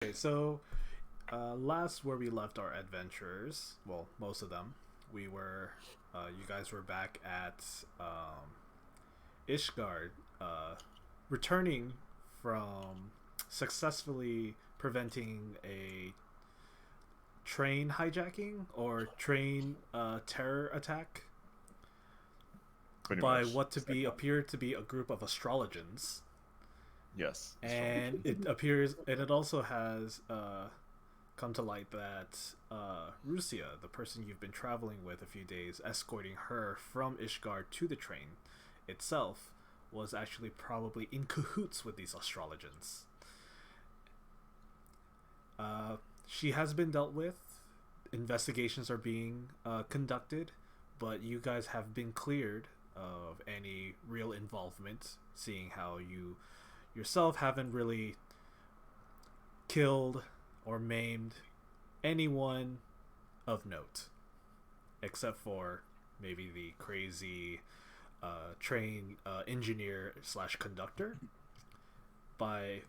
Okay, so last where we left our adventurers, well, most of them, you guys were back at Ishgard, returning from successfully preventing a train hijacking or train terror attack Pretty by much. what to be Second. appeared to be a group of astrologans. Yes. And it appears, and it also has come to light that Rusia, the person you've been traveling with a few days, escorting her from Ishgard to the train itself, was actually probably in cahoots with these astrologans. She has been dealt with. Investigations are being conducted, but you guys have been cleared of any real involvement, seeing how you yourself haven't really killed or maimed anyone of note, except for maybe the crazy train engineer slash conductor. But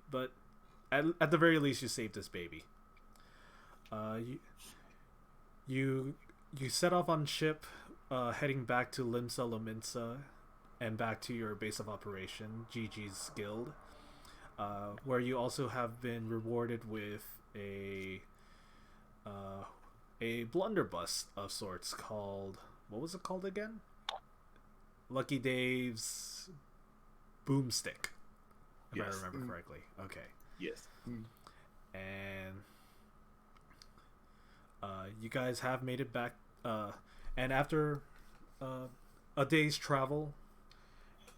at the very least, you saved this baby. You you you set off on ship, heading back to Limsa Lominsa, and back to your base of operation, Gigi's Guild, where you also have been rewarded with uh, a blunderbuss of sorts called, what was it called again? Lucky Dave's boomstick, if I Yes. remember correctly. Okay, Yes. and you guys have made it back, and after uh, a day's travel,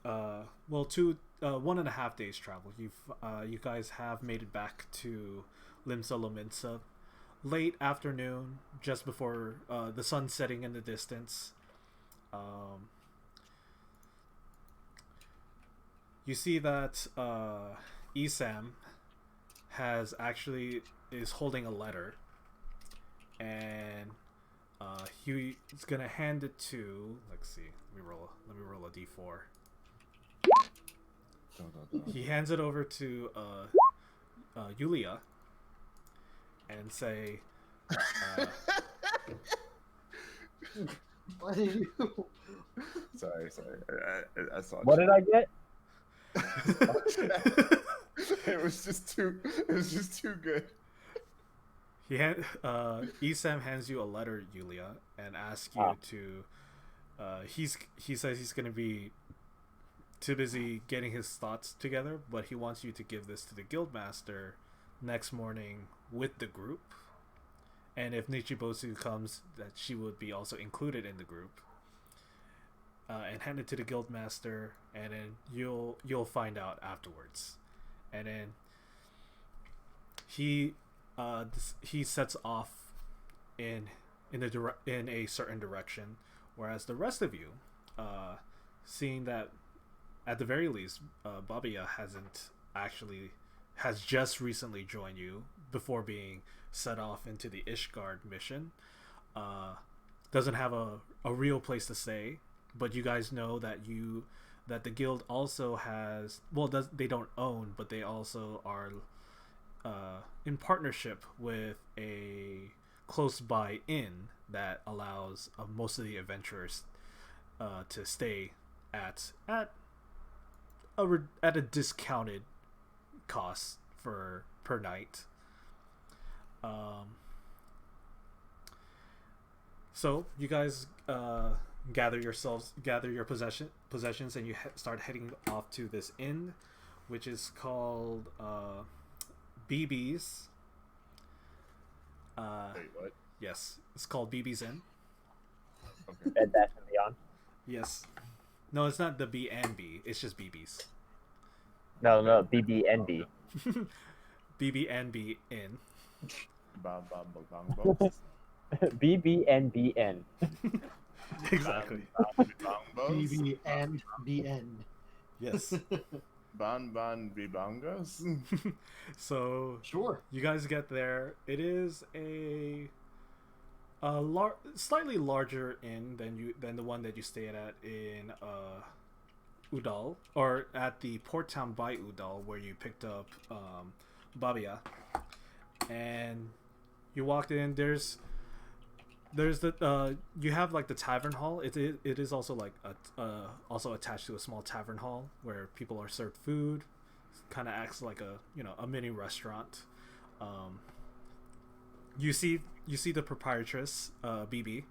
well, 1.5 days travel, you guys have made it back to Limsa Lominsa late afternoon, just before the sun setting in the distance. Um, you see that Esam has actually is holding a letter, and he's gonna hand it to. Let's see. Let me roll a d4. He hands it over to Yulia and say, uh, What did you? Sorry. I saw. What did I get? It was just too. It was just too good. Esam hands you a letter, Yulia, and asks you to. He says he's gonna be too busy getting his thoughts together, but he wants you to give this to the guildmaster next morning with the group. And if Nichibosu comes, that she would be also included in the group. And hand it to the guildmaster, and then you'll find out afterwards. And then he sets off in in a certain direction, whereas the rest of you, seeing that at the very least, Babia has just recently joined you before being set off into the Ishgard mission. Doesn't have a real place to stay, but you guys know that the guild also has, they don't own, but they also are in partnership with a close by inn that allows most of the adventurers to stay at a discounted cost for per night. So you guys gather your possessions, and you start heading off to this inn, which is called BB's. Wait, what? Yes, it's called BB's Inn. Okay. Bed Bath and Beyond. Yes. No, it's not the B and B. It's just BB's. No, BBNB. BB&B Inn. Bam bam bam bam. BBNBN. Exactly. BB and BN. Yes. Ban bibangos. So Sure. you guys get there. It is a slightly larger inn than the one that you stayed at in Udal, or at the port town by Udal, where you picked up Babia. and you walked in. There's the you have like the tavern hall. It is also like also attached to a small tavern hall where people are served food. Kind of acts like a mini restaurant. You see the proprietress, BB,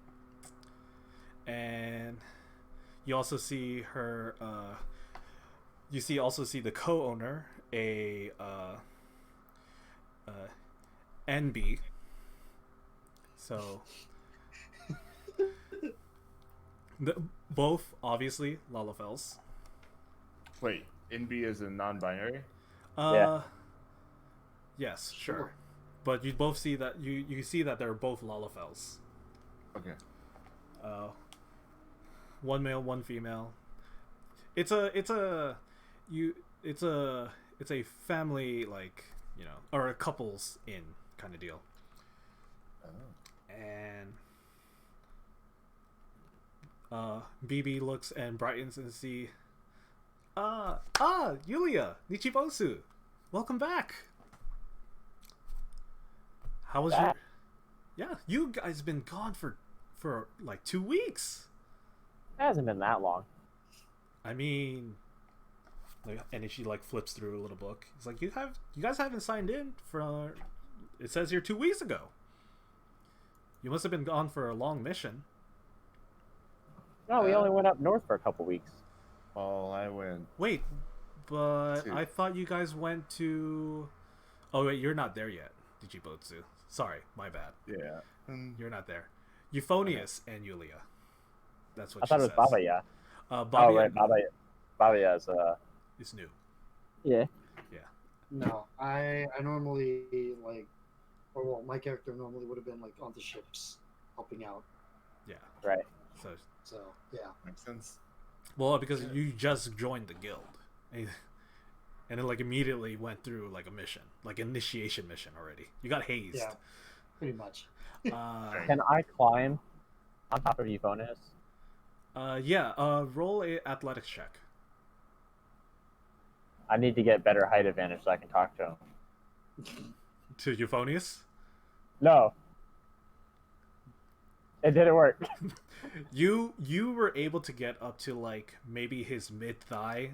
and you also see her. You also see the co-owner, NB. So, both obviously Lalafels. Wait, NB is a non-binary? Yeah. Yes, sure. But you both see that you see that they're both Lalafels. Okay. One male, one female. It's a family, like, or a couples in kind of deal. And BB looks and brightens and see Yulia Nichibosu, welcome back. How was your... Yeah, you guys been gone for like 2 weeks. It hasn't been that long. I mean, like, and she like flips through a little book. It's like, you guys haven't signed in for... It says here 2 weeks ago. You must have been gone for a long mission. No, we only went up north for a couple weeks. Oh, I went. Wait, but I thought you guys went to... Oh wait, you're not there yet, Dijibotsu. Sorry, my bad. Yeah. You're not there. Euphonius and Yulia. That's what I thought it was Babaya. Babaya. Oh, right, Babaya is It's new. Yeah. Yeah. No, I normally like, or well, my character normally would have been like on the ships, helping out. Yeah. Right. So yeah. Makes sense. Well, because you just joined the guild, and then like immediately went through like a mission, like initiation mission already. You got hazed. Yeah. Pretty much. Can I climb on top of Euphonius? Yeah. Roll a athletics check. I need to get better height advantage so I can talk to him. To Euphonius? No. It didn't work. You were able to get up to like maybe his mid thigh,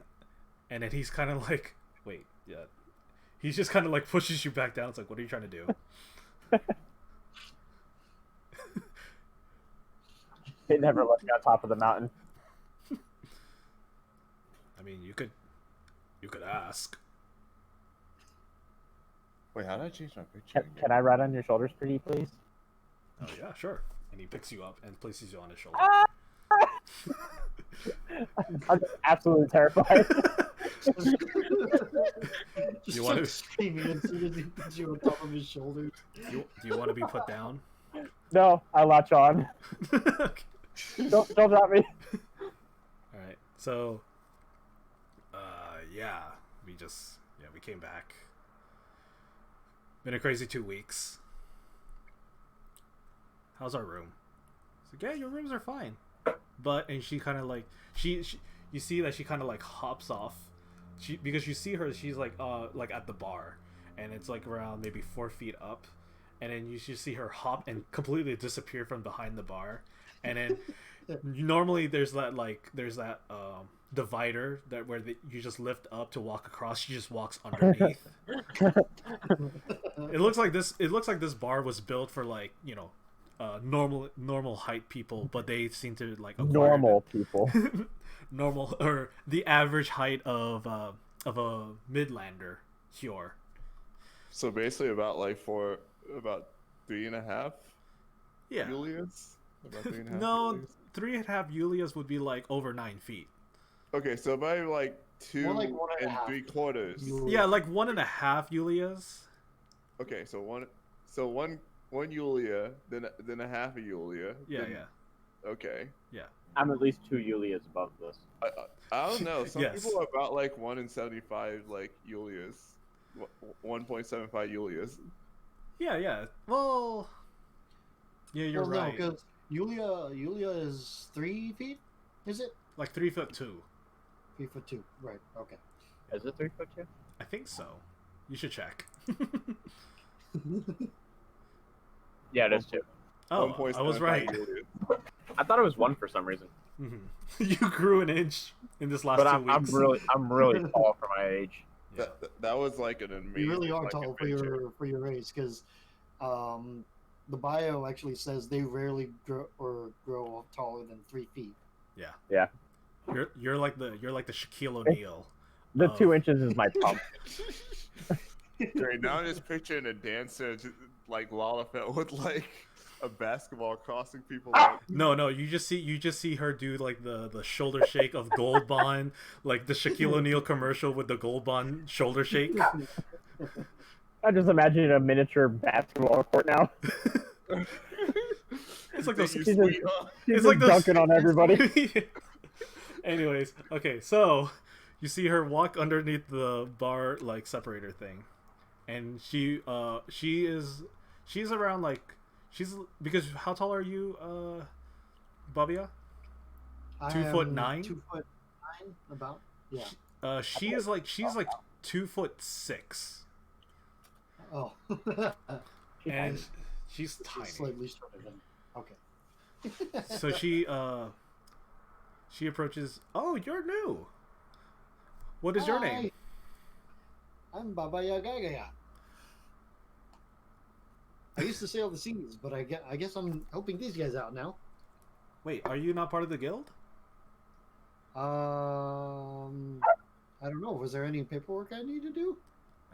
and then he's kind of like, wait, yeah, he's just kind of like pushes you back down. It's like, what are you trying to do? They never left me on top of the mountain. I mean, you could ask. Wait, how did I change my picture? Can I ride on your shoulders, pretty please? Oh yeah, sure. And he picks you up and places you on his shoulder. I'm absolutely terrified. You want to screaming as soon as he puts you on top of his shoulders. do you want to be put down? No, I latch on. Okay. Don't drop me. All right. So, yeah, we came back. Been a crazy 2 weeks. How's our room? It's like, yeah, your rooms are fine. And she kind of like she you see that she kind of like hops off. Because you see her, she's like at the bar, and it's like around maybe 4 feet up, and then you just see her hop and completely disappear from behind the bar, and then normally there's that divider where you just lift up to walk across. She just walks underneath. It looks like this bar was built for like normal height people, but they seem to like Normal people. normal or the average height of a Midlander Hjor. So basically, about 3.5. Yeah. Julius. About 3.5. No, Julius? 3.5 Julias would be like over 9 feet. Okay, so about like 2 More like 1.5. 3/4. Yeah, like 1.5 Julias. Okay, so one Yulia, then a half a Yulia. Yeah, then, yeah. Okay. Yeah. I'm at least 2 Julias above this. I don't know. Some Yes. people are about like 1 in 75 like Julias, 1.75 Julias. Yeah, yeah. Well, yeah, you're Well, no, right. because Yulia is 3 feet. Is it Like 3'2". 3'2"? Right. Okay. Is it 3'2"? I think so. You should check. Yeah, it is 2. Oh, 1.75 I was right. Yulia. I thought it was 1 for some reason. You grew an inch in this last But 2 weeks. I'm really tall for my age. Yeah. That was like an amazing. You really are like, tall adventure. for your race, because the bio actually says they rarely grow taller than 3 feet. Yeah. Yeah. You're like the Shaquille O'Neal. The of- 2 inches is my pump. Great. Now I'm just picturing a dancer like Lalafell with like a basketball crossing people out. No, you just see her do like the shoulder shake of Gold Bond, like the Shaquille O'Neal commercial with the Gold Bond shoulder shake. I just imagine a miniature basketball court now. It's like those. You She's sweet, just, huh? she's It's just like those- dunking on everybody. Anyways, okay, so you see her walk underneath the bar like separator thing, and she's around like because how tall are you, Babia? 2'9"? 2'9", about. Yeah. She's like 2'6", Oh. and she's She's tiny. slightly shorter than. Okay. So she approaches. Oh, you're new. What is your name? Hi. I'm Baba Yaga. I used to sail the seas, but I guess I'm helping these guys out now. Wait, are you not part of the guild? I don't know. Was there any paperwork I need to do?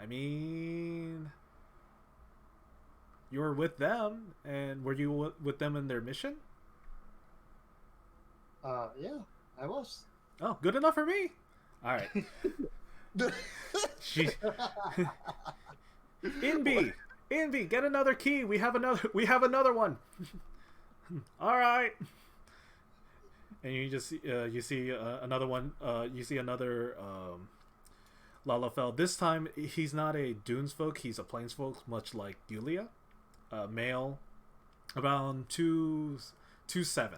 I mean, you were with them, and were you with them in their mission? Yeah, I was. Oh, good enough for me. All right. She Inby, get another key. We have another one. All right. And you just you see another one. You see another Lalafell. This time he's not a Dunes folk. He's a Plains folk, much like Yulia. Male, around 2'7",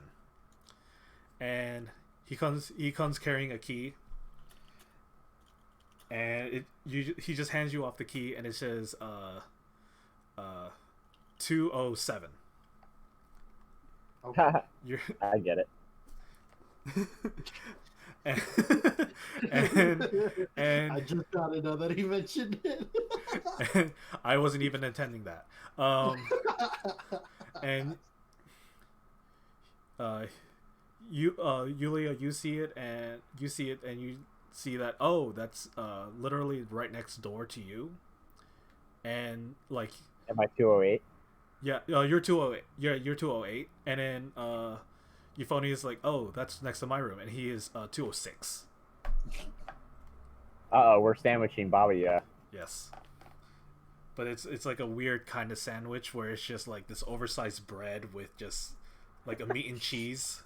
and he comes carrying a key. And he just hands you off the key, and it says 207. Okay. You're I get it. and I just got to know that he mentioned it. and I wasn't even intending that. And Yulia, you see it, and you see that, oh, that's literally right next door to you, and like, Am I 208? yeah, you're 208. Yeah, you're 208, and then Euphony is like, oh, that's next to my room, and he is 206. We're sandwiching Bobby. Yeah. Yes, but it's like a weird kind of sandwich where it's just like this oversized bread with just like a meat and cheese.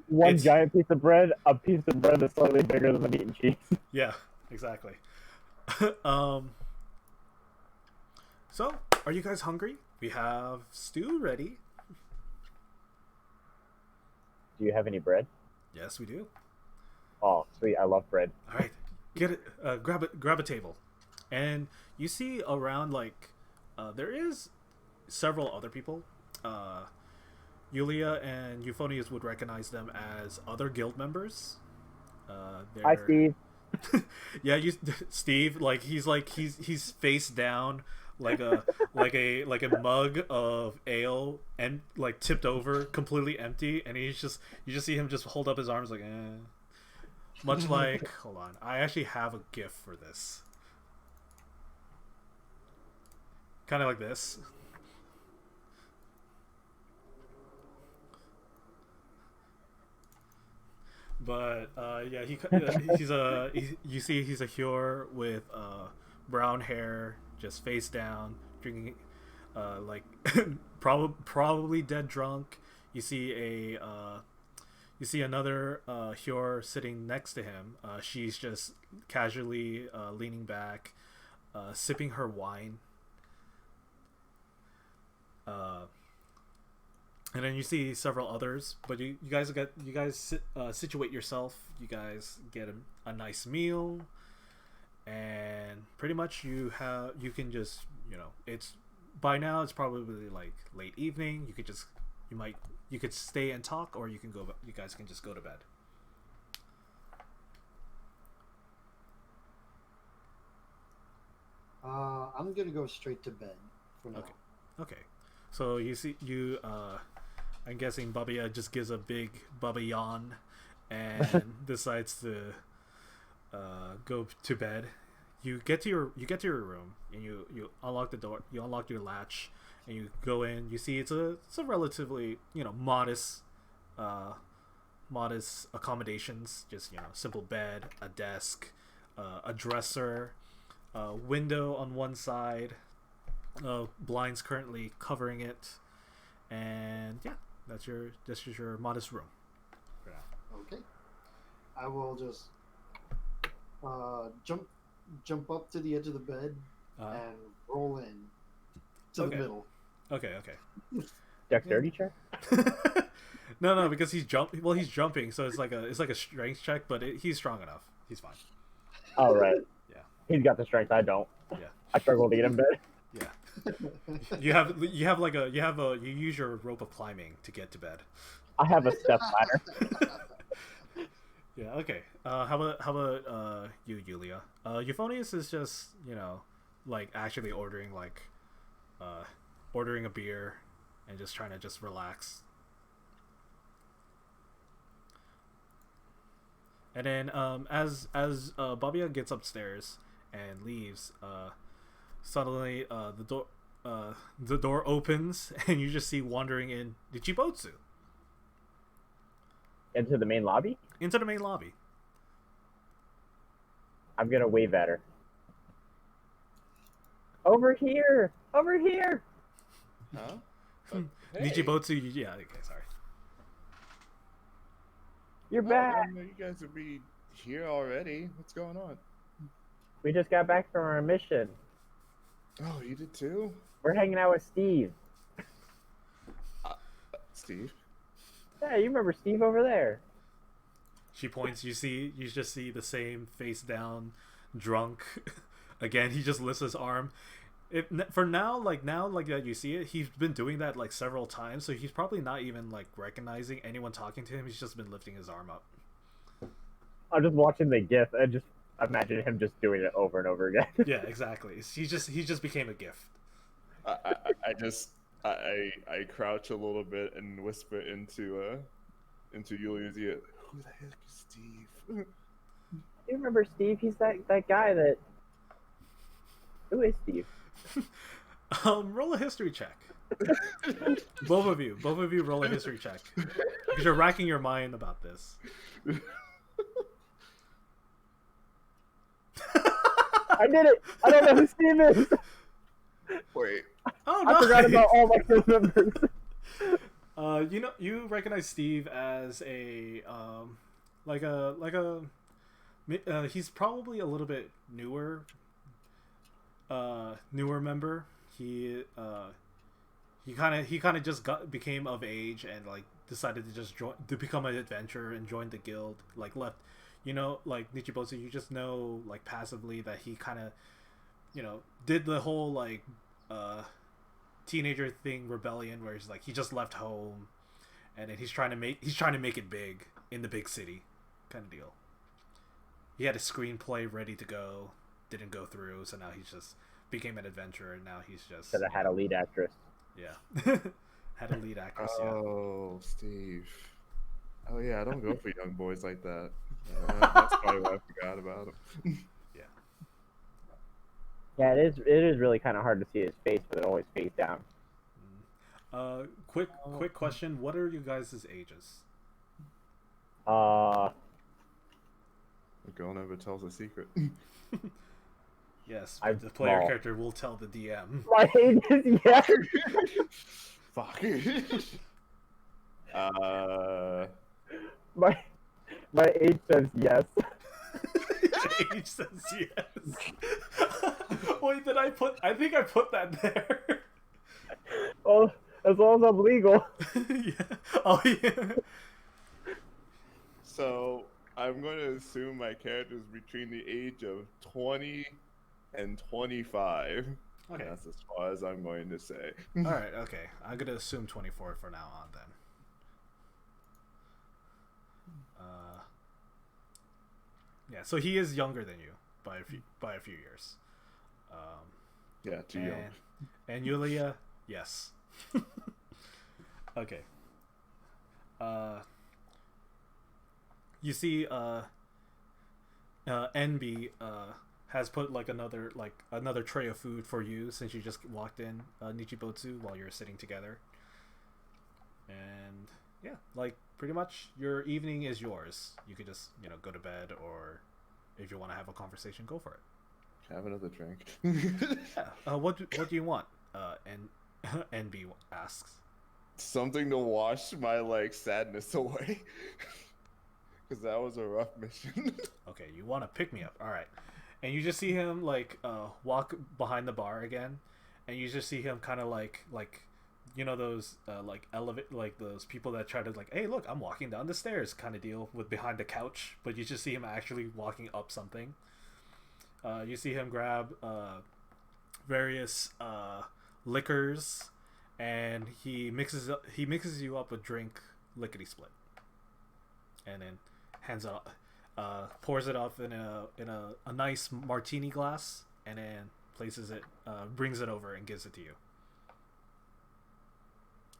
One It's- giant piece of bread, a piece of bread that's slightly bigger than the meat and cheese. Yeah, exactly. So, are you guys hungry? We have stew ready. Do you have any bread? Yes, we do. Oh, sweet! I love bread. All right, get it. Grab a table, and you see around like there is several other people. Yulia and Euphonius would recognize them as other guild members. Hi, Steve. Yeah, Steve. Like he's face down, like a mug of ale, and like tipped over, completely empty, and you just see him just hold up his arms like, eh. Much like, hold on, I actually have a GIF for this. Kind of like this. But yeah, you see he's a Hyur with brown hair, just face down, drinking, like probably dead drunk. You see another Hyur sitting next to him. She's just casually leaning back, sipping her wine. And then you see several others, but you guys situate yourself. You guys get a nice meal, and pretty much you can just, it's by now it's probably like late evening. You could stay and talk, or you guys can just go to bed. I'm gonna go straight to bed for now. Okay. So I'm guessing Babia just gives a big Baba yawn and decides to go to bed. You get to your room and you unlock the door. You unlock your latch and you go in. You see it's a relatively modest accommodations. Just simple bed, a desk, a dresser, a window on one side, blinds currently covering it, and yeah, that's your modest room for now. Okay. I will just jump up to the edge of the bed and roll in to the middle. Okay. Dexterity check? No, because he's jumping, so it's like a strength check, but he's strong enough. He's fine. Oh right. Yeah. He's got the strength. I don't. Yeah. I struggle to get in bed. Yeah. You use your rope of climbing to get to bed. I have a step ladder. Yeah. Okay. How about you, Yulia? Euphonious is just like actually ordering a beer and just trying to just relax. And then as Babia gets upstairs and leaves, suddenly the door opens and you just see wandering in Nichibotsu Into the main lobby? into the main lobby. I'm gonna wave at her. Over here! Over here! Huh? Nichibotsu, yeah, okay, sorry. You're I back! didn't know you guys would be here already. What's going on? We just got back from our mission. Oh, you did too? We're hanging out with Steve. Steve? Yeah, you remember Steve over there. She points. You just see the same face down, drunk. Again, he just lifts his arm. Now that you see it, he's been doing that like several times, so he's probably not even like recognizing anyone talking to him. He's just been lifting his arm up. I'm just watching the GIF and just imagine him just doing it over and over again. Yeah, exactly. He just became a gift. I crouch a little bit and whisper into Yulia's ear. Who the heck is Steve? You remember Steve? He's that guy that... Who is Steve? Roll a history check. Both of you roll a history check because you're racking your mind about this. I did it! I don't know who Steve is! Wait. Oh, I forgot about all my close members. You recognize Steve as a he's probably a little bit newer member. He kind of just became of age and like decided to just become an adventurer and join the guild. Like left, like Nichibotsu, you just know like passively that he kind of did the whole like teenager thing rebellion where he's like he just left home and then he's trying to make it big in the big city kind of deal. He had a screenplay ready to go, didn't go through, so now he's just became an adventurer and now he's just Should have had a lead actress. Yeah. Had a lead actress. Oh, Steve. Oh yeah, I don't go for young boys like that. That's probably why I forgot about him. Yeah, it is really kind of hard to see his face, but it always face down. Quick question. What are you guys' ages? The girl never tells a secret. Yes, I'm the player small. character will tell the DM. My age is yes! Fuck. My age says yes. Age says yes. Wait, I think I put that there. Well, as long as I'm legal. Yeah. Oh yeah. So, I'm going to assume my character is between the age of 20 and 25. Okay. That's as far as I'm going to say. All right. Okay. I'm gonna assume 24 for now on then. Yeah. So he is younger than you by a few years. Yeah, too young. And Yulia, yes. Okay. You see, NB has put like another tray of food for you since you just walked in, Nichibotsu, while you're sitting together. And yeah, like pretty much your evening is yours. You could just go to bed, or if you want to have a conversation, go for it. Have another drink. Yeah. What do you want? NB asks. Something to wash my sadness away. Because that was a rough mission. Okay, you want to pick me up. All right. And you just see him walk behind the bar again, and you just see him kind of like those those people that try to hey, look, I'm walking down the stairs kind of deal with behind the couch, but you just see him actually walking up something. You see him grab various liquors, and he mixes you up a drink, lickety split, and then hands it pours it off in a nice martini glass, and then brings it over and gives it to you.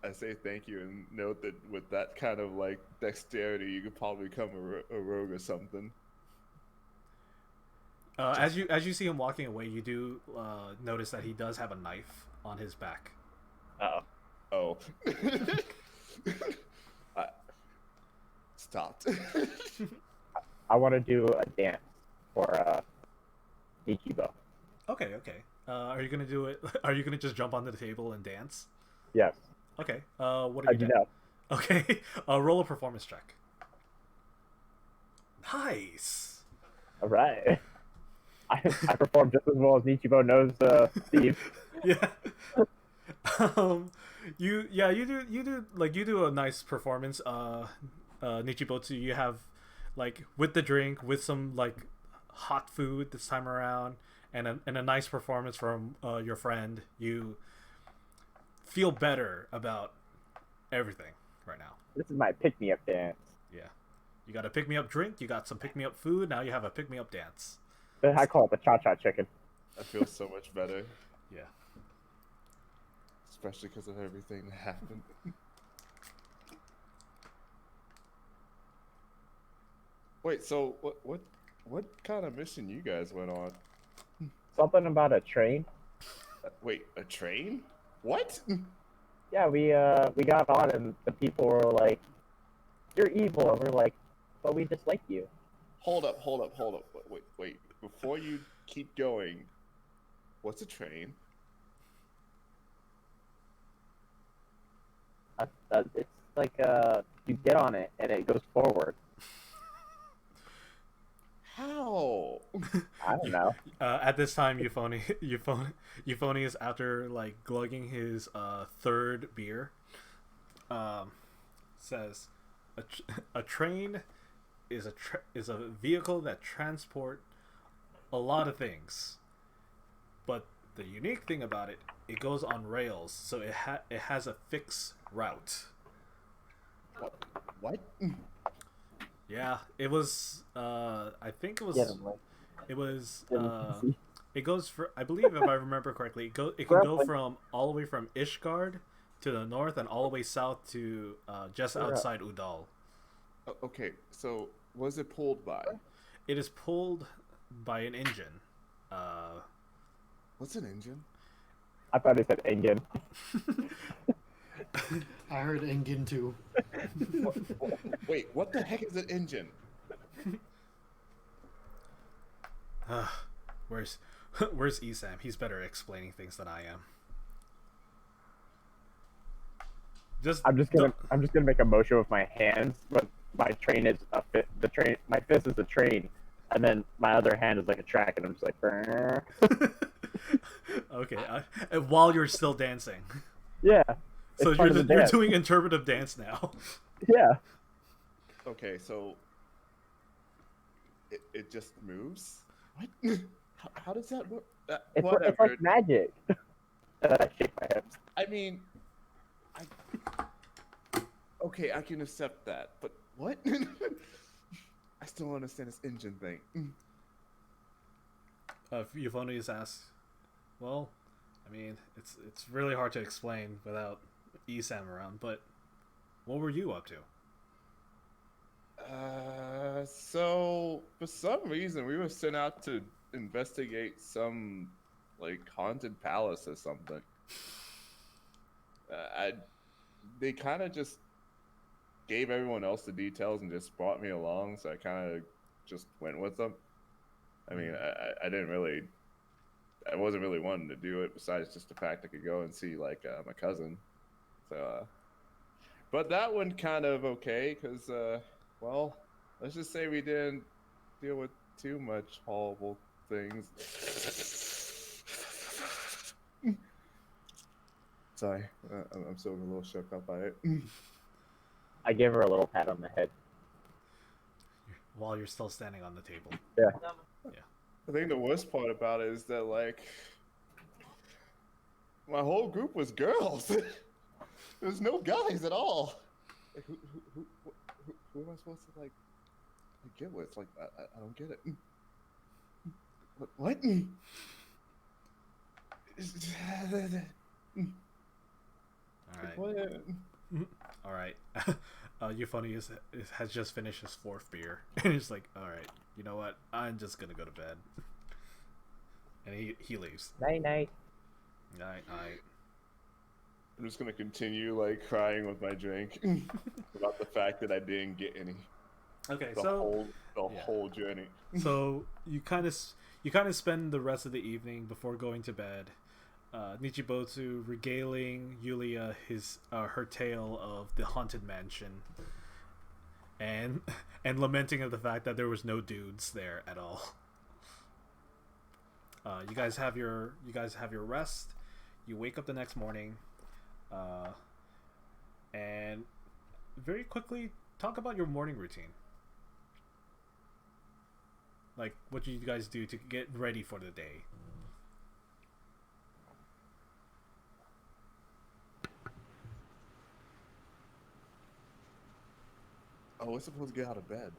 I say thank you and note that with that kind of dexterity, you could probably become a rogue or something. As you see him walking away, you do notice that he does have a knife on his back. Oh. Stopped. I want to do a dance for Ichibo. Okay. Are you gonna do it? Are you gonna just jump onto the table and dance? Yes. Okay. What are you doing? Okay. Roll a performance check. Nice. All right. I perform just as well as Nichibo knows, Steve. Yeah. You do a nice performance. Nichibotsu, you have with the drink, with some hot food this time around, and a nice performance from your friend. You feel better about everything right now. This is my pick-me-up dance. Yeah. You got a pick-me-up drink, you got some pick-me-up food, now you have a pick-me-up dance. I call it the cha-cha chicken. I feel so much better. Yeah. Especially because of everything that happened. Wait, so what kind of mission you guys went on? Something about a train. Wait, a train? What? Yeah, we got on and the people were like, "You're evil," and we're like, "But we just like you." Hold up. Wait. Before you keep going, what's a train? It's like you get on it and it goes forward. How? I don't know. At this time, Euphonius, after glugging his third beer, says, "A train is a vehicle that transport a lot of things, but the unique thing about it goes on rails, so it has a fixed route." What? Yeah, it was. I think it was. It was. It goes for. I believe, if I remember correctly, it can go from all the way from Ishgard to the north and all the way south to just outside Udall. Okay, so was it pulled by? It is pulled by an engine. What's an engine? I thought he said engine. I heard Engin too. Wait, what the heck is an engine? Where's Esam? He's better at explaining things than I am. I'm just gonna make a motion with my hands, but my train is my fist is a train, and then my other hand is like a track, and I'm just like. Brr. Okay, while you're still dancing. Yeah. So you're doing interpretive dance now. Yeah. Okay, so it just moves. What? How does that work? It's Whatever. like magic. And then I shake my head. I mean, okay, I can accept that, but what? I still don't understand this engine thing. Euphonius asks, well, I mean, it's really hard to explain without Esam around, but what were you up to? So for some reason we were sent out to investigate some like haunted palace or something. They kind of just gave everyone else the details and just brought me along, so I kind of just went with them. I mean, I wasn't really wanting to do it, besides just the fact I could go and see like my cousin. So, but that one kind of okay, because well, let's just say we didn't deal with too much horrible things. Sorry, I'm still a little shook up by it. I gave her a little pat on the head. While you're still standing on the table. Yeah. I think the worst part about it is that, like, my whole group was girls. There's no guys at all. Like, who am I supposed to, like get with? Like, I don't get it. What? Alright. Alright. Euphonius has just finished his 4th beer. And he's like, alright, you know what? I'm just gonna go to bed. And he leaves. Night night. Night. I'm just gonna continue, like, crying with my drink about the fact that I didn't get any. Okay, The whole journey. So you kind of spend the rest of the evening before going to bed, Nichibotsu regaling Yulia her tale of the haunted mansion, and lamenting of the fact that there was no dudes there at all. You guys have your rest. You wake up the next morning, and very quickly talk about your morning routine. Like, what do you guys do to get ready for the day? Oh, we're supposed to get out of bed.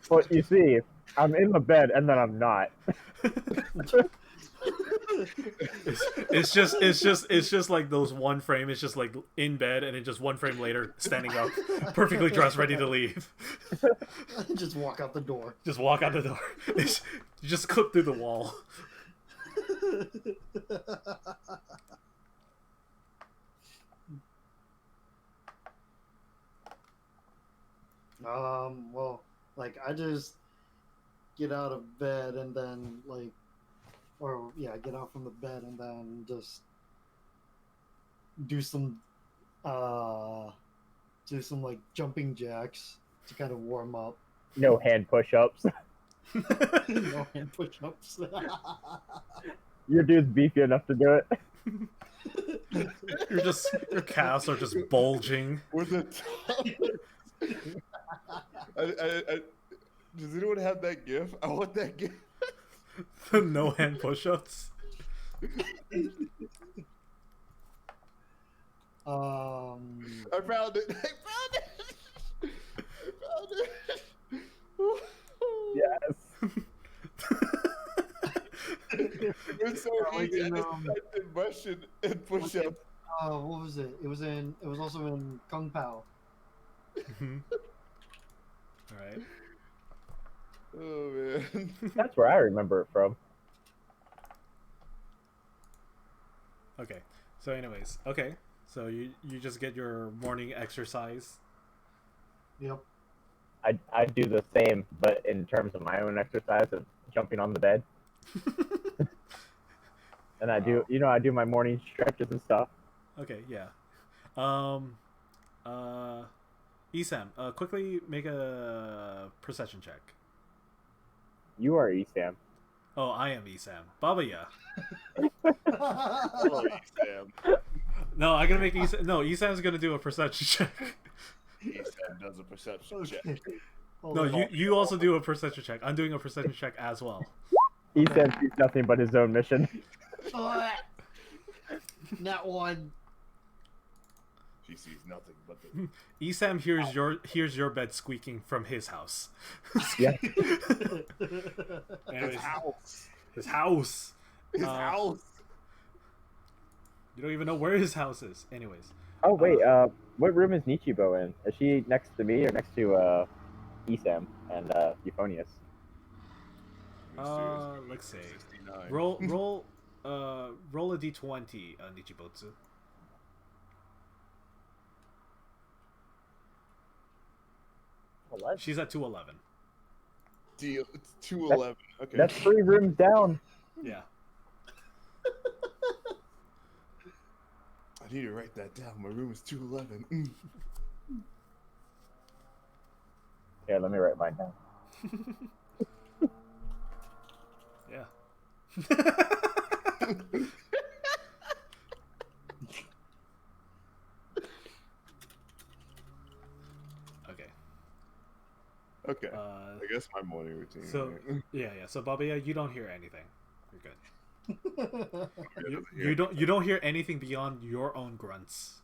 Well, you see, I'm in the bed and then I'm not. It's just like those one frame. It's just like in bed, and then just one frame later, standing up, perfectly dressed, ready to leave. Just walk out the door. Just walk out the door. You just clip through the wall. Well, like, I just get out of bed and then, like, get out from the bed and then just do some like jumping jacks to kind of warm up. No hand push-ups. No hand push-ups. Your dude's beefy enough to do it. Your calves are just bulging. With the does anyone have that gif? I want that gif. No hand push-ups. I found it. Yes. It's so easy. I just typed in Russian and push up. What was it? It was also in Kung Pao. Alright. Oh man. That's where I remember it from. Okay. So anyways, okay. So you just get your morning exercise. Yep. I do the same, but in terms of my own exercise of jumping on the bed. And I do my morning stretches and stuff. Okay, yeah. Esam, quickly make a perception check. You are Esam. Oh, I am Esam. Baba, yeah. Holy Sam. No, I'm gonna make Esam. No, Esam's gonna do a perception check. Ethan does a perception check. Hold No, on. you also do a perception check. I'm doing a perception check as well. Ethan sees nothing but his own mission. Not one. She sees nothing but the. Esam hears your bed squeaking from his house. Yeah. Anyways, His house. his house. His house. You don't even know where his house is. Anyways. Oh wait, what room is Nichibo in? Is she next to me or next to Esam and Euphonius? Let's see. 69. Roll a d20, Nichibotsu. What? She's at 211. Deal. It's 211. Okay. That's 3 rooms down. Yeah. I need to write that down. My room is 211. Here, let me write mine down. Yeah. Okay. Okay. I guess my morning routine. So yeah. So Babaya, you don't hear anything. You're good. You don't hear anything beyond your own grunts.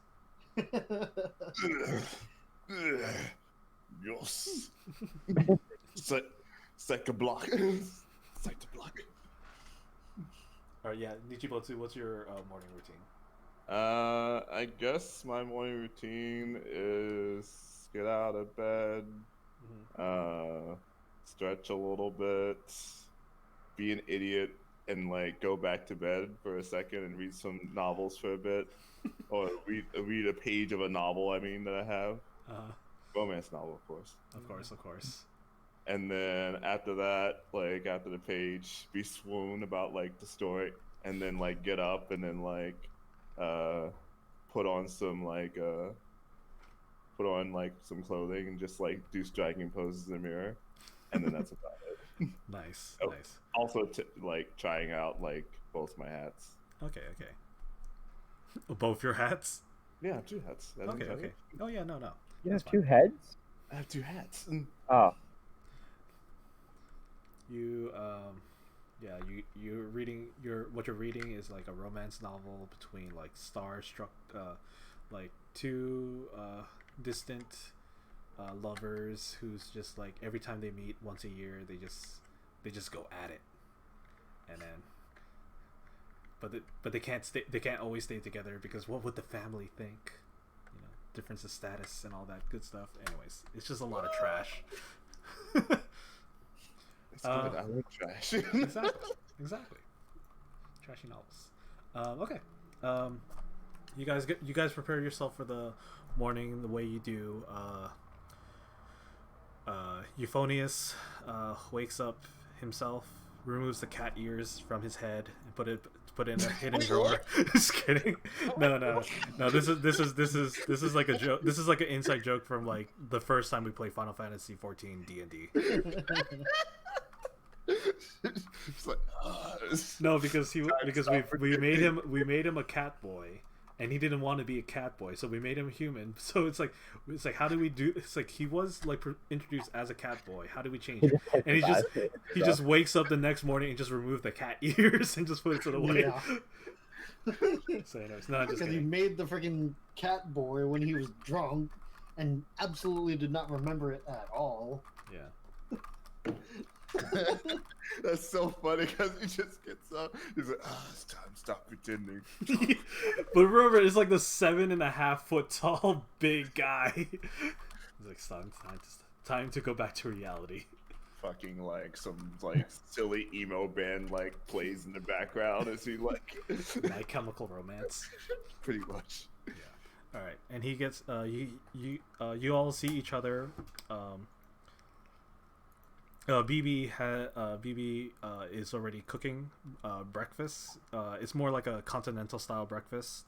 Yes. Set a block. Set a block. All right, yeah, Nichibotsu, what's your morning routine? I guess my morning routine is get out of bed, stretch a little bit, be an idiot, and like go back to bed for a second and read some novels for a bit, or read a page of a novel. I mean that I have, romance novel, of course. Of course. And then after that, like after the page, be swoon about like the story, and then like get up and then like put on some some clothing and just like do striking poses in the mirror, and then that's about it. Nice. Also, like trying out like both my hats. Okay. Both your hats? Yeah, I have 2 hats. Okay. Oh yeah, no. You have That's 2 fine. heads? I have 2 hats. Oh. You're reading what you're reading is like a romance novel between like star-struck like 2 distant lovers who's just like every time they meet once a year they just go at it, and then but they can't always stay together because what would the family think, difference of status and all that good stuff. Anyways, it's just a lot of trash. It's good. I like trash. Exactly. Trashy novels. Okay. You guys prepare yourself for the morning the way you do. Euphonius wakes up himself, removes the cat ears from his head, and put it in a hidden drawer. Just kidding. No. This is like a joke. This is like an inside joke from like the first time we played Final Fantasy 14 D&D. It's like, No, because we made him a cat boy, and he didn't want to be a cat boy, so we made him human. So it's like how do we do? It's like he was like introduced as a cat boy. How do we change it? And he just wakes up the next morning and just removed the cat ears and just puts it away. Yeah. So anyways, no, just Because he kidding. made the freaking cat boy when he was drunk and absolutely did not remember it at all. Yeah. That's so funny because he just gets up. He's like, it's time. Stop pretending. But remember, it's like the 7.5 foot tall big guy. He's like, time to go back to reality. Fucking like some like silly emo band like plays in the background as he like My Chemical Romance. pretty much. Yeah. All right, and he gets you all see each other. BB is already cooking breakfast. It's more like a continental style breakfast.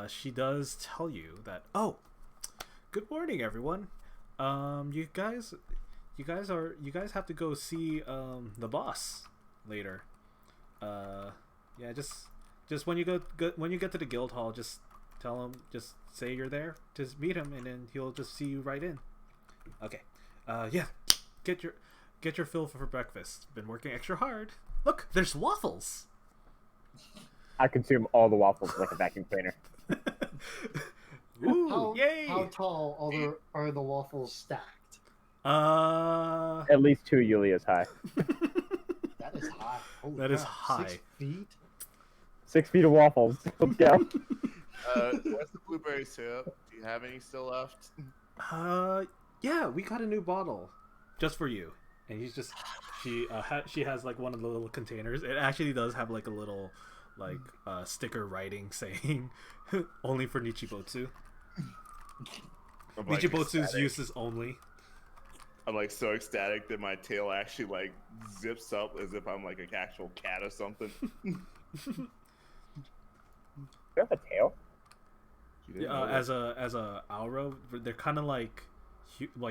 She does tell you that, oh, good morning, everyone. You guys have to go see the boss later. Yeah, just when you get to the guild hall, just Tell him, just say you're there. Just meet him, and then he'll just see you right in. Okay. Yeah. Get your fill for breakfast. Been working extra hard. Look, there's waffles. I consume all the waffles like a vacuum cleaner. Ooh, yay! How tall are the waffles stacked? At least 2 Yulias high. That is high. Holy That crap. is high. 6 feet? 6 feet of waffles. Let's go. Where's the blueberry syrup? Do you have any still left? Yeah, we got a new bottle just for you. And he's just she has like one of the little containers. It actually does have like a little like sticker writing saying only for Nichibotsu. Like Nichibotsu's uses only. I'm like so ecstatic that my tail actually like zips up as if I'm like an actual cat or something. You have a tail? As a Auro, they're kind of like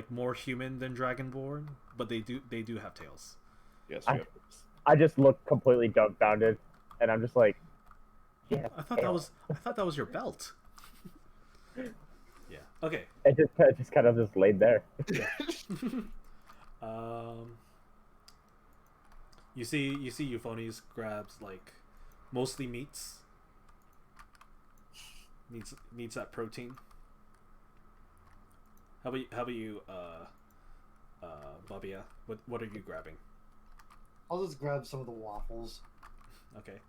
more human than Dragonborn, but they do have tails. Yes, I just look completely dumbfounded, and I'm just like, yeah. I thought that was your belt. Yeah. Okay. It just kind of just laid there. Yeah. You see Euphonius grabs like mostly meats. Needs that protein. How about you, Babia? What are you grabbing? I'll just grab some of the waffles. Okay.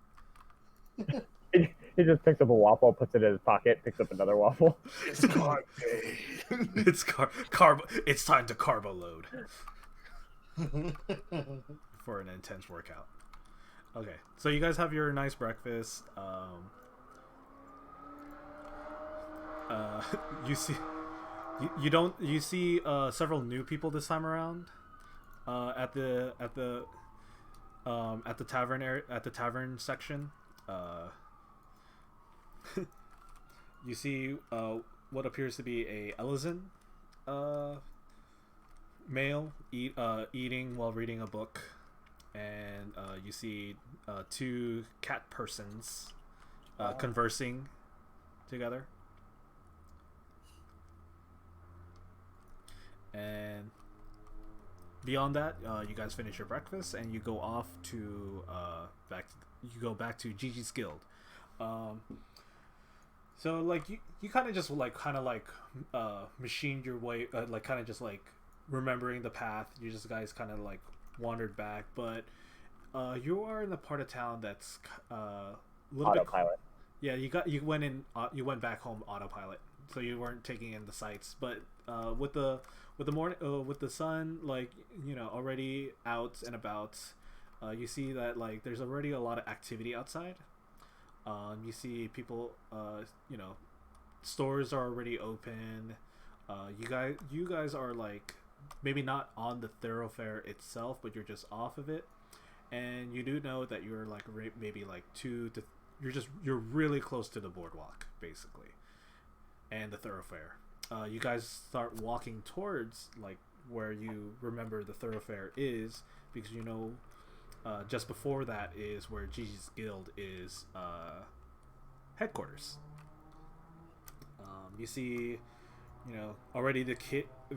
He just picks up a waffle, puts it in his pocket, picks up another waffle. It's carb day. It's carbo. It's time to carbo load for an intense workout. Okay, so you guys have your nice breakfast. You see, you see several new people this time around. At the tavern area, at the tavern section. You see what appears to be a Elizin male eating while reading a book, and you see 2 cat persons conversing together. And beyond that, you guys finish your breakfast and you go off to back to Gigi's Guild. So like you kind of just machined your way, like kind of just like remembering the path. You just guys kind of like wandered back, but you are in the part of town that's a little Autopilot. bit. Yeah, you went back home autopilot, so you weren't taking in the sights. But with the morning, with the sun, like already out and about, you see that like there's already a lot of activity outside. You see people, stores are already open. You guys are like maybe not on the thoroughfare itself, but you're just off of it, and you do know that you're like maybe like you're really close to the boardwalk basically, and the thoroughfare. You guys start walking towards like where you remember the thoroughfare is, because just before that is where Gigi's Guild is headquarters. You see, already the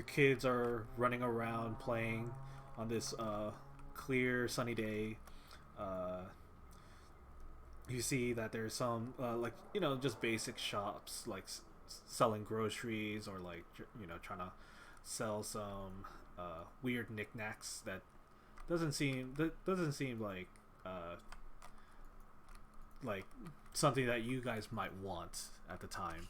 kids are running around playing on this clear sunny day. You see that there's some just basic shops like selling groceries, or like trying to sell some weird knickknacks that doesn't seem like something that you guys might want at the time.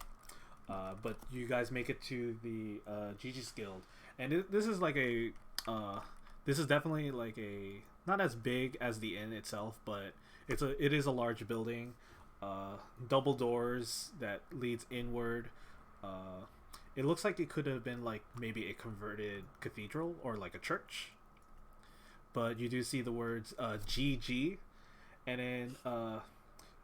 But you guys make it to the Gigi's Guild, and this is definitely like a not as big as the inn itself, but it is a large building, double doors that leads inward. It looks like it could have been like maybe a converted cathedral or like a church, but you do see the words GG, and then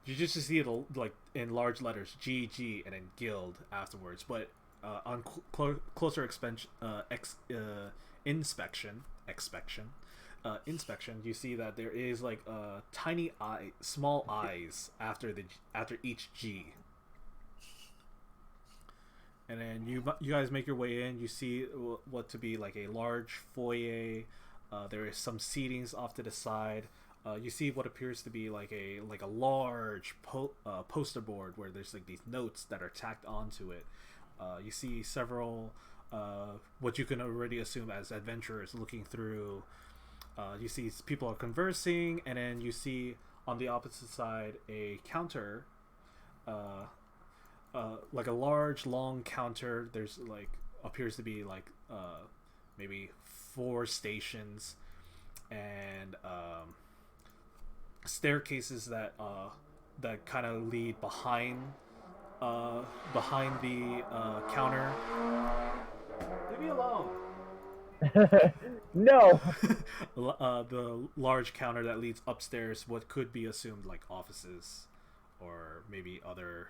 you just see it like in large letters GG and then Guild afterwards. But on closer inspection, you see that there is like tiny small eyes after each G. and then you guys make your way in. You see what to be like a large foyer. There is some seatings off to the side. You see what appears to be like a large poster board where there's like these notes that are tacked onto it. You see several what you can already assume as adventurers looking through. You see people are conversing, and then you see on the opposite side a counter, like a large long counter. There's like appears to be like maybe 4 stations, and staircases that kind of lead behind the counter. Leave me alone. No. The large counter that leads upstairs, what could be assumed like offices or maybe other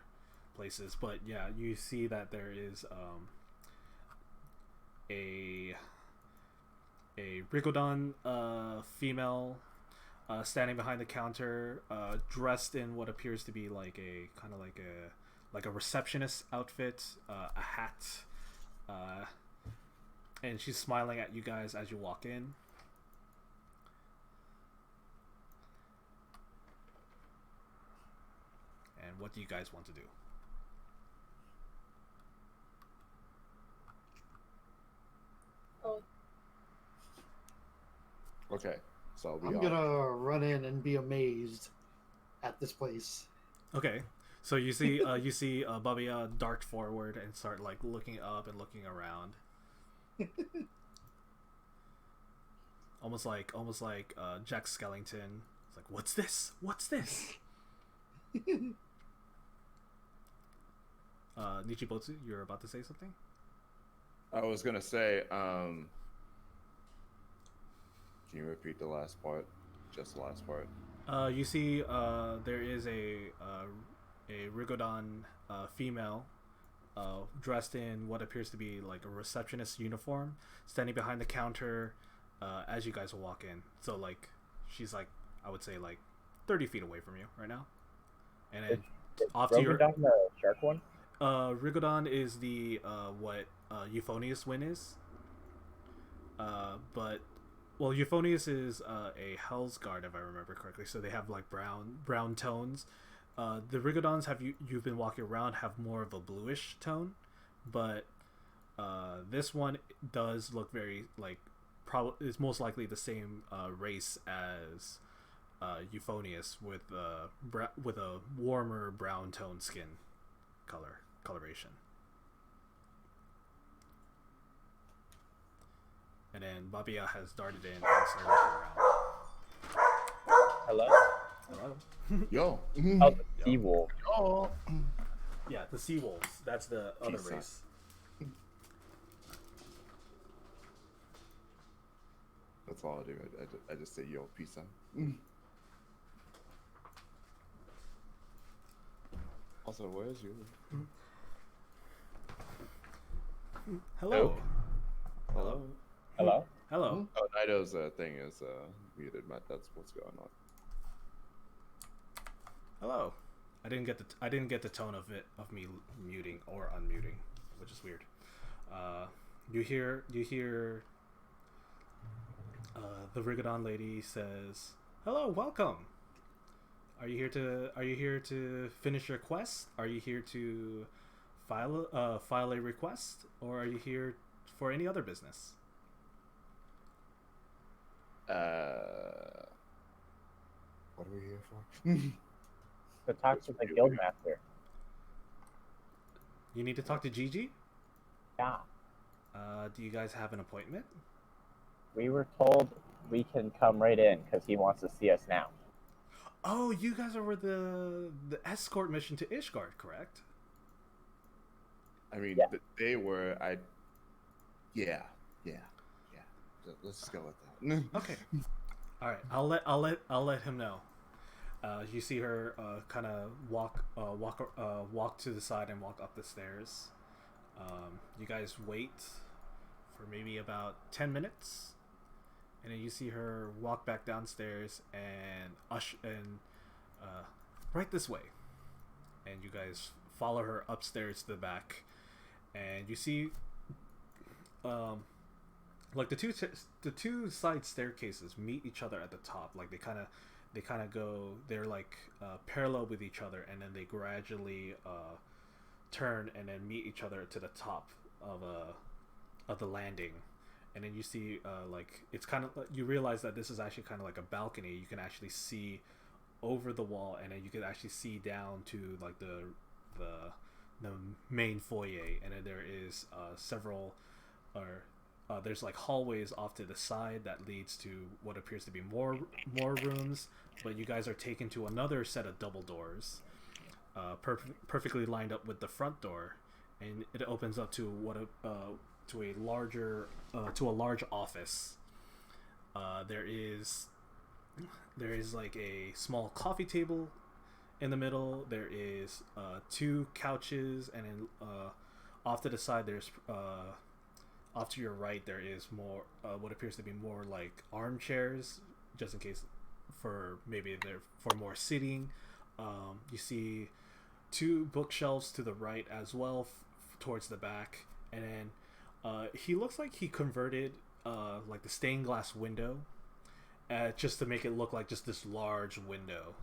places. But yeah, you see that there is a Rigodon female standing behind the counter, dressed in what appears to be like a kind of like a receptionist outfit, a hat, and she's smiling at you guys as you walk in. And what do you guys want to do? Okay, so I'm gonna run in and be amazed at this place. Okay, so you see Babia dart forward and start like looking up and looking around. almost like Jack Skellington. It's like, what's this? Nichibotsu, you're about to say something? I was gonna say, can you repeat the last part? Just the last part. You see, there is a Rigodon female, dressed in what appears to be like a receptionist uniform, standing behind the counter as you guys walk in. So like, she's like, I would say like 30 feet away from you right now. And then off to your the shark one. Rigodon is the what Euphonious Wind is. But well, Euphonious is a Hell's Guard, if I remember correctly. So they have like brown tones. The Rigodons you've been walking around have more of a bluish tone, but this one does look very like is most likely the same race as Euphonious with a warmer brown tone skin coloration. And then Babia has darted in and started looking around. Hello. Yo. Oh, the sea wolf. Yo. Yeah, the sea wolves. That's the other Peace race. That's all I do. I just say yo, peace out. Also, where's you? Hello. Hello. Hello. Hello. Oh, Nido's thing is muted. That's what's going on. Hello. I didn't get the tone of me muting or unmuting, which is weird. You hear the Rigodon lady says, "Hello, welcome. Are you here to finish your quest? Are you here to file a request, or are you here for any other business?" What are we here for? To talk to the guildmaster. You need to talk to Gigi? Yeah. Do you guys have an appointment? We were told we can come right in because he wants to see us now. Oh, you guys are with the escort mission to Ishgard, correct? I mean, Yeah. they were. Yeah. Let's just go with that. Okay. All right. I'll let him know. You see her kind of walk to the side and walk up the stairs. You guys wait for maybe about 10 minutes, and then you see her walk back downstairs and right this way, and you guys follow her upstairs to the back, and you see, like the two side staircases meet each other at the top. Like they kind of go. They're like parallel with each other, and then they gradually turn and then meet each other to the top of the landing. And then you see like it's kind of, you realize that this is actually kind of like a balcony. You can actually see over the wall, and then you can actually see down to like the main foyer. And then there is several, or there's like hallways off to the side that leads to what appears to be more rooms. But you guys are taken to another set of double doors, perfectly lined up with the front door, and it opens up to to a large office. There is like a small coffee table in the middle. There is 2 couches, and then off to the side there's off to your right there is more what appears to be more like armchairs, just in case for maybe they're for more sitting. You see 2 bookshelves to the right as well, towards the back, and then he looks like he converted like the stained glass window just to make it look like just this large window.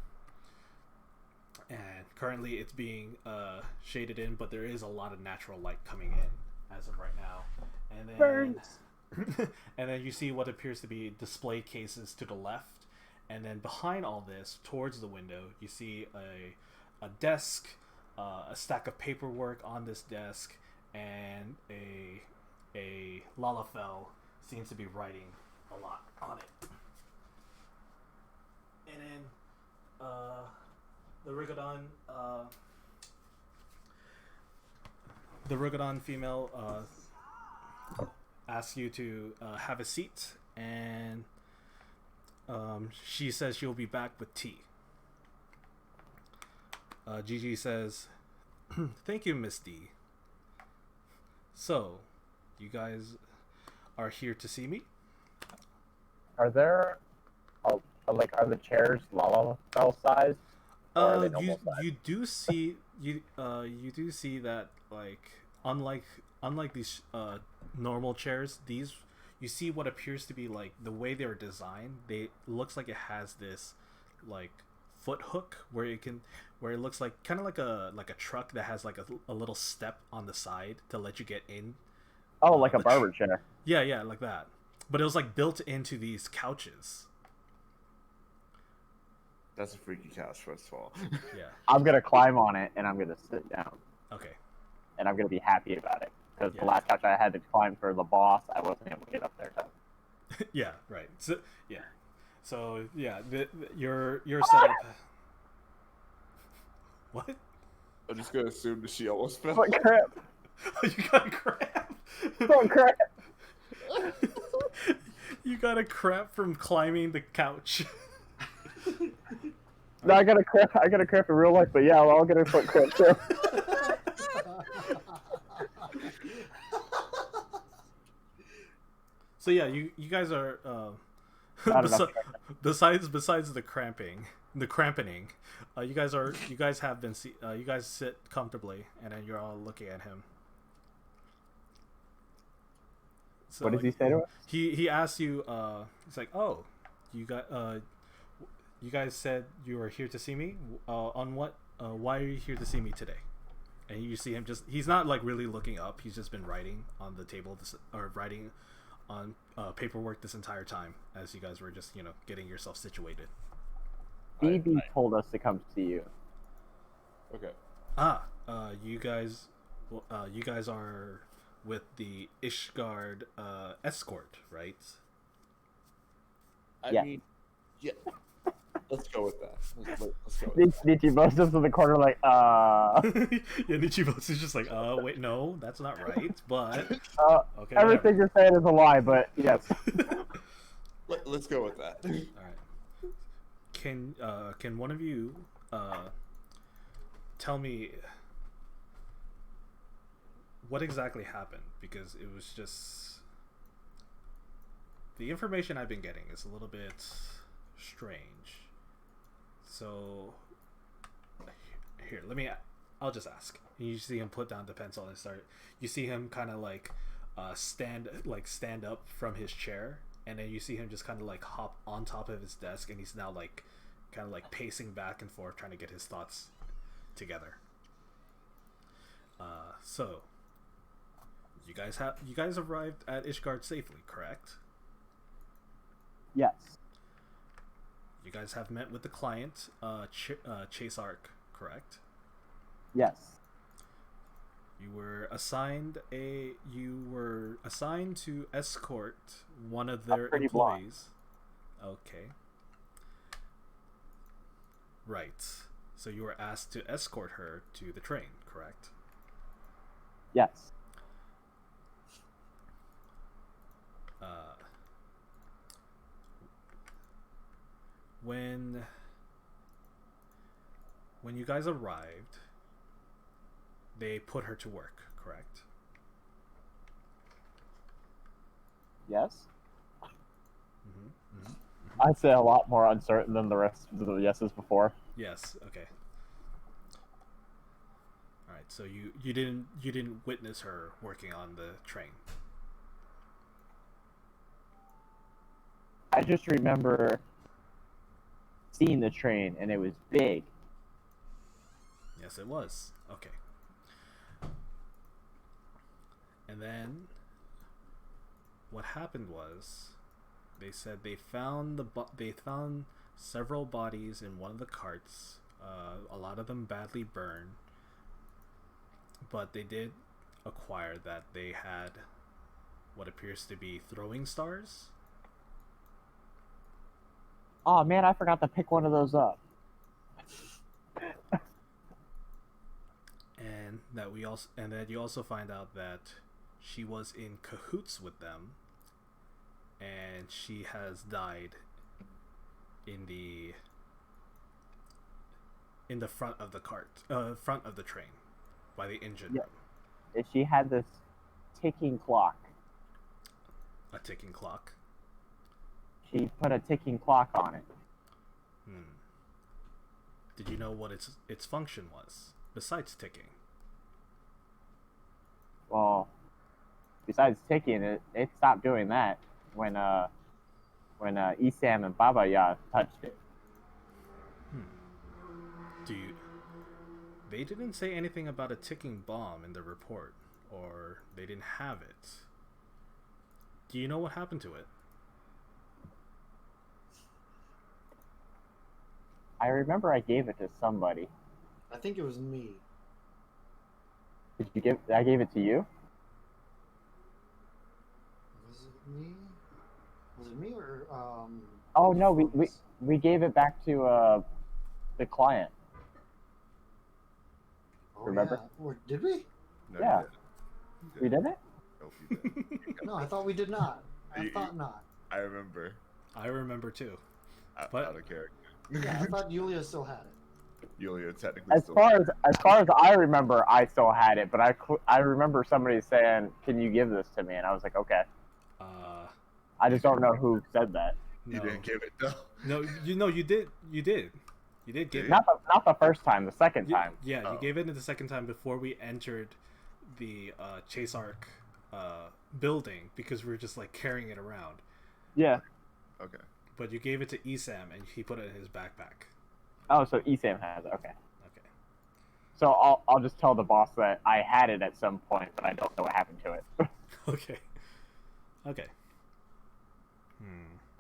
And currently it's being shaded in, but there is a lot of natural light coming in as of right now. And then Burns. And then you see what appears to be display cases to the left. And then behind all this, towards the window, you see a desk, a stack of paperwork on this desk, and a Lalafell seems to be writing a lot on it. And then the Rigodon female asks you to have a seat, and she says she'll be back with tea. Gigi says, "Thank you, Miss D. So, you guys are here to see me?" Are there, are the chairs Lalafell size? You do see that, like, unlike these normal chairs, these, you see what appears to be like the way they're designed. They looks like it has this like foot hook where it looks like kind of like a truck that has like a little step on the side to let you get in. Oh, like a barber chair. Yeah, like that. But it was like built into these couches. That's a freaky couch, first of all. Yeah. I'm gonna climb on it and I'm gonna sit down. Okay. And I'm gonna be happy about it, because Yeah. the last couch I had to climb for the boss, I wasn't able to get up there. Yeah. Right. So yeah. Your setup. What? I'm just gonna assume that she almost fell. What crap? You got a crap. What crap? You got a crap from climbing the couch. No, I got a crap in real life, but yeah, I'll get a foot crap too. So yeah, you guys are besides the cramping, you guys sit comfortably, and then you're all looking at him. So What does he say to us? He asks you. He's like, "Oh, you guys said you were here to see me. On what? Why are you here to see me today?" And you see him he's not like really looking up. He's just been writing on the table, or writing on paperwork this entire time as you guys were just, getting yourself situated. BB told us to come see you. Okay. You guys are with the Ishgard escort, right? I Yeah. mean, yeah. Let's go with that. Let's go with that. Nichi most of the corner like, Yeah, Nichibos is just like, wait, no, that's not right. But okay, everything you're saying is a lie, but yes. Let's go with that. All right. Can one of you tell me what exactly happened? Because it was just, the information I've been getting is a little bit strange. So here, let me I'll just ask. And you see him put down the pencil and start. You see him kind of like stand up from his chair, and then you see him just kind of like hop on top of his desk, and he's now like kind of like pacing back and forth, trying to get his thoughts together. So you guys arrived at Ishgard safely, correct? Yes. You guys have met with the client, Chase Arc, correct? Yes. You were assigned to escort one of their employees. Okay. Right. So you were asked to escort her to the train, correct? Yes. When you guys arrived, they put her to work, correct? Yes. Mm-hmm. I'd say a lot more uncertain than the rest of the yeses before. Yes. Okay. All right. So you didn't witness her working on the train. I just remember seeing the train, and it was big. Yes, it was. Okay. And then what happened was they said they found several bodies in one of the carts. A lot of them badly burned, but they did acquire that they had what appears to be throwing stars. Oh man, I forgot to pick one of those up. And that you also find out that she was in cahoots with them, and she has died in the front of the front of the train, by the engine room. She had this ticking clock. A ticking clock. She put a ticking clock on it. Did you know what its function was besides ticking? Well, besides ticking, it stopped doing that when Isam and Baba Ya touched it. They didn't say anything about a ticking bomb in the report, or they didn't have it. Do you know what happened to it? I remember I gave it to somebody. I think it was me. I gave it to you? Was it me? Was it me or Oh no, we gave it back to the client. Oh, remember? Yeah. Or did we? No, Yeah. you didn't. We didn't? Nope, you didn't. No, I thought we did not. I thought not. I remember. I remember too. Out But- of character. Yeah, I thought Yulia still had it. Yulia technically As still. far as I remember, I still had it, but I remember somebody saying, "Can you give this to me?" And I was like, "Okay." I just don't know who said that. You No. didn't give it though. No, you did. You did give it. Not the first time, the second time. Yeah, Oh. you gave it the second time before we entered the Chase Arc building, because we were just like carrying it around. Yeah. Okay. But you gave it to Isam, and he put it in his backpack. Oh, so Isam has it. Okay. Okay. So I'll just tell the boss that I had it at some point, but I don't know what happened to it. Okay. Okay.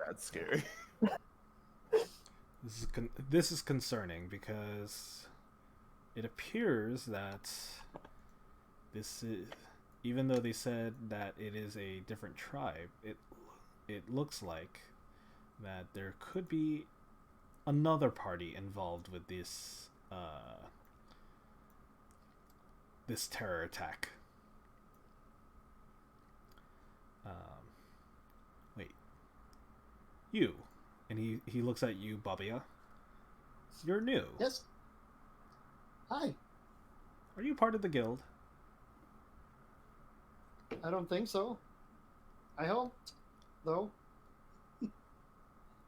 That's scary. This is concerning, because it appears that this is, even though they said that it is a different tribe, it looks like that there could be another party involved with this this terror attack. Wait, you, and he looks at you, Babia. You're new. Yes. Hi. Are you part of the guild? I don't think so. I helped, though.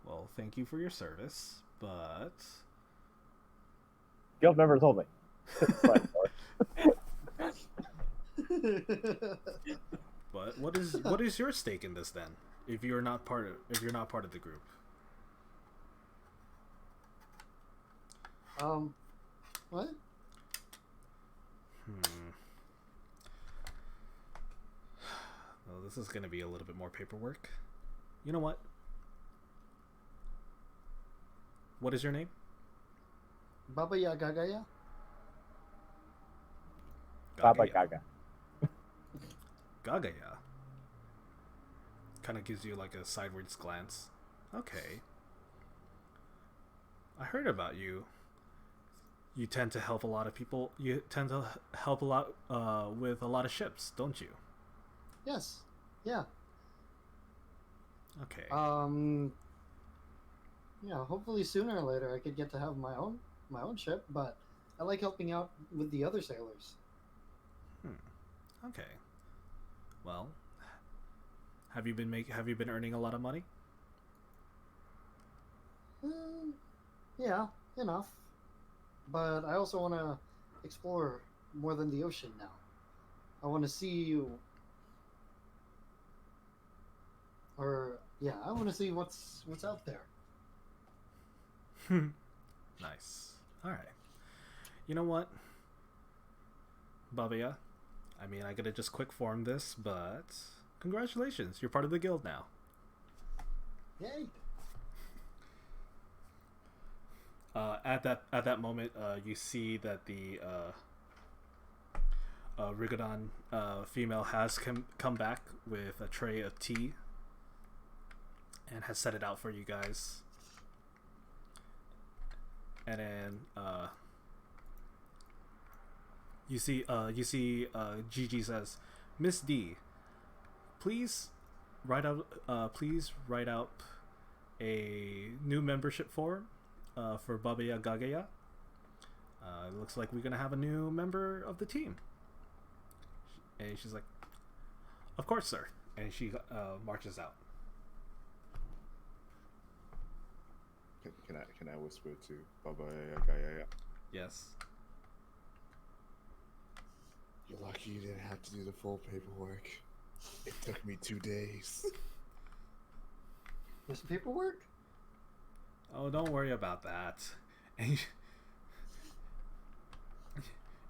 Well, thank you for your service, but Guild members only. Sorry, sorry. But what is your stake in this then? If you're not part of the group. What? Well, this is going to be a little bit more paperwork. You know what? What is your name? Baba Yaga Gaya? Baba Gaga. Gagaya. Kind of gives you like a sideways glance. Okay. I heard about you. You tend to help a lot of people. You tend to help a lot with a lot of ships, don't you? Yes. Yeah. Okay. Yeah, hopefully sooner or later I could get to have my own ship, but I like helping out with the other sailors. Okay. Well, have you been earning a lot of money? Yeah, enough. But I also want to explore more than the ocean now. I want to see I want to see what's out there. Nice. All right. You know what, Babia? I mean, I gotta just quick form this, but congratulations, you're part of the guild now. Yay! At that moment, you see that the Rigodon female has come back with a tray of tea and has set it out for you guys. And then you see Gigi says, "Miss D, please write out a new membership form for Babaya Gagaya. It looks like we're gonna have a new member of the team." And she's like, "Of course, sir." And she marches out. Can I whisper to Baba Yaga? Yes. You're lucky you didn't have to do the full paperwork. It took me 2 days. There's some paperwork? Oh, don't worry about that. And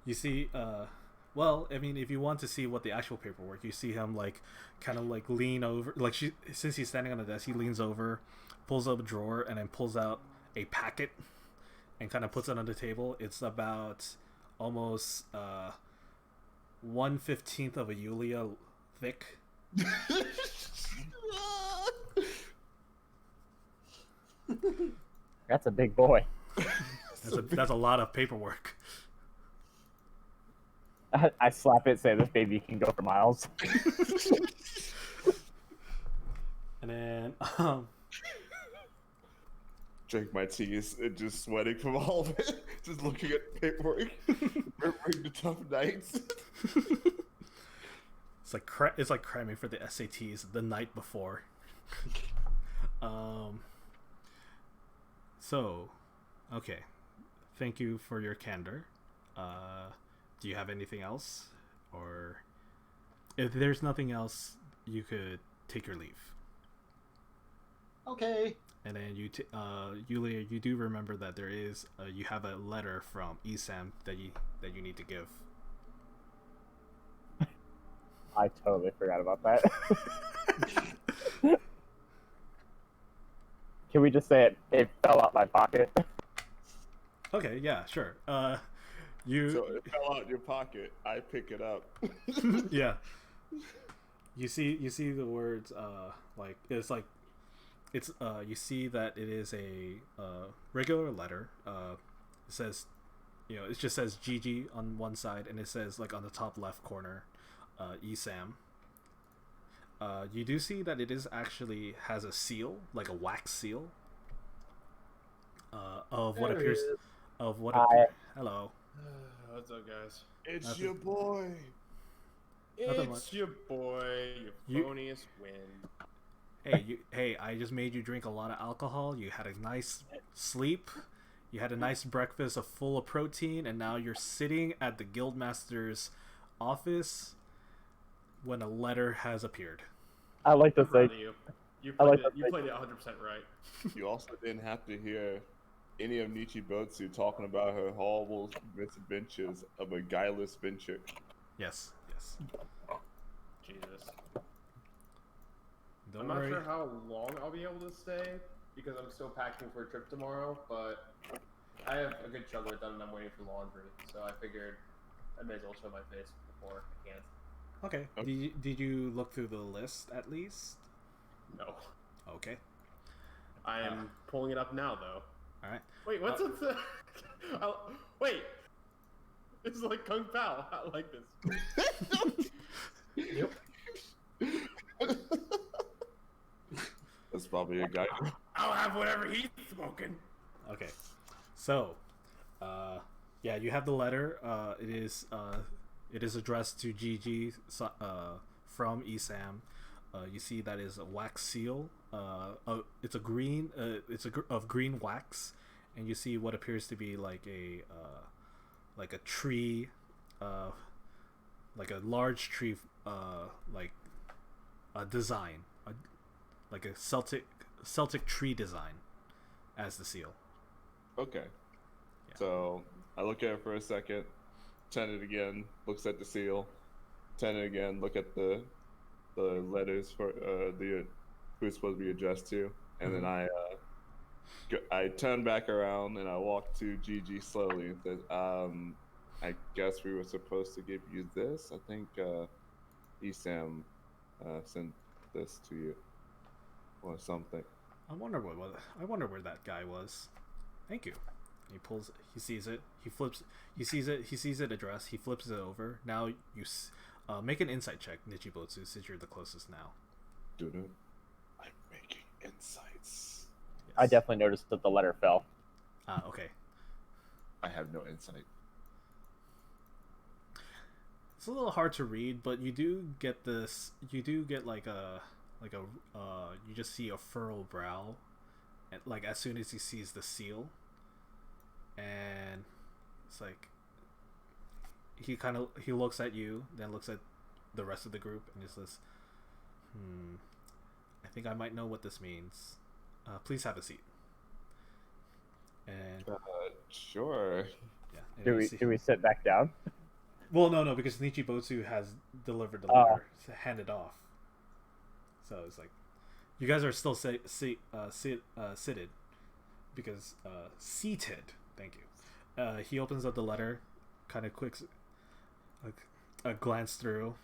you see, well, I mean, if you want to see what the actual paperwork, you see him like kind of like lean over, like since he's standing on the desk, he leans over, pulls up a drawer, and then pulls out a packet and kind of puts it on the table. It's about almost 1/15 of a Yulia thick. That's a big boy. That's a lot of paperwork. I slap it, say this baby can go for miles. And then Drink my tea is just sweating from all of it. Just looking at paperwork. Remembering the tough nights. it's like cramming for the SATs the night before. So, okay. Thank you for your candor. Do you have anything else? Or if there's nothing else, you could take your leave. Okay. And then Yulia, you do remember that there is you have a letter from Esam that you need to give. I totally forgot about that. Can we just say it fell out my pocket? Okay, yeah, sure. So it fell out in your pocket. I pick it up. Yeah. You see the words like it's you see that it is a regular letter. It says, it just says Gigi on one side, and it says like on the top left corner, Esam. You do see that it is actually has a seal, like a wax seal, of what appears hello. What's up, guys? It's Nothing. your boy. Nothing It's much. your boy, your phoniest win. Hey, I just made you drink a lot of alcohol. You had a nice sleep. You had a nice breakfast of full of protein, and now you're sitting at the guildmaster's office when a letter has appeared. I like to I'm proud say, of you. You I played, like it, to you say- played it 100% right. You also didn't have to hear any of Nichibotsu talking about her horrible misadventures of a guileless venture. Yes. Jesus. Don't I'm not worry. sure how long I'll be able to stay because I'm still packing for a trip tomorrow, but I have a good chunk of it done and I'm waiting for laundry, so I figured I may as well show my face before I can't. Okay. Did you look through the list at least? No. Okay. I am pulling it up now, though. All right. Wait, what's up? Wait! It's like Kung Pao. I like this. Yep. That's probably a guy. I'll have whatever he's smoking. Okay. So, yeah, you have the letter. It is addressed to Gigi from Esam. You see that is a wax seal. It's a green. Of green wax, and you see what appears to be like a tree, like a large tree, like a design, like a Celtic tree design, as the seal. Okay. Yeah. So I look at it for a second, turn it again, looks at the seal, turn it again, look at the letters for the who it's supposed to be addressed to, and then I turn back around and I walk to Gigi slowly and says, I guess we were supposed to give you this. I think Esam sent this to you or something. I wonder where that guy was. Thank you. He sees it. He sees it addressed. He flips it over. Now you make an insight check, Nichibotsu, since you're the closest now. Dude, I'm making insights. Yes. I definitely noticed that the letter fell. Okay. I have no insight. It's a little hard to read, but you do get this. You do get like a you just see a furrowed brow, and like as soon as he sees the seal, and it's like he looks at you, then looks at the rest of the group, and he says, I think I might know what this means. Please have a seat. And Sure. yeah, and Do you we see- do we sit back down? Well, no, because Nichibotsu has delivered the Oh. letter, handed off. So it's like, you guys are still seated, because seated. Thank you. He opens up the letter, kind of quick, like a glance through.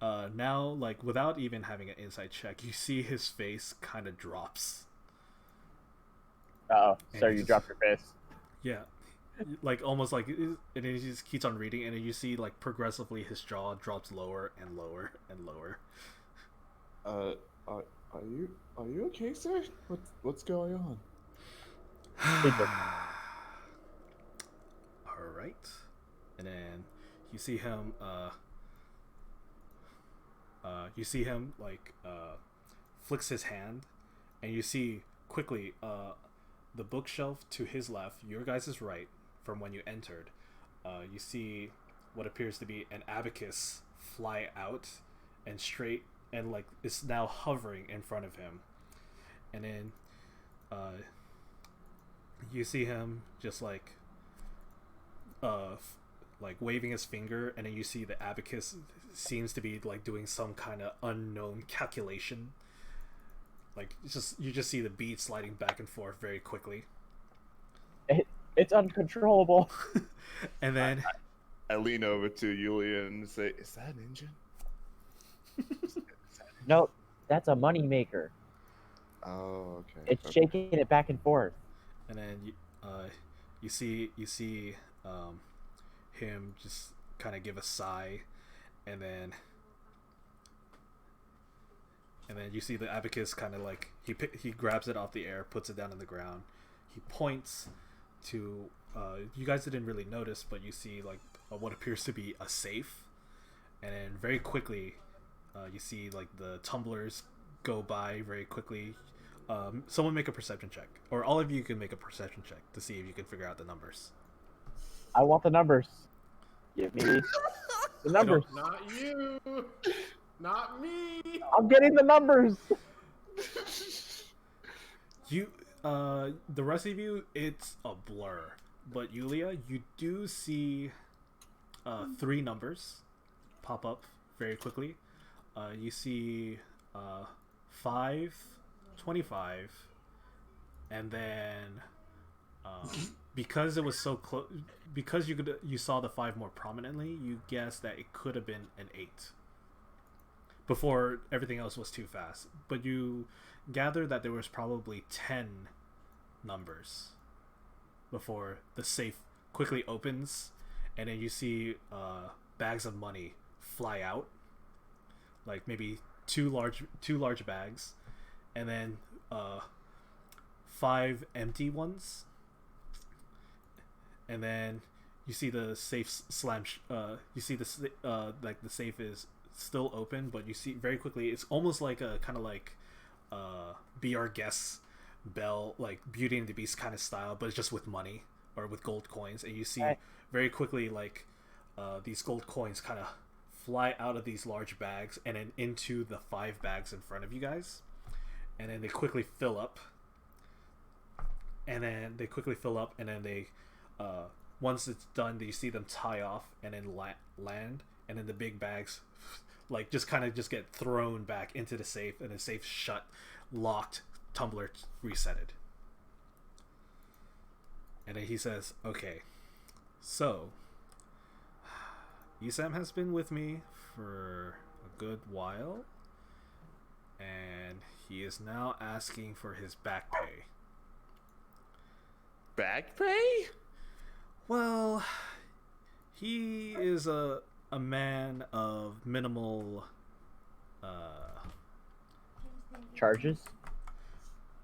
Now, like without even having an insight check, you see his face kind of drops. Oh, And so he you just- dropped your face. Yeah, like almost like, and then he just keeps on reading, and then you see like progressively his jaw drops lower and lower and lower. Are you okay, sir? What's going on? All right, and then you see him. You see him like flicks his hand, and you see quickly the bookshelf to his left, your guys' right, from when you entered. You see what appears to be an abacus fly out and straight, and like it's now hovering in front of him, and then you see him just like waving his finger, and then you see the abacus seems to be like doing some kind of unknown calculation. Like you just see the bead sliding back and forth very quickly, It's uncontrollable. and then I lean over to Yulia and say, "Is that an engine?" No, that's a money maker. Oh, okay. It's okay. shaking it back and forth. and then you see him just kind of give a sigh, and then you see the abacus kind of like he grabs it off the air, puts it down on the ground. He points to you guys didn't really notice, but you see like what appears to be a safe, and then very quickly you see like the tumblers go by very quickly. Someone make a perception check, or all of you can make a perception check to see if you can figure out the numbers. I want the numbers. Give me the numbers. Not you. Not me. I'm getting the numbers. You, the rest of you, it's a blur. But Yulia, you do see 3 numbers pop up very quickly. You see 5, 25, and then because it was so close, because you saw the 5 more prominently, you guess that it could have been an 8 before everything else was too fast. But you gather that there was probably 10 numbers before the safe quickly opens, and then you see bags of money fly out, like maybe two large bags, and then 5 empty ones, and then you see the safe slam. You see the like the safe is still open, but you see very quickly it's almost like a kind of like Be Our Guest Belle, like Beauty and the Beast kind of style, but it's just with money or with gold coins. And you see very quickly like these gold coins kind of fly out of these large bags and then into the 5 bags in front of you guys, and then they quickly fill up, and then they once it's done, you see them tie off and then land, and then the big bags like just get thrown back into the safe, and the safe shut, locked, tumbler resetted. And then he says, okay, so Isam has been with me for a good while, and he is now asking for his back pay. Back pay? Well, he is a man of minimal Charges?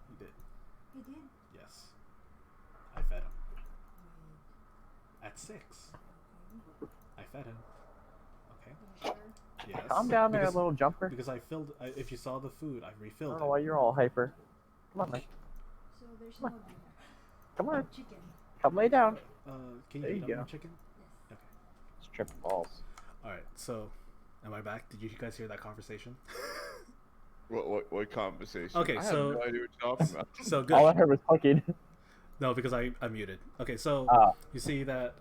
He did. He did? Yes. I fed him. At 6. I fed him. Okay. Sure. Yes. Calm down there, Because- little jumper. Because I filled. If you saw the food, I I refilled don't know it. why you're all hyper. Come on, man. So there's no dinner. Come on. Chicken. Come lay down. Can There you you eat up go. my chicken? Yes. Okay. It's triple balls. All right. So, am I back? Did you guys hear that conversation? What conversation? Okay, I so- have no idea what you're talking about. So All I good. heard was hugging. No, because I muted. Okay, so Ah. you see that.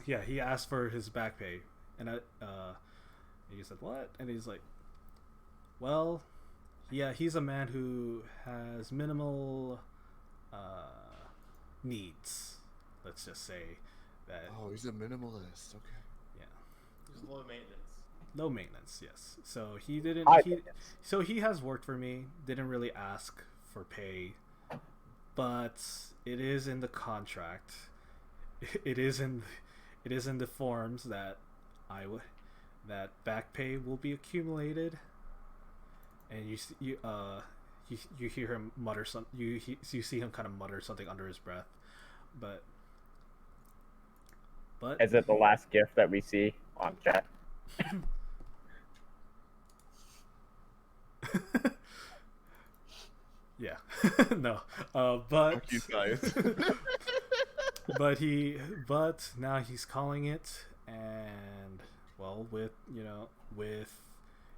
Yeah, he asked for his back pay, and and he said what? And he's like, well, yeah, he's a man who has minimal needs. Let's just say that. Oh, he's a minimalist. Okay. Yeah. Just low maintenance. Low maintenance, yes. So he didn't. High He, maintenance. so he has worked for me. Didn't really ask for pay, but it is in the contract. It is in the forms that that back pay will be accumulated. And you hear him mutter some. You see him kind of mutter something under his breath, but Is it the last gift that we see on chat? yeah, no, but Fuck you guys. but now he's calling it, and well, with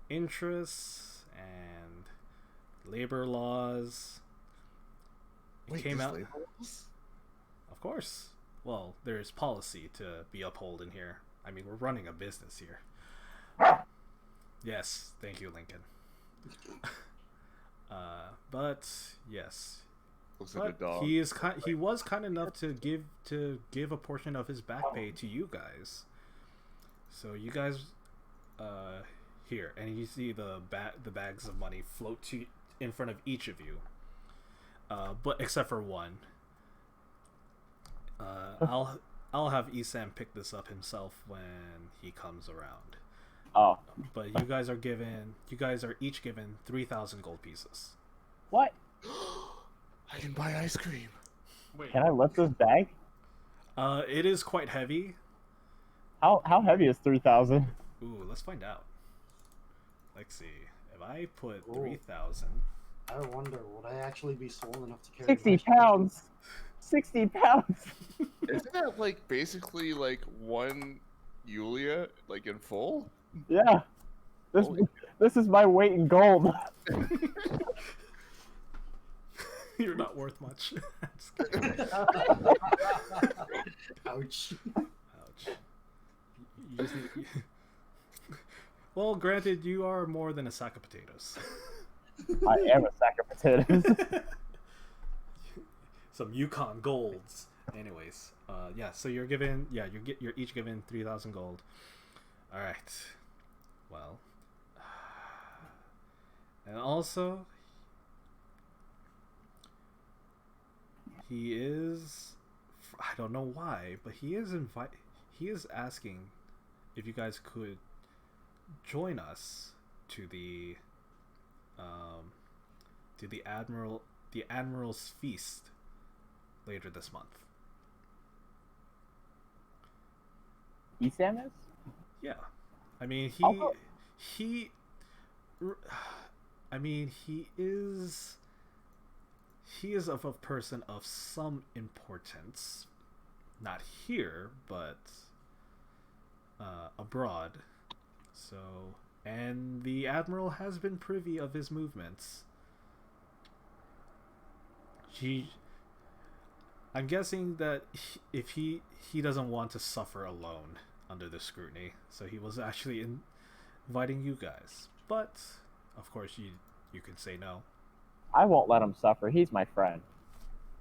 interest and labor laws, it Wait, came there's out. labels? Of course. Well, there's policy to be upheld in here. I mean, we're running a business here. Yes, thank you, Lincoln. But yes, Looks like a but dog. he was kind enough to give a portion of his back pay to you guys. So you guys, here, and you see the bags of money float to in front of each of you. But except for one. I'll have Isam pick this up himself when he comes around. Oh, But you guys are each given 3,000 gold pieces. what? I can buy ice cream. Wait. Can I lift this bag? It is quite heavy. How heavy is 3,000? Ooh, let's find out. Let's see. If I put Ooh. 3,000 I wonder, would I actually be swollen enough to carry 60 my pounds. 60 pounds. Isn't that like basically like one Yulia like in full? Yeah. This Holy- this is my weight in gold. You're not worth much. Just kidding. Ouch. Ouch. You just need... Well, granted, you are more than a sack of potatoes. I am a sack of potatoes. Some Yukon golds. Anyways, yeah. So you're given, yeah, you're each given 3,000 gold. All right. Well, and also, he is, I don't know why, but he is he is asking if you guys could join us to the Admiral's feast later this month. Esam is? Yeah, I mean I'll he I mean he is of a person of some importance, not here but abroad. So, and the Admiral has been privy of his movements. I'm guessing that if he doesn't want to suffer alone under the scrutiny, so he was actually inviting you guys. But of course, you can say no. I won't let him suffer. He's my friend.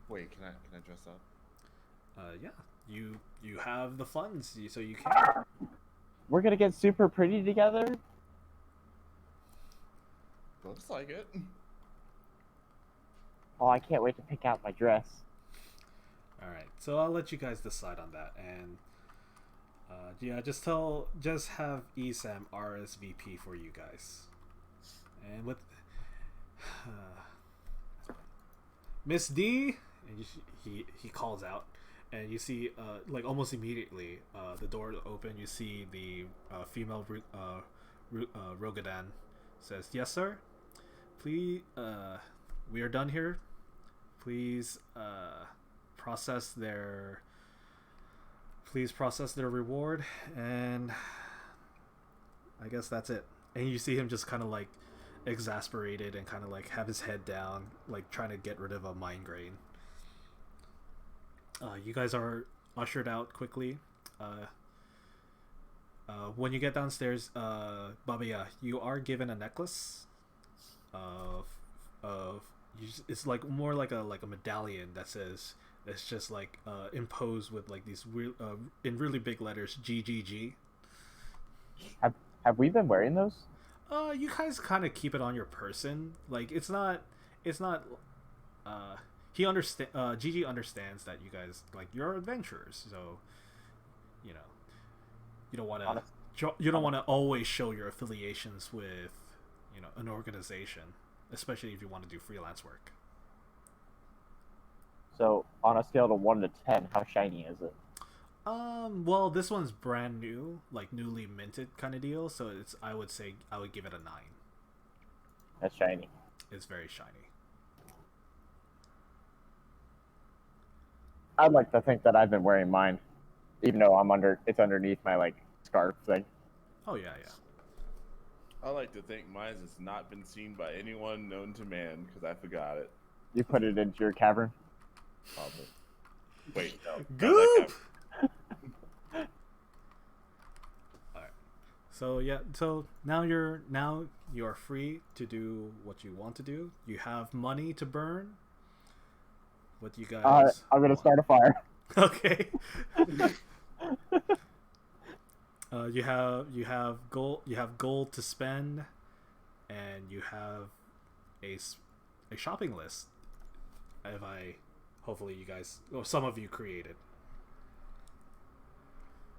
Wait, can I dress up? Yeah, you have the funds, so you can. We're gonna get super pretty together. Looks like it. Oh, I can't wait to pick out my dress. All right, so I'll let you guys decide on that, and yeah, just have Esam RSVP for you guys, and with Miss D, and he calls out, and you see like almost immediately the door open. You see the female Rogadan says, "Yes, sir. Please, we are done here. Please process their reward," and I guess that's it. And you see him just kind of like exasperated and kind of like have his head down, like trying to get rid of a migraine. You guys are ushered out quickly. When you get downstairs, Babaya, you are given a necklace of it's like more like a medallion that says, it's just like imposed with like these in really big letters GGG. Have we been wearing those? You guys kind of keep it on your person. Like it's not GG understands that you guys, like, you're adventurers, so you know you don't want to always show your affiliations with, you know, an organization, especially if you want to do freelance work. So, on a scale of 1 to 10, how shiny is it? Well, this one's brand new, like newly minted kind of deal, so I would give it a 9. That's shiny. It's very shiny. I'd like to think that I've been wearing mine, even though it's underneath my like scarf thing. Oh yeah. I like to think mine has not been seen by anyone known to man, because I forgot it. You put it into your cavern? Probably. Wait, no. Goop! Alright. So yeah, so now you are free to do what you want to do. You have money to burn. What do you guys I'm gonna want? start a fire. Okay. You have gold to spend, and you have a shopping list. Hopefully you guys, or some of you, created.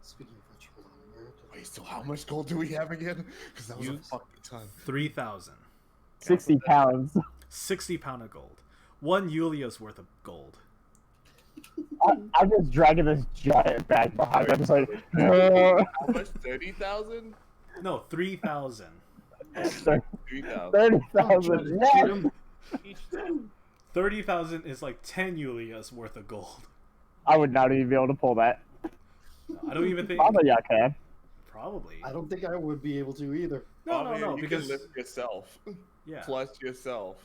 Speaking of which, hold on. Where did Wait, so how much gold do we have again? Because that was a You- fucking ton. 3,000. 60 pounds. 60 pound of gold. 1 Yulia's worth of gold. I'm just dragging this giant bag behind. I'm just like, no. How much? 30,000? No, 3,000. 3,000. 30,000. Yes! each then. 30,000 is like 10 Yulia's worth of gold. I would not even be able to pull that. No, I don't even think. Probably I can. Probably. I don't think I would be able to either. You Because can lift yourself. yeah, Plus yourself.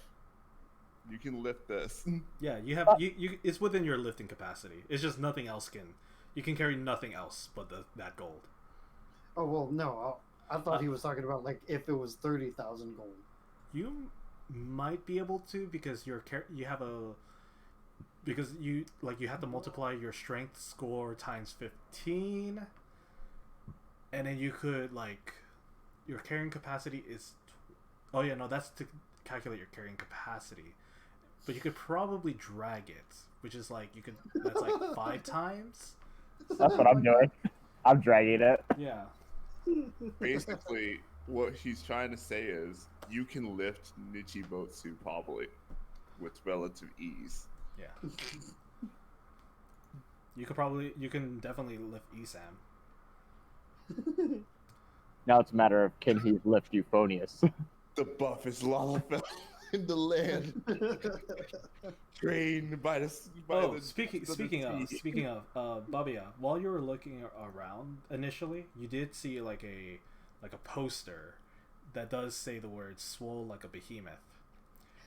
You can lift this. yeah, you have you. It's within your lifting capacity. It's just nothing else can. You can carry nothing else but that gold. Oh well, no. I thought he was talking about like if it was 30,000 gold. You might be able to because you have a because you have to multiply your strength score times 15, and then you could like your carrying capacity is. Oh yeah, no, that's to calculate your carrying capacity. But you could probably drag it, which is like you could. That's like 5 times. That's what I'm doing. I'm dragging it. Yeah. Basically, what he's trying to say is you can lift Nichibotsu probably with relative ease. Yeah. You can definitely lift Esam. Now it's a matter of can he lift Euphonious? The buff is Lalafell in the land, trained by the. Speaking of, Babia, while you were looking around initially, you did see like a poster that does say the word "swole like a behemoth,"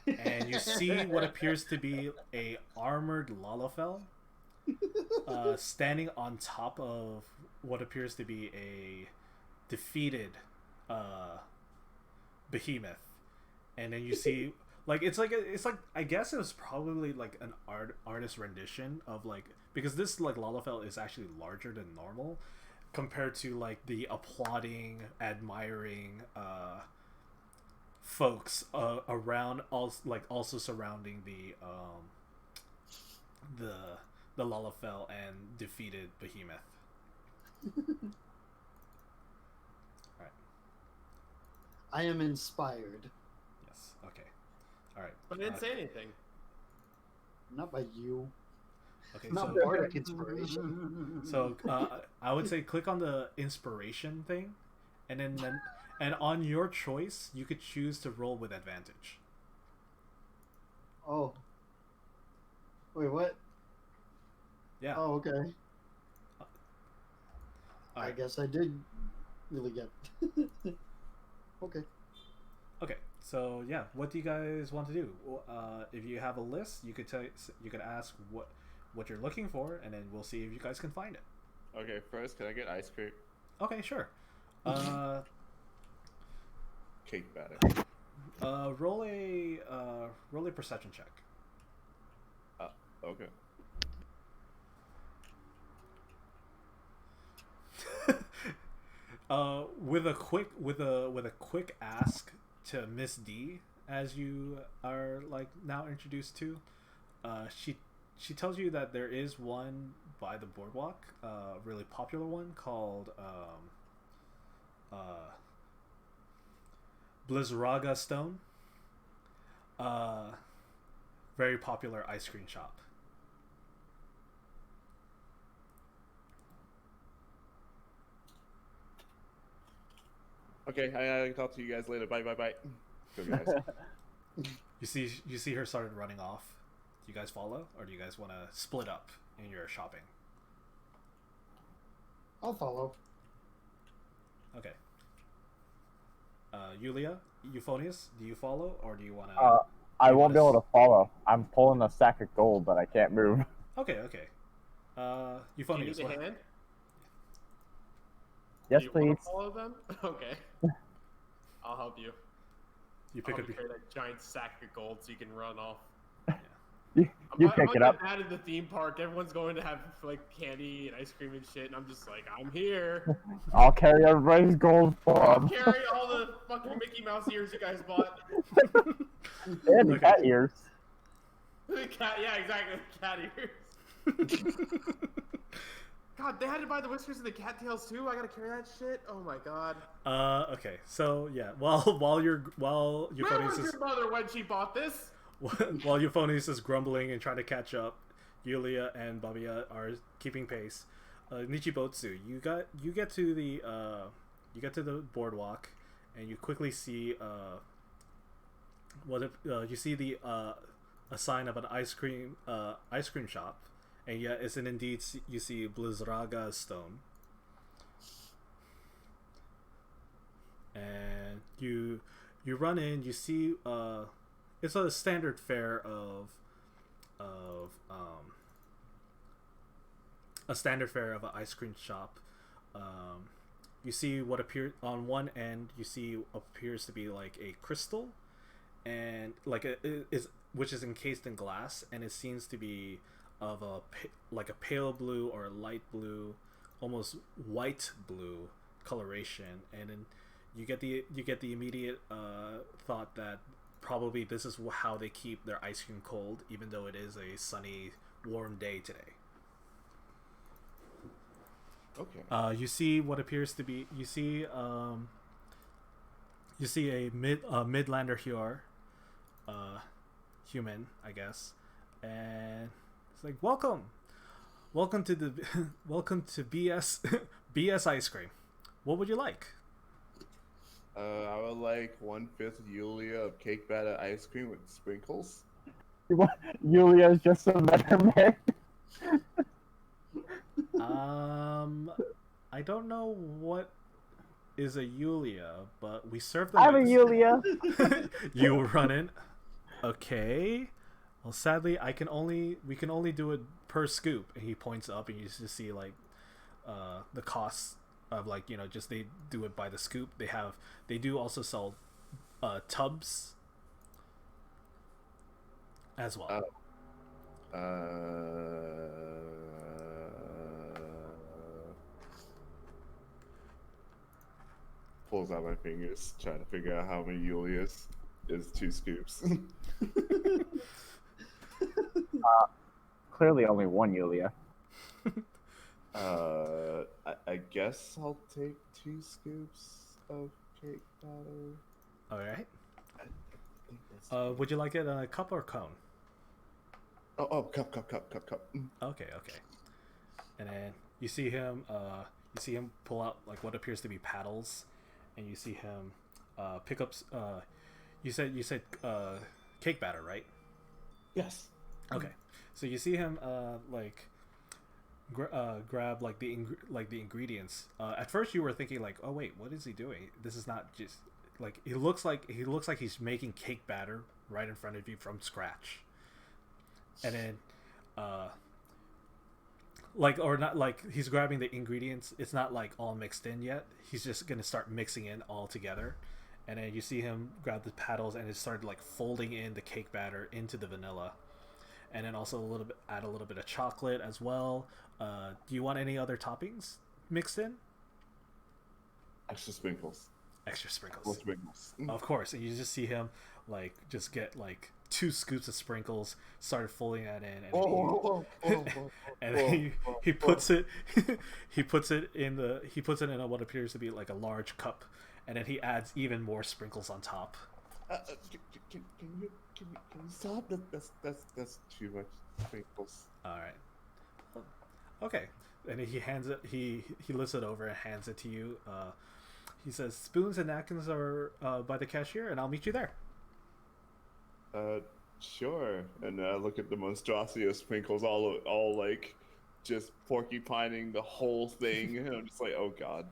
and you see what appears to be a armored Lalafell, standing on top of what appears to be a defeated behemoth, and then you see like it's like I guess it was probably like an artist rendition of like because this like Lalafell is actually larger than normal compared to like the applauding, admiring folks around also surrounding the Lalafell and defeated behemoth. I am inspired. Yes. Okay. All right. But I didn't say anything. Not by you. Okay. Not bardic inspiration. So I would say click on the inspiration thing, and then on your choice you could choose to roll with advantage. Oh. Wait, what? Yeah. Oh, okay. All I right. guess I did really get. Okay. Okay. So yeah, what do you guys want to do? If you have a list, you could ask what you're looking for, and then we'll see if you guys can find it. Okay, first, can I get ice cream? Okay, sure. Cake batter. Roll a perception check. Okay. With a quick ask to Miss D, as you are like now introduced to, she tells you that there is one by the boardwalk, a really popular one called Blizzraga Stone. Very popular ice cream shop. Okay, I'll talk to you guys later. Bye, bye, bye. Go, guys. You see her started running off. Do you guys follow, or do you guys want to split up in your shopping? I'll follow. Okay. Yulia, Euphonious, do you follow, or do you want to? I won't be able to follow. I'm pulling a sack of gold, but I can't move. Okay. Do you Euphonious. need a What? hand? Yes, Do you wanna please. follow them? Okay. I'll help you. You I'll pick up help you your. carry that giant sack of gold so you can run off. You I'm pick like it up. that at the theme park. Everyone's going to have like candy and ice cream and shit, and I'm just like, I'm here. I'll carry everybody's gold for I'll 'em. carry all the fucking Mickey Mouse ears you guys bought. And the Okay. cat ears. The cat, yeah, exactly, cat ears. God, they had to buy the whiskers and the cattails too. I gotta carry that shit. Oh my god. Okay. So yeah, while Where Euphonious was is your mother when she bought this? while Euphonious is grumbling and trying to catch up, Yulia and Babia are keeping pace. Nichibotsu, you get to the boardwalk, and you quickly see you see the a sign of an ice cream shop, and yeah, it's an indeed you see Blizraga stone, and you run in. You see it's a standard fare of a standard fare of an ice cream shop. You see what appears on one end. You see appears to be like a crystal, and like is which is encased in glass, and it seems to be of like a pale blue or a light blue, almost white blue coloration, and then you get the immediate thought that probably this is how they keep their ice cream cold, even though it is a sunny, warm day today. Okay. You see what appears to be you see a Midlander human, I guess, and it's like welcome to the welcome to BS ice cream. What would you like? I would like 1/5 Yulia of cake batter ice cream with sprinkles. Yulia is just a better man. I don't know what is a Yulia, but we serve them. I'm a Yulia. You run in. Okay. Well, sadly, we can only do it per scoop. And he points up, and you just see like the costs of like just they do it by the scoop. They do also sell tubs as well. Pulls out my fingers, trying to figure out how many Yulias is 2 scoops. Clearly only one Yulia. I guess I'll take 2 scoops of cake batter. All right. I think that's Would you like it in a cup or cone? Oh, cup. Okay. And then you see him pull out like what appears to be paddles, and you see him pick up. You said cake batter, right? Yes. Okay. So you see him grab like the ingredients. At first you were thinking like, oh wait, what is he doing? This is not just like he looks like he's making cake batter right in front of you from scratch. And then or not like he's grabbing the ingredients. It's not like all mixed in yet. He's just gonna start mixing in all together. And then you see him grab the paddles and it started like folding in the cake batter into the vanilla. And then also add a little bit of chocolate as well. Do you want any other toppings mixed in? Extra sprinkles. Extra sprinkles. More sprinkles. Of course. And you just see him like just get like 2 scoops of sprinkles, started folding that in, and he puts it in a, what appears to be like a large cup, and then he adds even more sprinkles on top. Can you stop? That's too much sprinkles. All right. Okay. And he hands it. He lifts it over and hands it to you. He says, "Spoons and napkins are by the cashier, and I'll meet you there." Sure. And I look at the monstrosity of sprinkles, all like just porcupining the whole thing, and I'm just like, oh god.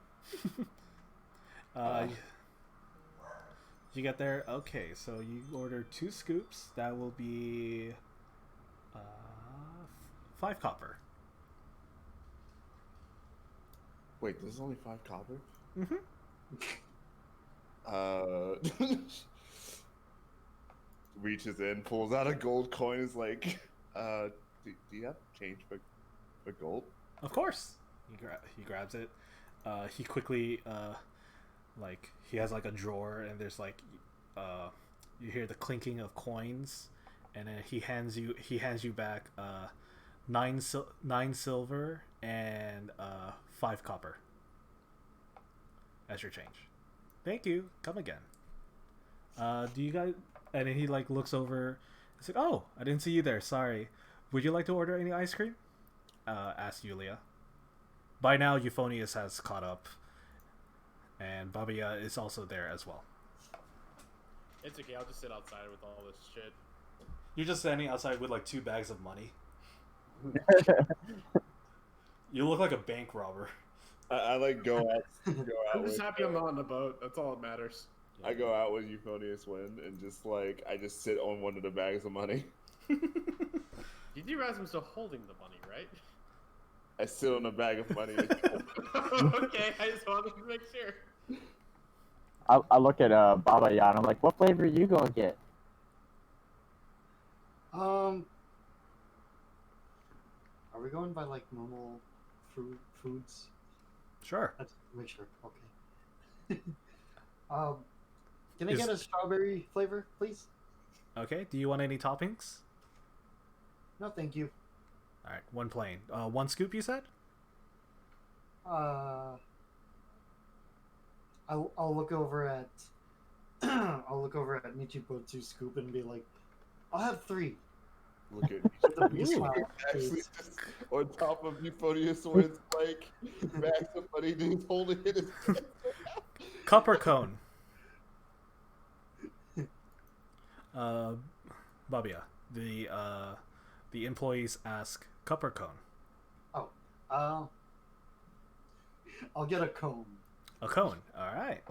You get there. Okay, so you order 2 scoops. That will be 5 copper. Wait, this is only 5 copper? Mm-hmm. Reaches in, pulls out a gold coin, is like, do you have change for gold? Of course. He grabs it. He quickly he has like a drawer, and there's like you hear the clinking of coins, and then he hands you back 9 silver and 5 copper as your change. Thank you. Come again. Do you guys? And then he like looks over. He's like, "Oh, I didn't see you there. Sorry. Would you like to order any ice cream?" Asked Yulia. By now, Euphonius has caught up, and Babia is also there as well. It's okay. I'll just sit outside with all this shit. You're just standing outside with like 2 bags of money. You look like a bank robber. I like go out. I'm just with, happy I'm not on the boat. That's all that matters. I go out with Euphonious Wind and just like I just sit on one of the bags of money. You do realize I'm still holding the money, right? I sit on a bag of money. Okay, I just wanted to make sure. I look at Baba Yan. I'm like, what flavor are you gonna get? Are we going by like normal foods? Sure. Let's make sure. Okay. Can I get a strawberry flavor, please? Okay. Do you want any toppings? No, thank you. All right. 1 plain. 1 scoop, you said? I'll look over at I'll look over at Nichibotsu's scoop and be like, I'll have 3. Look at With the biggest Ooh. smile on my actually face. just on top of Euphonious Wind's like bags of money. He's holding it. His Cup or cone? Babia, the employees ask cup or cone. I'll get a cone. A cone. All right.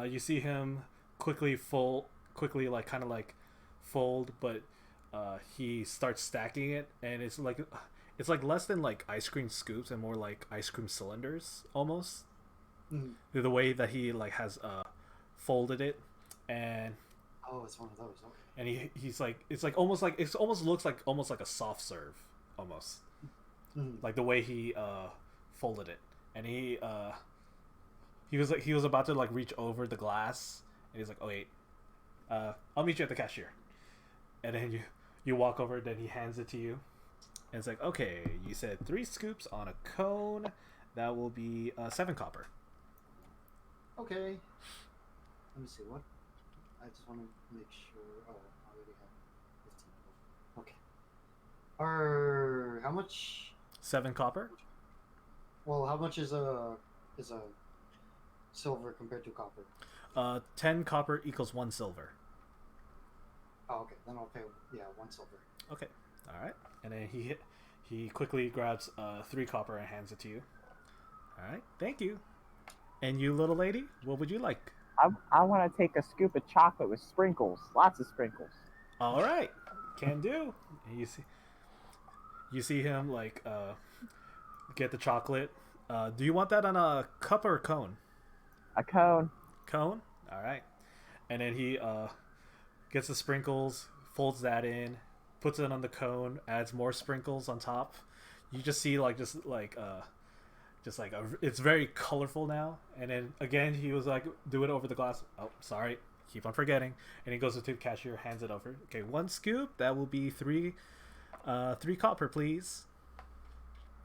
You see him quickly like kind of like fold, but he starts stacking it, and it's like less than like ice cream scoops and more like ice cream cylinders almost. Mm. The way that he like has folded it, and Oh, it's one of those. Okay. and he's like it almost looks like almost like a soft serve almost. Mm. Like the way he folded it, and he was about to like reach over the glass, and he's like, oh wait, I'll meet you at the cashier. And then you walk over, then he hands it to you, and it's like, okay, you said 3 scoops on a cone, that will be 7 copper. Okay. Let me see what. I just want to make sure. Oh, I already have 15. Okay. How much? 7 copper. Well, how much is a silver compared to copper? 10 copper equals 1 silver. Oh, okay. Then I'll pay. Yeah, 1 silver. Okay, all right. And then he quickly grabs 3 copper and hands it to you. All right, thank you. And you, little lady, what would you like? I want to take a scoop of chocolate with sprinkles, lots of sprinkles. All right, can do. And you see him like get the chocolate. Do you want that on a cup or a cone? A cone. Cone. All right. And then he gets the sprinkles, folds that in, puts it on the cone, adds more sprinkles on top. You just see it's very colorful now. And then again, he was like, do it over the glass. Oh, sorry, keep on forgetting. And he goes to the cashier, hands it over. Okay, 1 scoop. That will be 3 copper, please.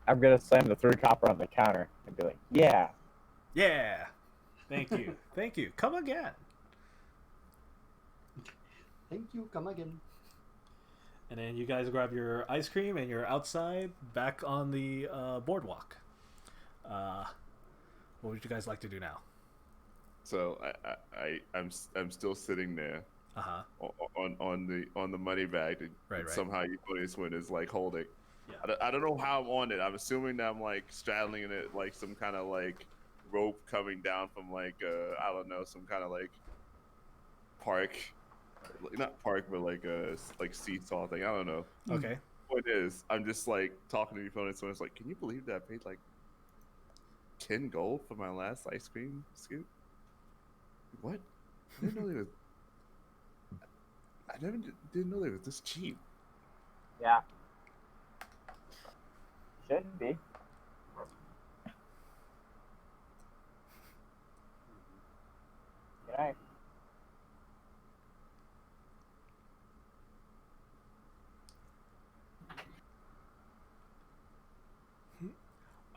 I'm gonna slam the 3 copper on the counter and be like, yeah. Yeah. Thank you. Thank you. Come again. Thank you. Come again. And then you guys grab your ice cream and you're outside back on the boardwalk. What would you guys like to do now? So I'm still sitting there on the money bag that Right. somehow Euphonious Wind is like holding. Yeah. I don't know how I'm on it. I'm assuming that I'm like straddling it like some kind of like rope coming down from like I don't know, some kind of like park, not park, but like a like seesaw thing. I don't know. Okay. What it is? I'm just like talking to Euphonious Wind. It's like, can you believe that I paid like 10 gold for my last ice cream scoop? What? I didn't know they was. I never didn't know they was this cheap. Yeah. Should be. Okay.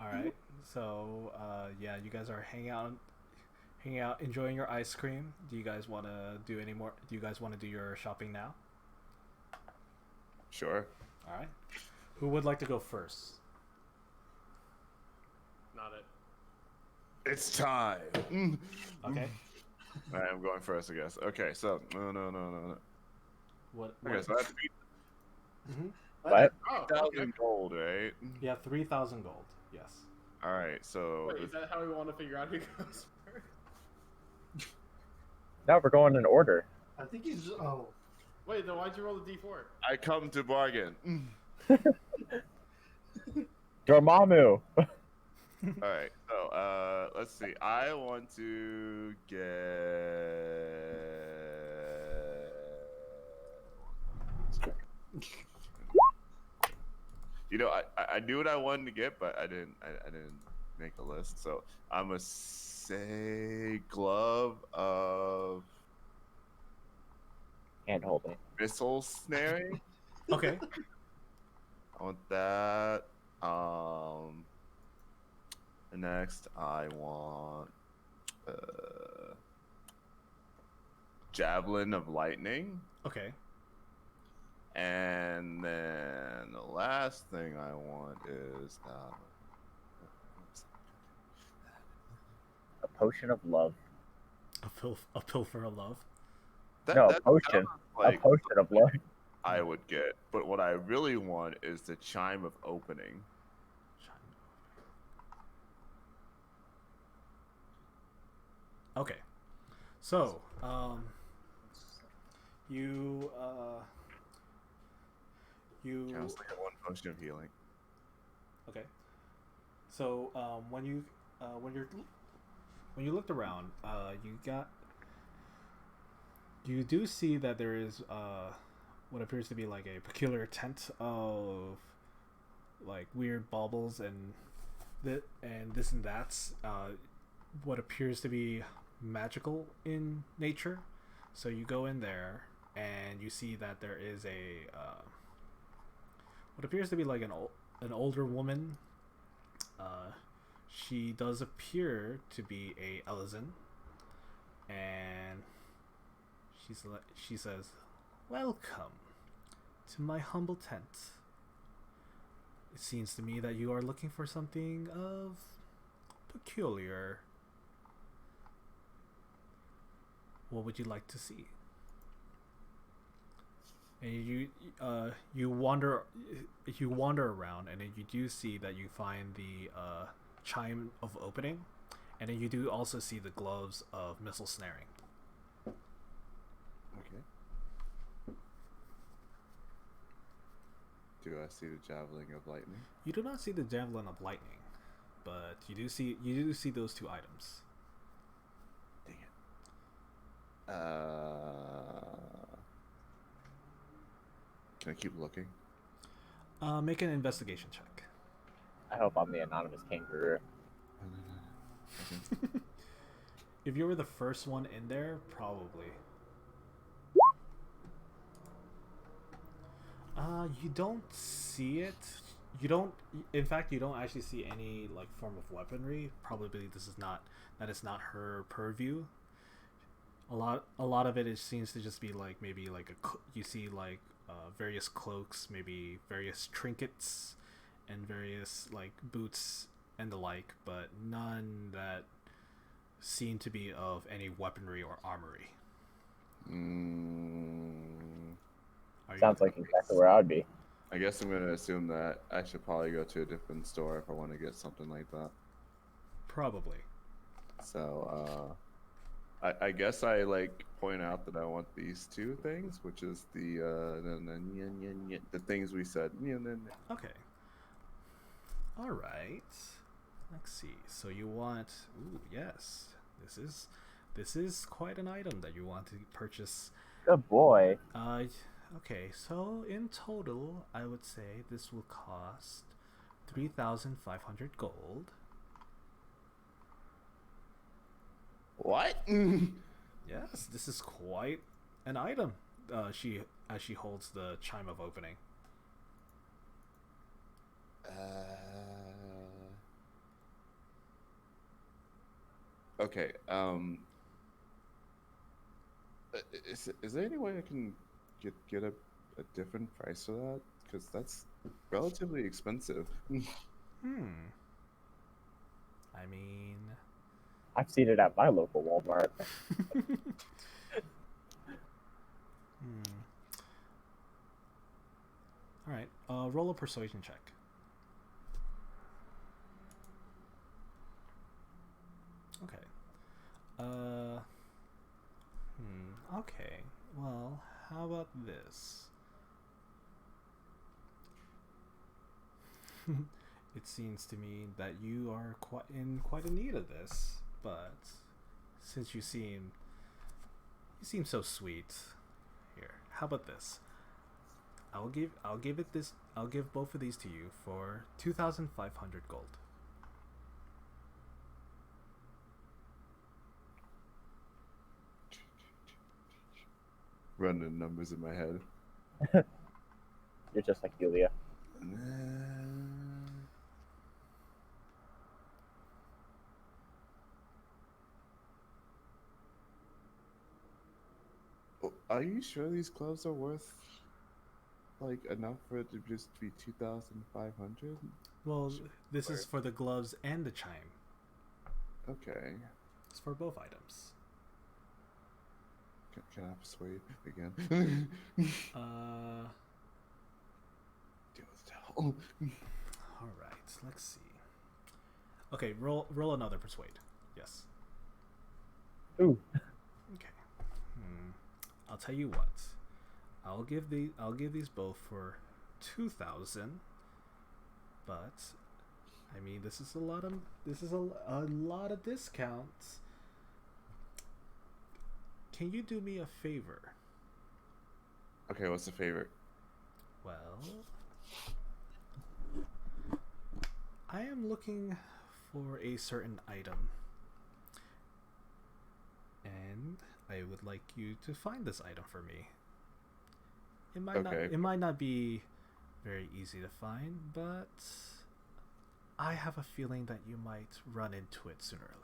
All right. So, yeah, you guys are hanging out, enjoying your ice cream. Do you guys want to do any more? Do you guys want to do your shopping now? Sure. All right. Who would like to go first? Not it. It's time. Okay. All right, I'm going first, I guess. Okay, so no. What? Okay, so that's Mhm. What? Oh, 3,000 okay. gold, right? Yeah, 3,000 gold. Yes. All right, so Wait, is that how we want to figure out who goes first? No, we're going in order. I think he's. Oh. Wait, then why'd you roll the d4? I come to bargain. Dormammu. All right, so let's see. I want to get. You know, I knew what I wanted to get, but I didn't make a list. So I'm gonna say glove of Hand holding. missile snaring. Okay. I want that. Next I want javelin of lightning. Okay. And then the last thing I want is A potion of love. A pill for a love. No, that potion. sounds like A potion of love. I would get, but what I really want is the chime of opening. Okay. So, you I was like one potion of healing. okay. So, when you looked around, you do see that there is what appears to be like a peculiar tent of like weird baubles and this and that's what appears to be magical in nature. So you go in there and you see that there is a what appears to be like an older woman. She does appear to be a Ellison, and she says, "Welcome to my humble tent. It seems to me that you are looking for something of peculiar. What would you like to see?" And you wander around, and then you do see that you find the chime of opening, and then you do also see the gloves of missile snaring. Okay. Do I see the javelin of lightning? You do not see the javelin of lightning, but you do see those two items. Dang it. Can I keep looking? Make an investigation check. I hope I'm the anonymous kangaroo. If you were the first one in there, probably. You don't see it. You don't. In fact, you don't actually see any like form of weaponry. Probably that is not her purview. A lot of it seems to just be like maybe like you see like various cloaks, maybe various trinkets, and various like boots and the like, but none that seem to be of any weaponry or armory. Sounds like exactly where I'd be. I guess I'm gonna assume that I should probably go to a different store if I want to get something like that. Probably. So, I guess I like point out that I want these two things, which is the things we said. Okay. All right. Let's see. So you want? Ooh, yes. This is quite an item that you want to purchase. Good boy. Okay. So in total, I would say this will cost 3,500 gold. What? Yes, this is quite an item. She holds the chime of opening. Okay. Is there any way I can get a different price for that? Because that's relatively expensive. I mean, I've seen it at my local Walmart. All right. Roll a persuasion check. Okay. Okay. Well, how about this? It seems to me that you are quite in need of this, but since you seem so sweet, here. How about this? I'll give both of these to you for 2,500 gold. Running numbers in my head. You're just like Yulia. Are you sure these gloves are worth like enough for it to just be 2,500? Well, this is for the gloves and the chime. Okay. It's for both items. Can I persuade again? Deal with the devil. All right. Let's see. Okay, roll another persuade. Yes. Ooh. Okay. I'll tell you what. I'll give these both for 2,000. But I mean, this is a lot of discounts. Can you do me a favor? Okay, what's the favorite? Well, I am looking for a certain item, and I would like you to find this item for me. It might not be very easy to find, but I have a feeling that you might run into it sooner or later.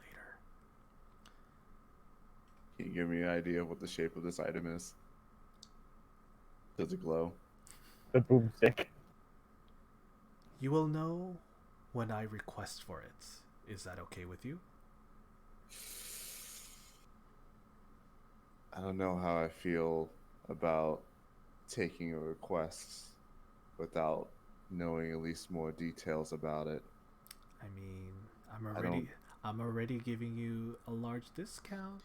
Can you give me an idea of what the shape of this item is? Does it glow? The boomstick. You will know when I request for it. Is that okay with you? I don't know how I feel about taking a request without knowing at least more details about it. I mean, I'm already giving you a large discount.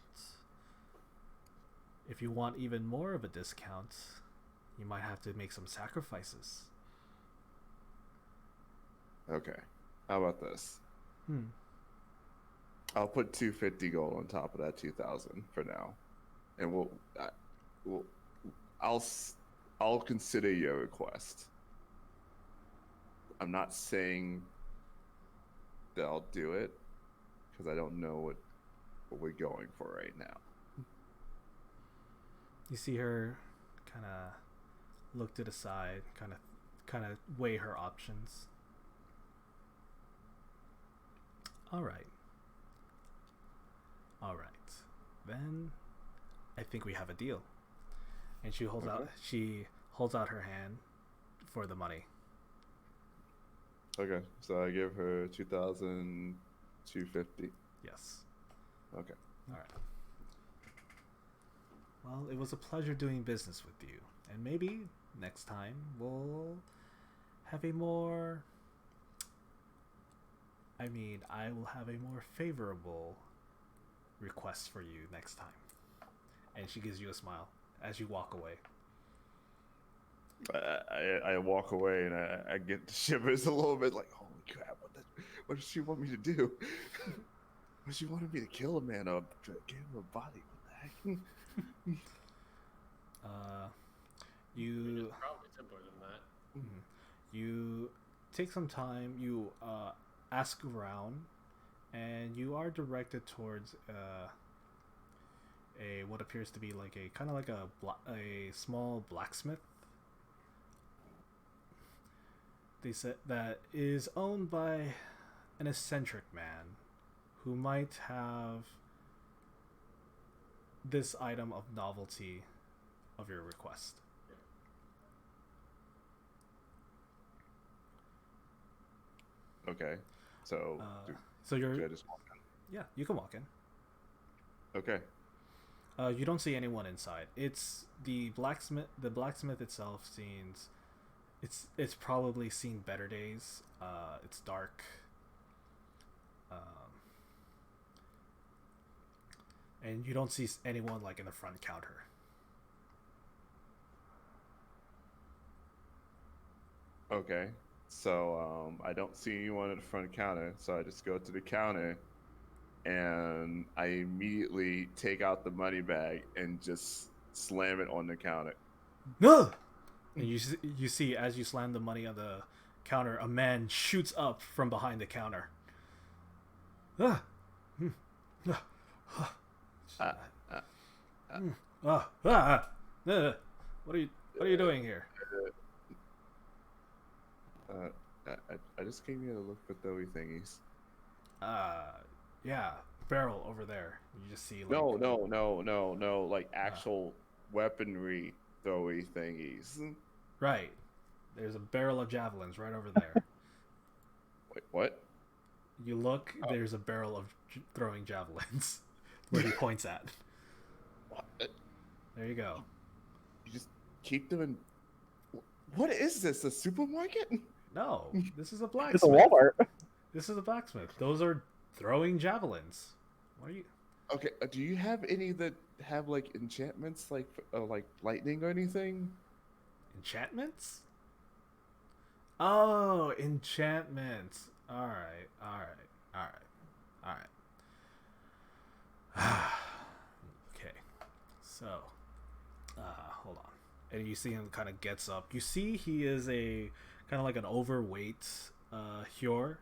If you want even more of a discount, you might have to make some sacrifices. Okay. How about this? I'll put 250 gold on top of that 2,000 for now, and I'll consider your request. I'm not saying that I'll do it because I don't know what we're going for right now. You see her kind of look to the side, kind of weigh her options. All right. Then I think we have a deal. And she holds out her hand for the money. Okay, so I give her 2,250. Yes. Okay. All right. Well, it was a pleasure doing business with you. And maybe next time we'll have I will have a more favorable request for you next time. And she gives you a smile as you walk away. I walk away and I get the shivers a little bit, like, holy crap, what does she want me to do? What she wanted me to kill a man or give him a body? What the heck? It's probably simpler than that. You take some time, you ask around, and you are directed towards what appears to be like a kind of like a small blacksmith. They said that is owned by an eccentric man who might have this item of novelty of your request. Okay, so so you're should I just walk in? Yeah, you can walk in. Okay. You don't see anyone inside. It's the blacksmith. The blacksmith itself seems. It's probably seen better days. It's dark. And you don't see anyone like in the front counter. Okay. So I don't see anyone at the front counter, so I just go to the counter and I immediately take out the money bag and just slam it on the counter. No. And you see as you slam the money on the counter, a man shoots up from behind the counter. Ah. What are you doing here? I just came here to look for throwy thingies. Yeah, barrel over there. You just see like No, like actual weaponry throwy thingies. Right. There's a barrel of javelins right over there. Wait, what? You look, there's a barrel of throwing javelins where he points at. What? There you go. You just keep them in. What is this? A supermarket? No, this is a It's a blacksmith. Walmart. This is a blacksmith. Those are throwing javelins. What are you? Okay. Do you have any that have like enchantments, like lightning or anything? Enchantments? Oh, enchantments. All right. Okay. So, hold on. And you see him kind of gets up. You see he is a kind of like an overweight Hjor.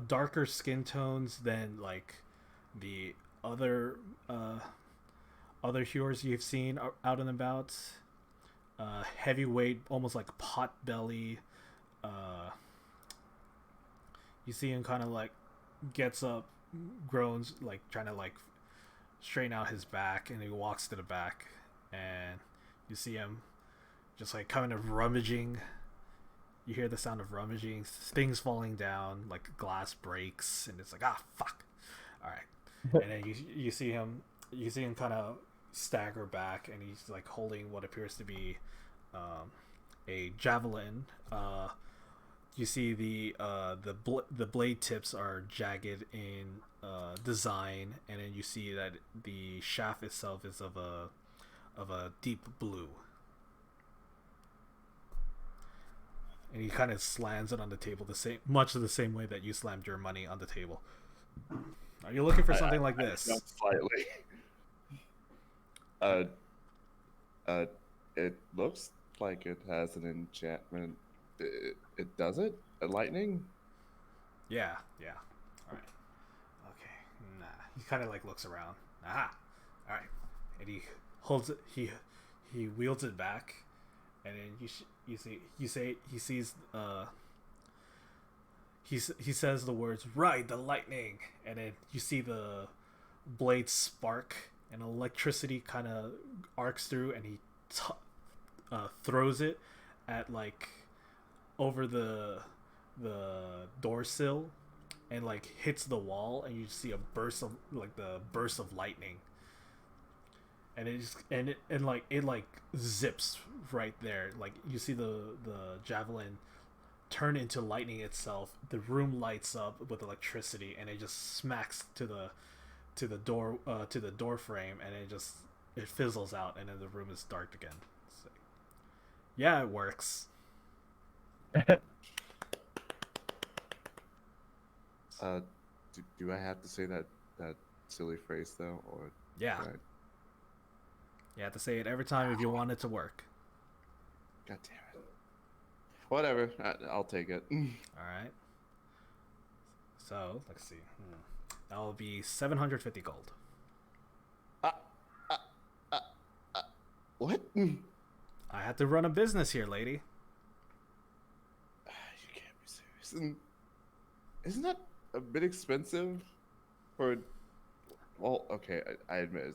Darker skin tones than like the other Hjors you've seen out and about. Heavyweight, almost like pot belly. You see him kind of like gets up, groans, like trying to like straighten out his back, and he walks to the back, and you see him just like kind of rummaging. You hear the sound of rummaging, things falling down, like glass breaks, and it's like, ah, fuck. All right, and then you see him kind of stagger back, and he's like holding what appears to be a javelin. You see the blade tips are jagged in design, and then you see that the shaft itself is of a deep blue. And he kind of slams it on the table much the same way that you slammed your money on the table. Are you looking for something like this? Slightly. It looks like it has an enchantment. It does it? A lightning? Yeah. All right. Okay. Nah. He kind of like looks around. Aha. All right. And he holds it. He wields it back, and then he sees he says the words, "Ride the lightning," and then you see the blade spark, and electricity kind of arcs through, and he throws it at like over the door sill, and like hits the wall, and you see a burst of lightning, and it zips right there. Like you see the javelin turn into lightning itself. The room lights up with electricity, and it just smacks to the door frame, and it fizzles out, and then the room is dark again. So, yeah, it works. Do I have to say that silly phrase though, or Yeah. should I- You have to say it every time if you want it to work. God damn it. Whatever, I'll take it. All right. So let's see. That will be 750 gold. What? I had to run a business here, lady. You can't be serious. Isn't that a bit expensive for? Well, okay, I admit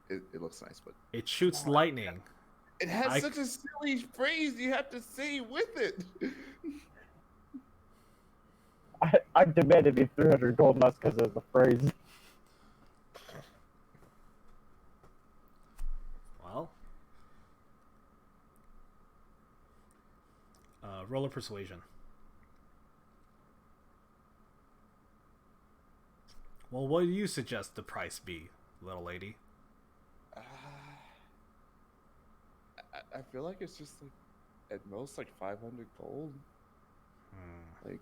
it looks nice, but It shoots lightning. it has such a silly phrase you have to say with it. I demand it be 300 gold, not because of the phrase. Well, roll a persuasion. Well, what do you suggest the price be, little lady? I feel like it's just like at most like 500 gold. Like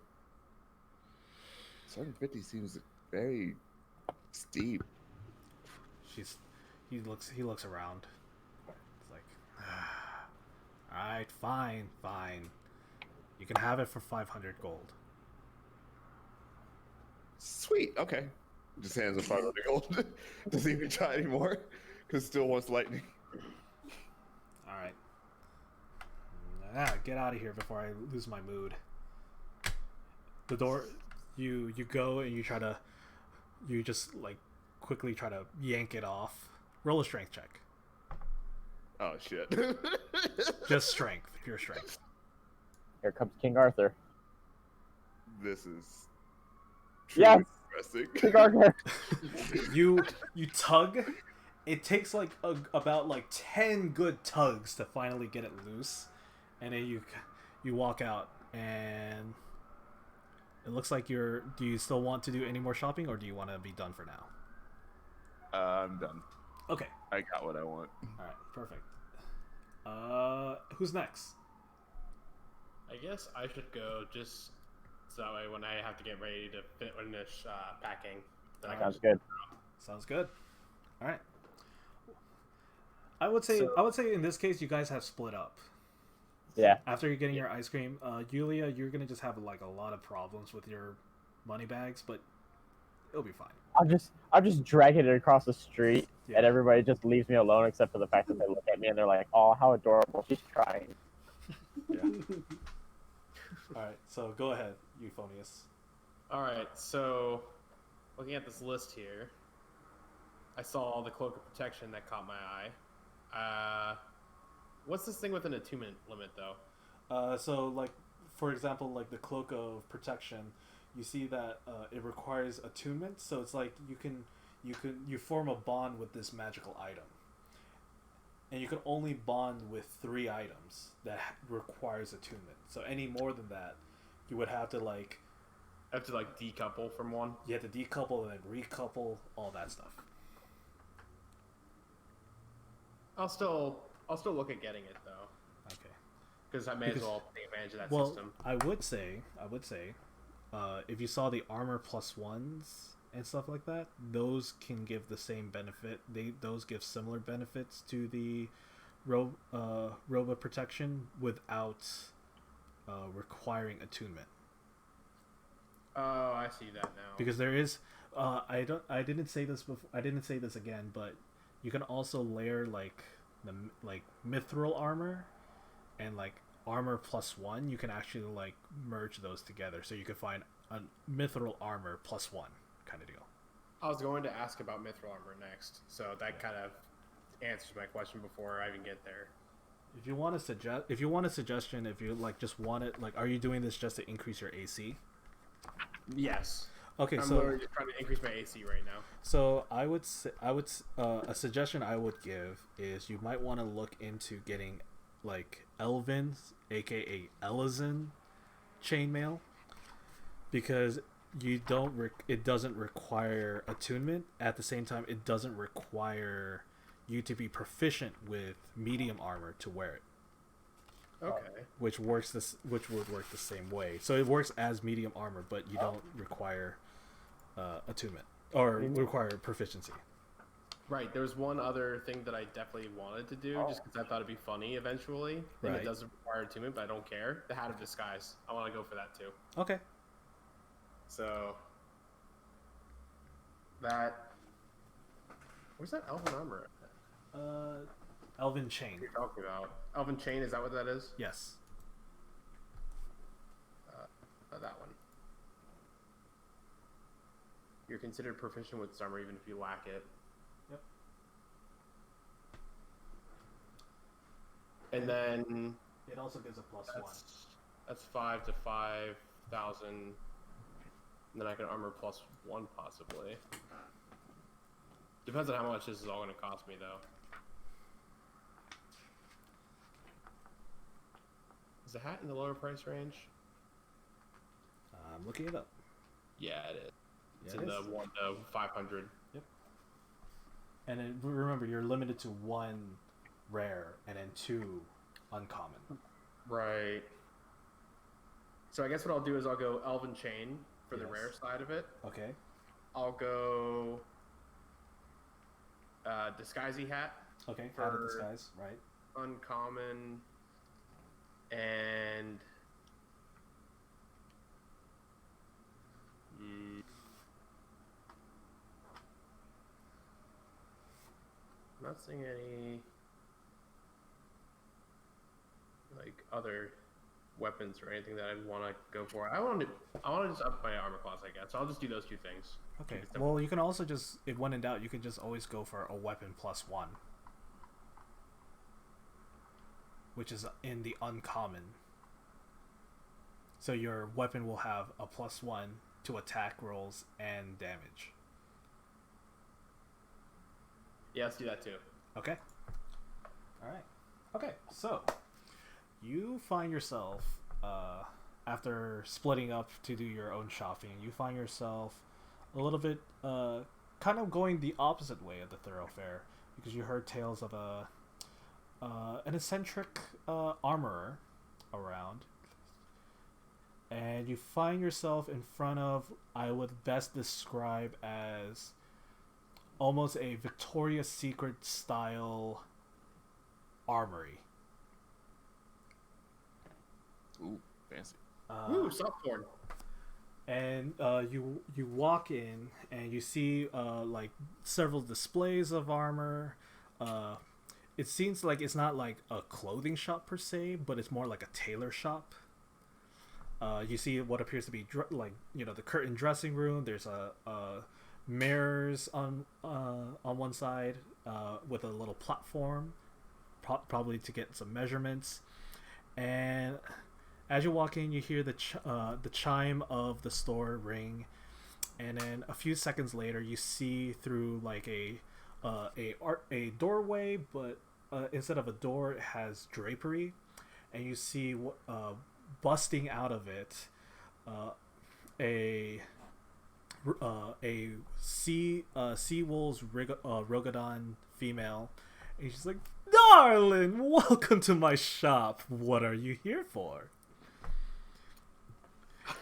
750 seems very steep. He looks around. It's like, all right, fine. You can have it for 500 gold. Sweet. Okay. Just hands him 500 gold. Doesn't even try anymore because still wants lightning. All right. Get out of here before I lose my mood. The door. You go and you just like quickly try to yank it off. Roll a strength check. Oh shit. Just strength, pure strength. Here comes King Arthur. This is Yes! interesting. King Arthur! You tug. It takes like about like 10 good tugs to finally get it loose, and then you walk out, and it looks like you're. Do you still want to do any more shopping, or do you want to be done for now? I'm done. Okay. I got what I want. All right. Perfect. Who's next? I guess I should go just so that way when I have to get ready to finish packing, then I can Sounds good. Sounds good. All right. I would say in this case you guys have split up. Yeah. After you're getting your ice cream, Yulia, you're gonna just have like a lot of problems with your money bags, but it'll be fine. I'm just dragging it across the street, Yeah. and everybody just leaves me alone except for the fact that they look at me and they're like, "Oh, how adorable! She's trying." Yeah. All right. So go ahead, Euphonius. All right, so looking at this list here, I saw the cloak of protection that caught my eye. What's this thing with an attunement limit, though? So like, for example, like the cloak of protection, you see that it requires attunement. So it's like you form a bond with this magical item, and you can only bond with 3 items that requires attunement. So any more than that, you would have to like. I have to like decouple from one. You have to decouple and then recouple, all that stuff. I'll still look at getting it though, Okay. because I may as well take advantage of that Well, system. I would say, if you saw the armor +1s and stuff like that, those can give the same benefit. Those give similar benefits to the Roba protection without requiring attunement. Oh, I see that now. Because there is, I didn't say this before. I didn't say this again, but you can also layer like the mithril armor and like armor +1. You can actually like merge those together, so you can find a mithril armor +1 kind of deal. I was going to ask about mithril armor next, so that kind of answers my question before I even get there. If you want a suggestion, if you like just want it, like, are you doing this just to increase your AC? Yes. Okay, I'm so literally just trying to increase my AC right now. so I would a suggestion I would give is you might want to look into getting like Elvin's, aka Elizin, chainmail, because it doesn't require attunement. At the same time, it doesn't require you to be proficient with medium armor to wear it. Okay. Which would work the same way. So it works as medium armor, but you don't require attunement or require proficiency. Right. There was one other thing that I definitely wanted to do, just because I thought it'd be funny eventually, and Right. it doesn't require attunement, but I don't care. The Hat of Disguise. I want to go for that too. Okay. So that. Where's that elven armor at? Elven chain. You're talking about elven chain? Is that what that is? Yes. That one. You're considered proficient with this armor even if you lack it. Yep. And then It also gives a +1. that's 5 to 5,000 And then I can armor +1 possibly. Depends on how much this is all going to cost me, though. Is the hat in the lower price range? I'm looking it up. Yeah, it is. It's Yeah, in it the is. 1 to 500. Yep. And then, remember, you're limited to 1 rare and then 2 uncommon. Right. So I guess what I'll do is I'll go Elven Chain for the Yes. rare side of it. Okay. I'll go Disguisey Hat, Okay. For- Hat of disguise, right? uncommon, and I'm not seeing any like other weapons or anything that I'd want to go for. I want to just up my armor class, I guess. So I'll just do those 2 things. Okay. Keep it simple. Well, you can also just, if when in doubt, you can just always go for a weapon +1, which is in the uncommon. So your weapon will have a +1 to attack rolls and damage. Yeah, let's do that too. Okay. All right. Okay. So you find yourself after splitting up to do your own shopping, you find yourself a little bit kind of going the opposite way of the thoroughfare because you heard tales of an eccentric armorer around, and you find yourself in front of, I would best describe as almost a Victoria's Secret style armory. Ooh, fancy. Ooh, soft porn. And you walk in and you see like several displays of armor. It seems like it's not like a clothing shop per se, but it's more like a tailor shop. You see what appears to be the curtain dressing room. There's a mirrors on one side with a little platform, probably to get some measurements. And as you walk in, you hear the chime of the store ring, and then a few seconds later, you see through like a doorway, but instead of a door, it has drapery, and you see busting out of it a Seawolves Rogadon female, and she's like, "Darling, welcome to my shop. What are you here for?"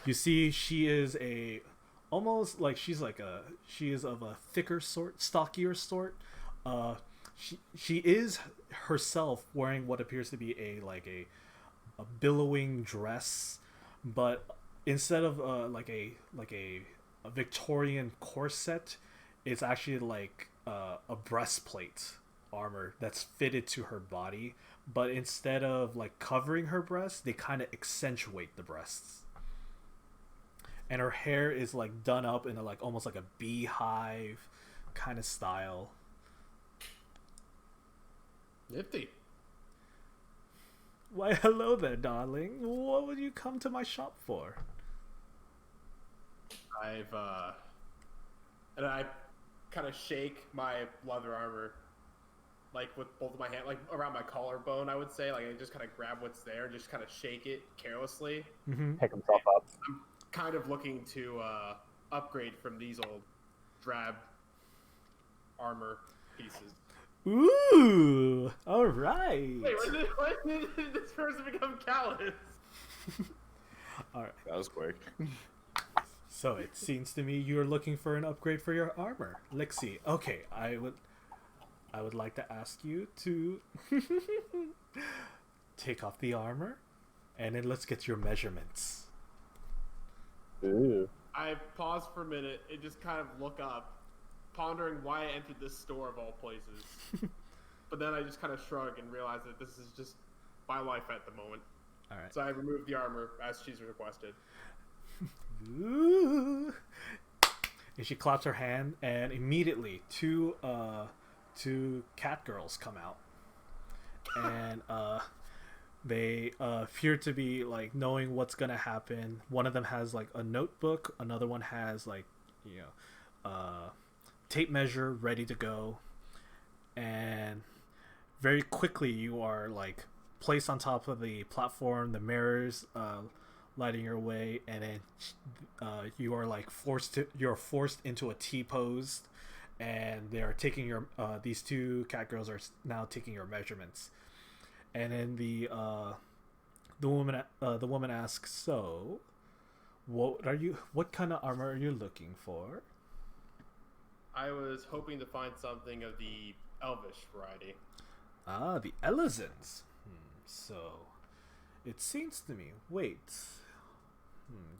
You see, she is almost like she is of a thicker sort, stockier sort. She is herself wearing what appears to be a billowing dress, but instead of like a Victorian corset, it's actually like a breastplate armor that's fitted to her body, but instead of like covering her breasts, they kind of accentuate the breasts. And her hair is like done up in almost like a beehive kind of style. Nifty. Why, hello there, darling. What would you come to my shop for? And I kind of shake my leather armor, like with both of my hands, like around my collarbone, I would say. Like I just kind of grab what's there and just kind of shake it carelessly. Mm-hmm. Pick himself up. I'm kind of looking to upgrade from these old drab armor pieces. Ooh, all right. Wait, when did this person become callous? All right. That was quick. So it seems to me you're looking for an upgrade for your armor. Lexi. Okay, I would like to ask you to take off the armor, and then let's get your measurements. Ooh. I pause for a minute and just kind of look up, pondering why I entered this store of all places. But then I just kind of shrug and realize that this is just my life at the moment. All right. So I remove the armor as she's requested. Ooh. And she claps her hand, and immediately two cat girls come out, and They appear to be like knowing what's gonna happen. One of them has like a notebook. Another one has like, you know, tape measure ready to go. And very quickly you are like placed on top of the platform. The mirrors lighting your way, and then you are like you're forced into a T pose, and they are taking your these two cat girls are now taking your measurements. And then the woman asks, "So, what kind of armor are you looking for?" I was hoping to find something of the elvish variety. Ah, the Elizons. So, it seems to me. Wait.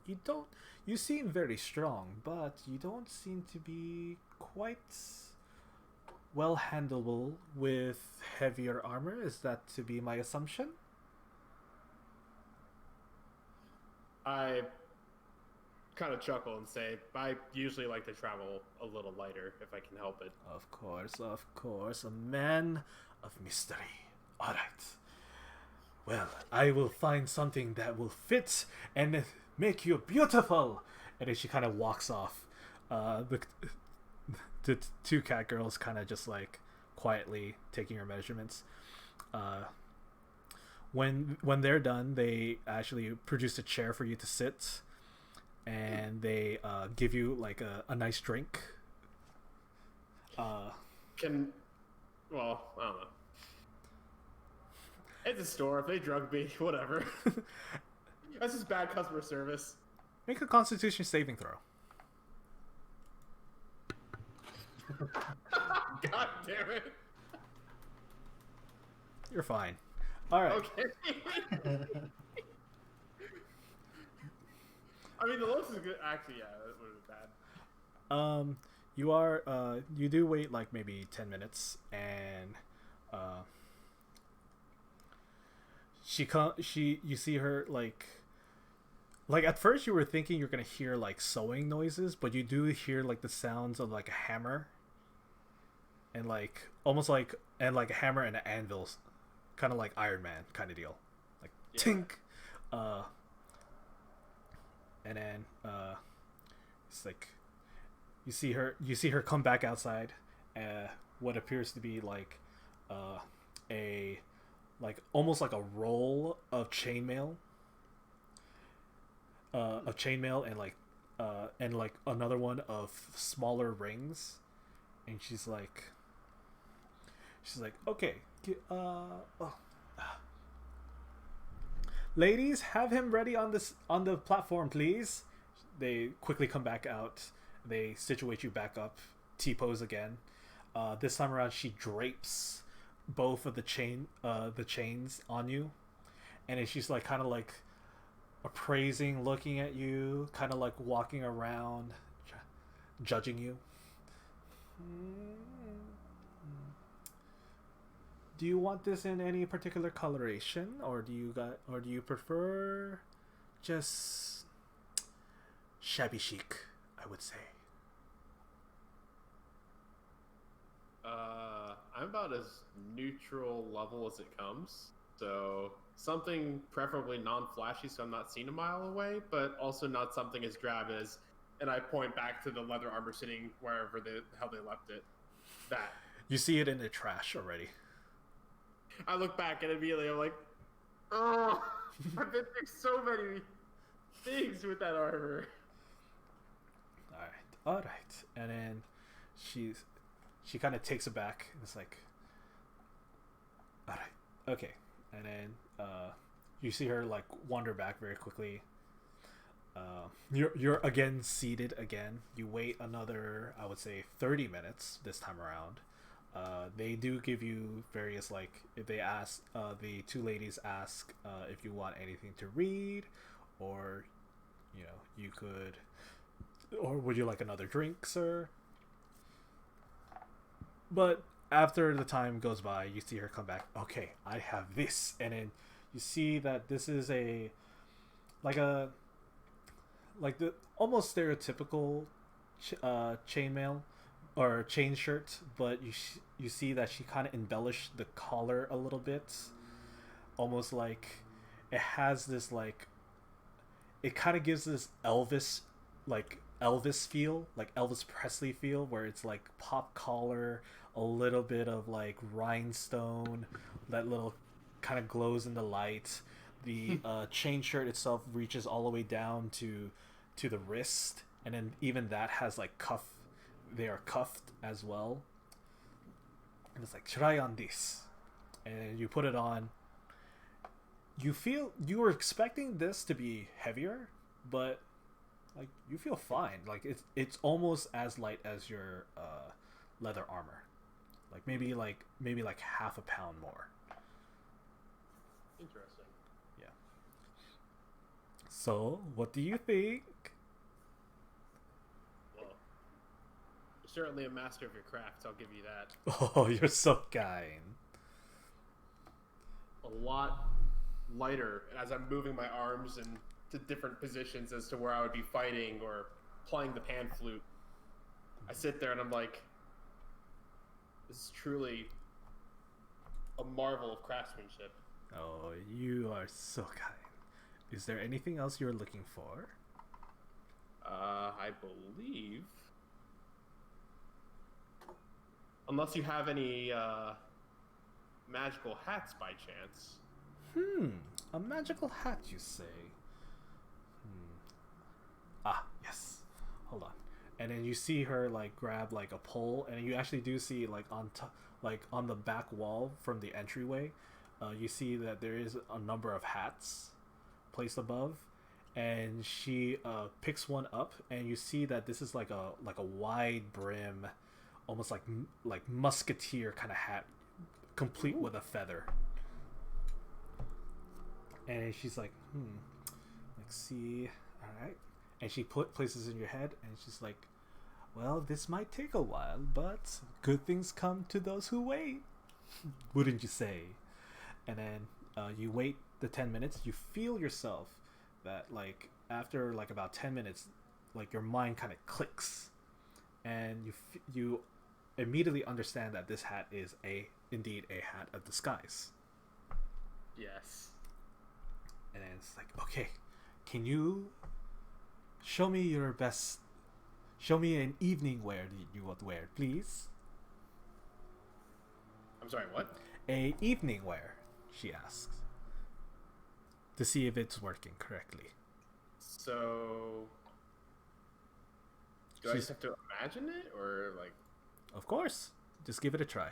You don't. You seem very strong, but you don't seem to be quite well handleable with heavier armor. Is that to be my assumption? I kind of chuckle and say, I usually like to travel a little lighter if I can help it. Of course. A man of mystery. Alright. Well, I will find something that will fit and make you beautiful. And then she kind of walks off. The two cat girls kind of just like quietly taking her measurements. When they're done, they actually produce a chair for you to sit, and they give you like a nice drink. Well, I don't know. It's a store. If they drug me, whatever. That's just bad customer service. Make a Constitution saving throw. God damn it. You're fine. All right. Okay. I mean, the looks is good. Actually, yeah, that would have been bad. You do wait like maybe 10 minutes, and you see her like at first you were thinking you're gonna hear like sewing noises, but you do hear like the sounds of like a hammer and like almost like a hammer and an anvil, kind of like Iron Man kind of deal, like Yeah. tink. And then it's like you see her come back outside. What appears to be like a like almost like a roll of chainmail, and like another one of smaller rings, and she's like, okay, ladies, have him ready on the platform, please. They quickly come back out. They situate you back up, T-pose again. This time around, she drapes both of the chains on you, and then she's like kind of like appraising, looking at you, kind of like walking around, judging you. Do you want this in any particular coloration, or do you prefer just shabby chic, I would say? I'm about as neutral level as it comes. So something preferably non-flashy, so I'm not seen a mile away, but also not something as drab as. And I point back to the leather armor sitting wherever the hell they left it. That. You see it in the trash already. I look back and immediately I'm like, oh, I've been through so many things with that armor. All right. And then she kind of takes it back and it's like, all right, okay. And then you see her like wander back very quickly. You're again seated again. You wait another, I would say, 30 minutes this time around. They do give you various, like, if they ask, the two ladies ask if you want anything to read, or you could, or would you like another drink, sir? But after the time goes by, you see her come back. Okay, I have this, and then you see that this is like the almost stereotypical chainmail or chain shirt, but you see that she kind of embellished the collar a little bit. almost like it has this like it kind of gives this Elvis feel, like Elvis Presley feel, where it's like pop collar, a little bit of like rhinestone, that little kind of glows in the light. The chain shirt itself reaches all the way down to the wrist, and then even that has like cuff. They are cuffed as well, and it's like try on this, and you put it on. You feel you were expecting this to be heavier, but like you feel fine. Like it's almost as light as your leather armor, like maybe like half a pound more. Interesting. Yeah. So what do you think? Well, you're certainly a master of your craft. I'll give you that. Oh, you're so kind. A lot lighter as I'm moving my arms into different positions as to where I would be fighting or playing the pan flute. I sit there and I'm like, this is truly a marvel of craftsmanship. Oh, you are so kind. Is there anything else you're looking for? I believe, unless you have any magical hats by chance. A magical hat, you say? Ah, yes. Hold on. And then you see her like grab like a pole, and you actually do see like on top, like on the back wall from the entryway, you see that there is a number of hats placed above, and she picks one up, and you see that this is like a wide brim, almost like musketeer kind of hat, complete with a feather. And she's like, let's see, all right. And she places it in your head, and she's like, well, this might take a while, but good things come to those who wait. Wouldn't you say? And then you wait the 10 minutes. You feel yourself that like after like about 10 minutes, like your mind kind of clicks, and you immediately understand that this hat is indeed a hat of disguise. Yes. And then it's like, okay, can you show me your best? Show me an evening wear that you would wear, please. I'm sorry, what? A evening wear, she asks, to see if it's working correctly. So, do I just have to imagine it, or like? Of course, just give it a try.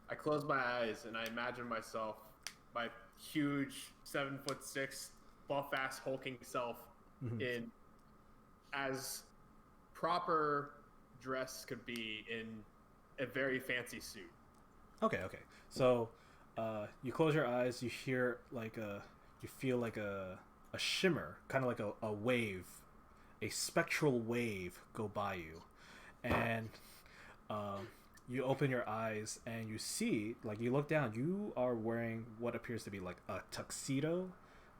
I close my eyes and I imagine myself, my huge 7'6", buff-ass hulking self, in as proper dress could be in a very fancy suit. Okay. So, you close your eyes. You hear like you feel like a shimmer, kind of like a wave, a spectral wave go by you, and you open your eyes and you see, like, you look down. You are wearing what appears to be like a tuxedo,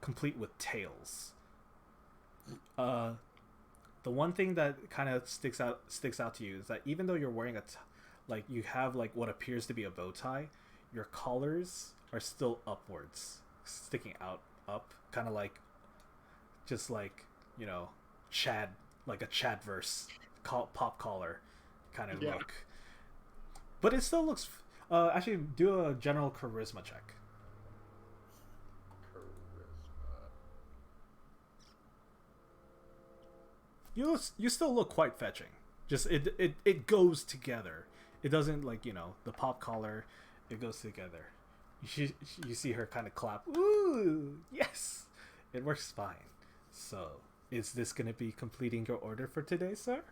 complete with tails. The one thing that kind of sticks out to you is that even though you're wearing like you have like what appears to be a bow tie, your collars are still upwards, sticking out up, kind of like just like, you know, Chad, like a Chad verse pop collar kind of look. But it still looks. Actually, do a general charisma check. You still look quite fetching. Just it goes together. It doesn't, like, you know, the pop collar. It goes together. You see her kind of clap. Ooh, yes, it works fine. So, is this gonna be completing your order for today, sir?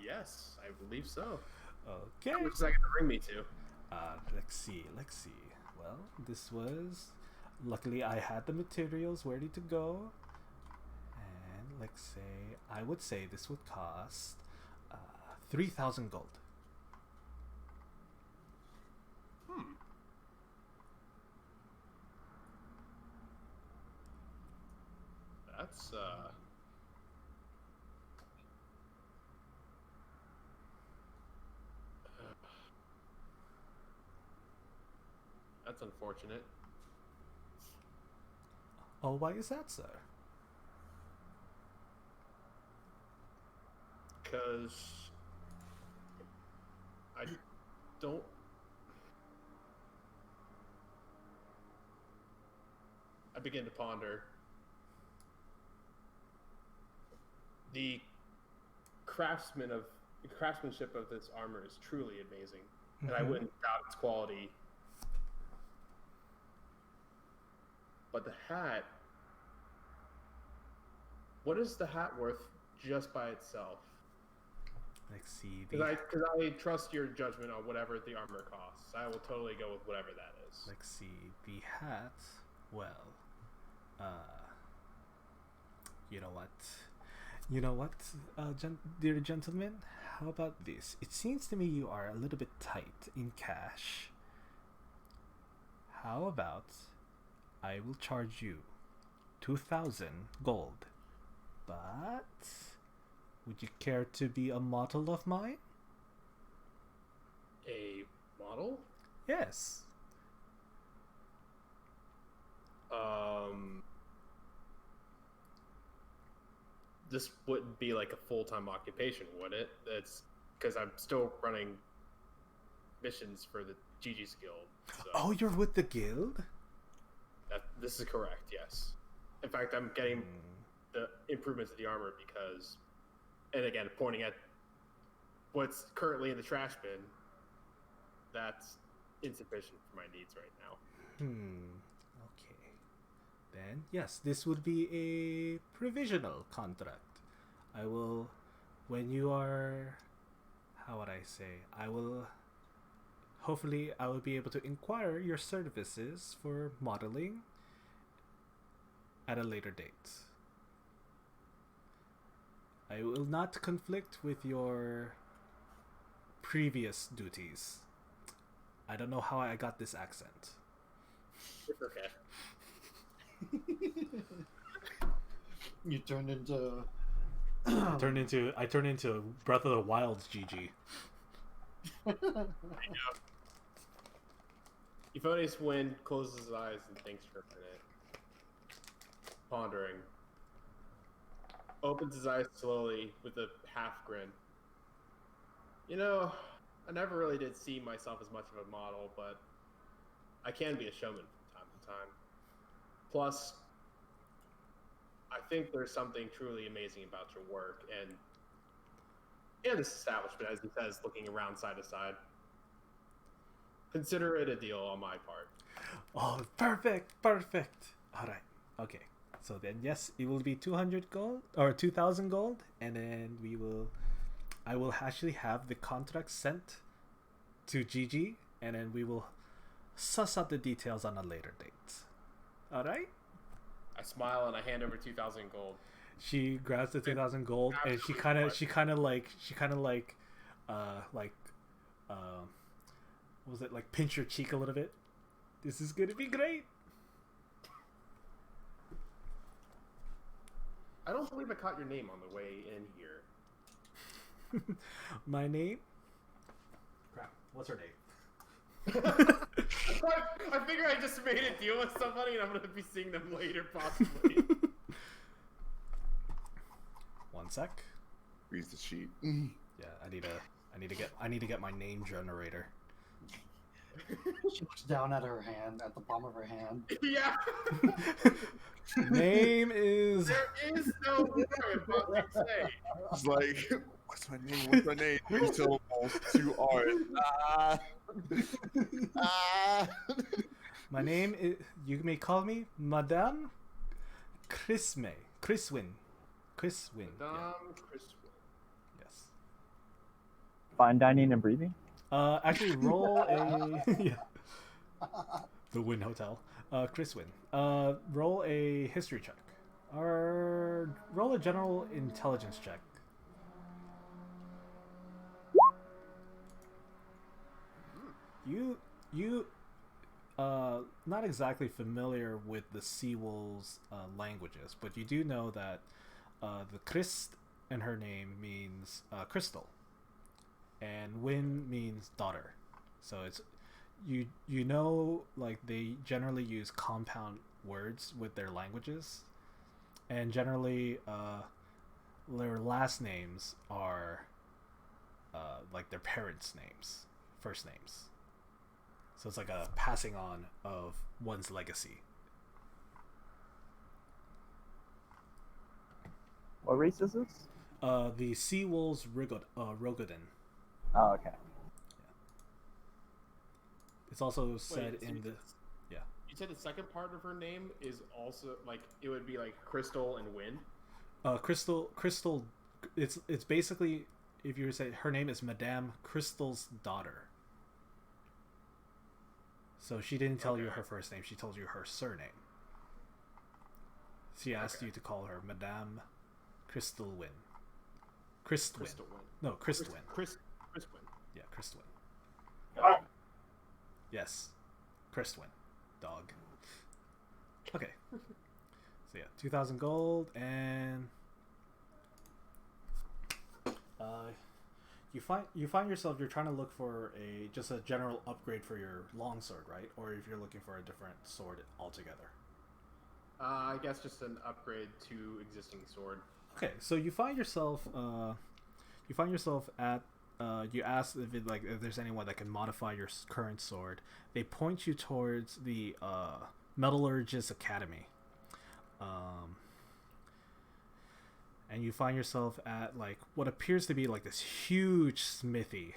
Yes, I believe so. Okay. Which is that gonna bring me to? Let's see. Well, this was. Luckily, I had the materials ready to go. And let's say, I would say this would cost 3,000 gold. That's That's unfortunate. Oh, why is that, sir? Because I don't. I begin to ponder. The craftsmanship of this armor is truly amazing, and I wouldn't doubt its quality. But the hat, what is the hat worth just by itself? Let's see. Because I trust your judgment on whatever the armor costs. I will totally go with whatever that is. Let's see. The hat. Well, you know what? Dear gentlemen, how about this? It seems to me you are a little bit tight in cash. How about I will charge you 2,000 gold, but would you care to be a model of mine? A model? Yes. This wouldn't be like a full-time occupation, would it? It's because I'm still running missions for the GG's Guild. So Oh, you're with the guild? this is correct, yes. In fact, I'm getting the improvements to the armor because, and again, pointing at what's currently in the trash bin, that's insufficient for my needs right now. Okay. Then, yes, this would be a provisional contract. I will, when you are, how would I say, hopefully I will be able to inquire your services for modeling at a later date. I will not conflict with your previous duties. I don't know how I got this accent. It's okay. You turned into. I turned into Breath of the Wild's GG. Euphonious Wind closes his eyes and thinks for a minute, pondering. Opens his eyes slowly with a half grin. You know, I never really did see myself as much of a model, but I can be a showman from time to time. Plus, I think there's something truly amazing about your work and this establishment, as he says, looking around side to side. Consider it a deal on my part. Oh, perfect. All right. Okay. So then, yes, it will be 200 gold or 2,000 gold, and then I will actually have the contract sent to GG, and then we will suss out the details on a later date. All right. I smile and I hand over 2,000 gold. She grabs the 2,000 gold, and she kind of like what was it, like pinch your cheek a little bit. This is gonna be great. I don't believe I caught your name on the way in here. My name? Crap. What's her name? I figure I just made a deal with somebody and I'm gonna be seeing them later, possibly. One sec. Reads the sheet. Yeah, I need to get my name generator. She looks down at her hand, at the palm of her hand. Yeah. Name is. There is no word about to say. It's like, what's my name? What's my name? 3 syllables, 2 R's. My name is. You may call me Madame Chriswin. Chriswin. Yeah. Christopher. Yes. Fine dining and breathing. Actually, roll a yeah. The Wynn Hotel. Chriswin. Roll a history check, or roll a general intelligence check. You not exactly familiar with the Seawolves languages, but you do know that the Christ in her name means crystal, and Win means daughter. So you know, like they generally use compound words with their languages, and generally their last names are like their parents' names, first names. So it's like a passing on of one's legacy. What race is this? The Sea Wolves Rogodin. Oh, okay. It's also said Wait, so in the You said the second part of her name is also like it would be like Crystal and Win. Crystal. It's basically, if you were to say, her name is Madame Crystal's daughter. So she didn't tell you her first name. She told you her surname. She asked you to call her Madame Crystal Win. Crystwin. Crystal Win. No, Crystwin. Chris Win. Yeah, Crystwin. Yes, Crystwin. Dog. Okay. So yeah, 2,000 gold, and you find yourself, you're trying to look for just a general upgrade for your longsword, right? Or if you're looking for a different sword altogether. I guess just an upgrade to existing sword. Okay, so you find yourself at you ask if there's anyone that can modify your current sword. They point you towards the Metallurgist Academy, and you find yourself at like what appears to be like this huge smithy,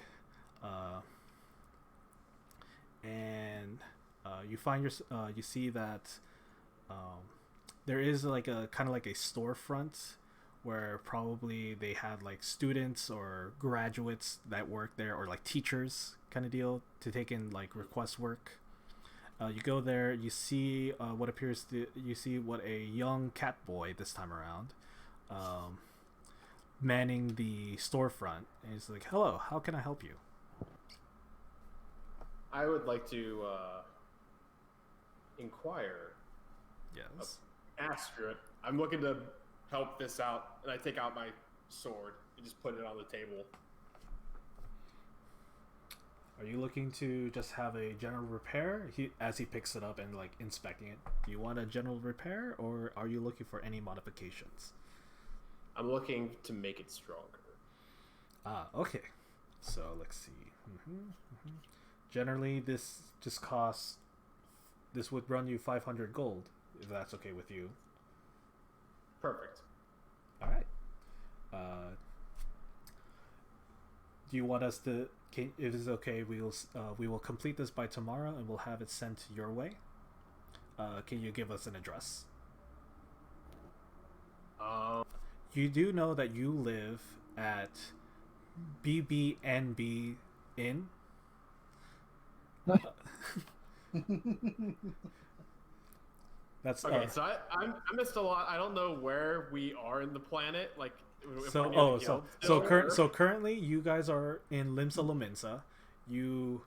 and you see that there is like a kind of like a storefront where probably they had like students or graduates that work there, or like teachers kind of deal, to take in like request work. You go there, you see what a young cat boy this time around, manning the storefront, and he's like, "Hello, how can I help you?" I would like to inquire. Yes. Ask for it. I'm looking to help this out, and I take out my sword and just put it on the table. Are you looking to just have a general repair? As he picks it up and like inspecting it, do you want a general repair, or are you looking for any modifications? I'm looking to make it stronger. Ah, okay. So let's see. Generally, this would run you 500 gold, if that's okay with you. Perfect. All right. Do you want us to? If it's okay, we will complete this by tomorrow, and we'll have it sent your way. Can you give us an address? You do know that you live at BBNB Inn. That's okay. So I missed a lot. I don't know where we are in the planet. Like, currently you guys are in Limsa Lominsa. You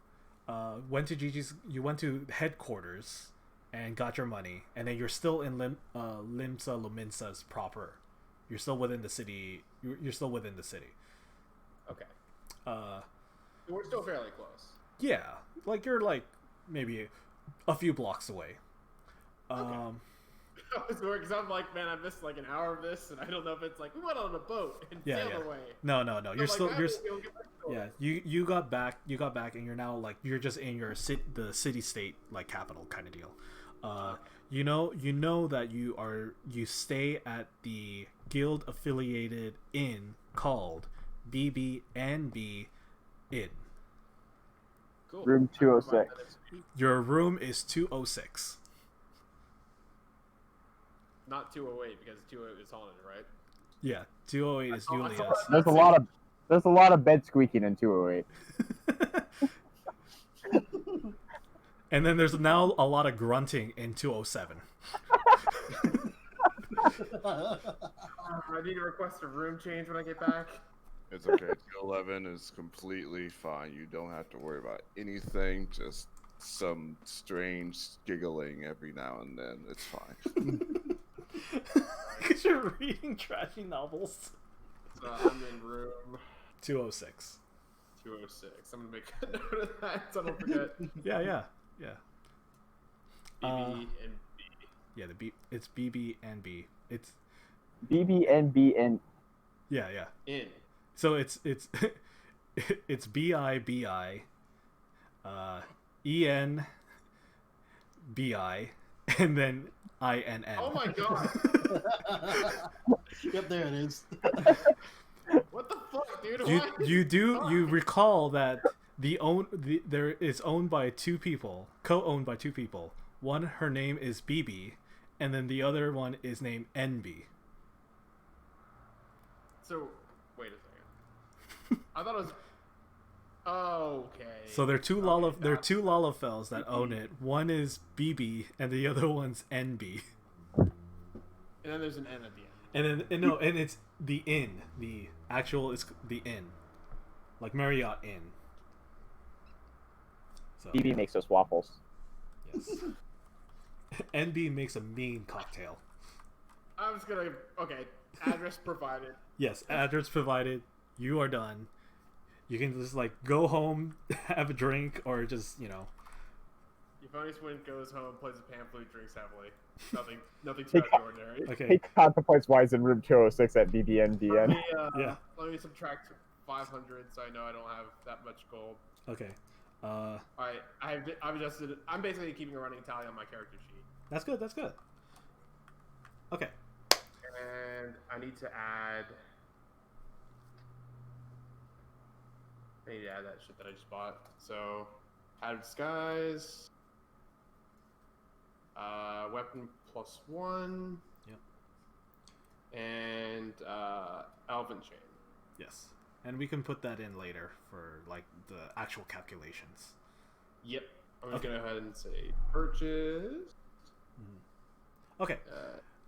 went to Gigi's. You went to headquarters and got your money, and then you're still in Limsa Lominsa's proper. You're still within the city. You're still within the city. Okay. We're still fairly close. Yeah, like you're like maybe a few blocks away. Okay. Because I'm like, man, I missed like an hour of this, and I don't know if it's like we went on a boat and sailed away. No. You got back, and you're now like you're just in the city state like capital kind of deal. You know that you stay at the guild affiliated inn called BBNB Inn. Cool. Room 206. Your room is 206. Not 208 because 208 is haunted, right? Yeah, 208 is Julia's. There's a lot of bed squeaking in 208. And then there's now a lot of grunting in 207. I need to request a room change when I get back. It's okay. 211 is completely fine. You don't have to worry about anything. Just some strange giggling every now and then. It's fine. Because you're reading trashy novels. So I'm in room 206. 206. I'm gonna make a note of that so I don't forget. Yeah. BB and B. Yeah, it's BB and B. It's BBNBN. yeah. In. So it's it's BIBI, EN BI, and then INN. Oh my god! Yep, there it is. What the fuck, dude? You recall that there is owned by two people, co-owned by two people. One, her name is BB, and then the other one is named NB. So, wait a second. I thought it was. Okay. So they're two Lalafels that BB. own it. One is BB, and the other one's NB. And then there's an N at the end. And it's the inn. The actual is the inn, like Marriott Inn. So BB makes us waffles. yes. NB makes a mean cocktail. I'm just gonna. Okay. Address provided. Yes, address provided. You are done. You can just like go home, have a drink, or just Euphonious Wind goes home, plays a pan flute, drinks heavily. Nothing too extraordinary. Okay. He contemplates why he's in room 206 at Let BBNBN. me, Yeah. Let me subtract 500 so I know I don't have that much gold. Okay. Alright, I've adjusted it. I'm basically keeping a running tally on my character sheet. That's good. Okay. And I need to add that shit that I just bought. So, Pattern Disguise, weapon +1. Yep. And Elven Chain. Yes. And we can put that in later for like the actual calculations. Yep. I'm gonna Okay. go ahead and say purchase. Okay.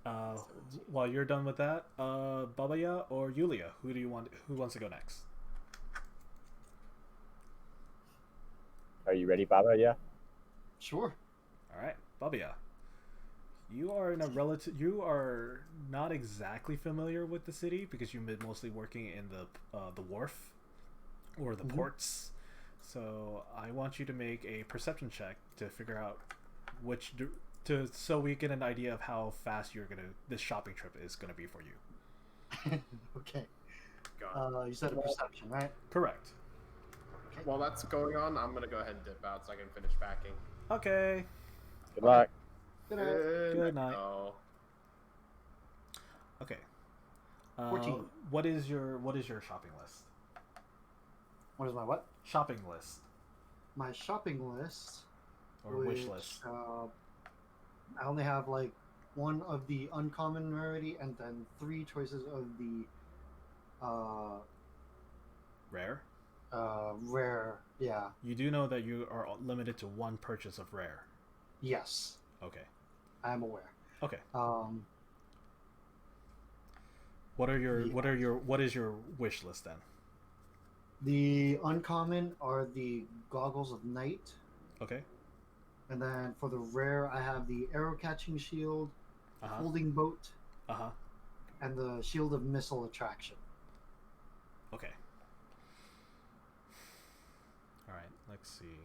17. While you're done with that, Babaya or Yulia, who wants to go next? Are you ready, Baba? Yeah. Sure. All right, Babaya. You are not exactly familiar with the city because you've been mostly working in the wharf or the ports. So I want you to make a perception check to figure out so we get an idea of how fast this shopping trip is gonna be for you. Okay. God. You said a perception, right? Correct. While that's going on, I'm gonna go ahead and dip out so I can finish packing. Okay. Good luck. Good night. Good night. Oh. Okay. 14. What is your shopping list? What is my what? Shopping list My shopping list. or wish list? I only have like one of the uncommon rarity and then 3 choices of the Rare. rare. Yeah. You do know that you are limited to one purchase of rare. Yes, Okay. I am aware. Okay. Yeah. What is your wish list then? The uncommon are the goggles of night, Okay. and then for the rare, I have the arrow catching shield, Uh-huh. holding boat, Uh-huh. and the shield of missile attraction. Okay. All right, let's see.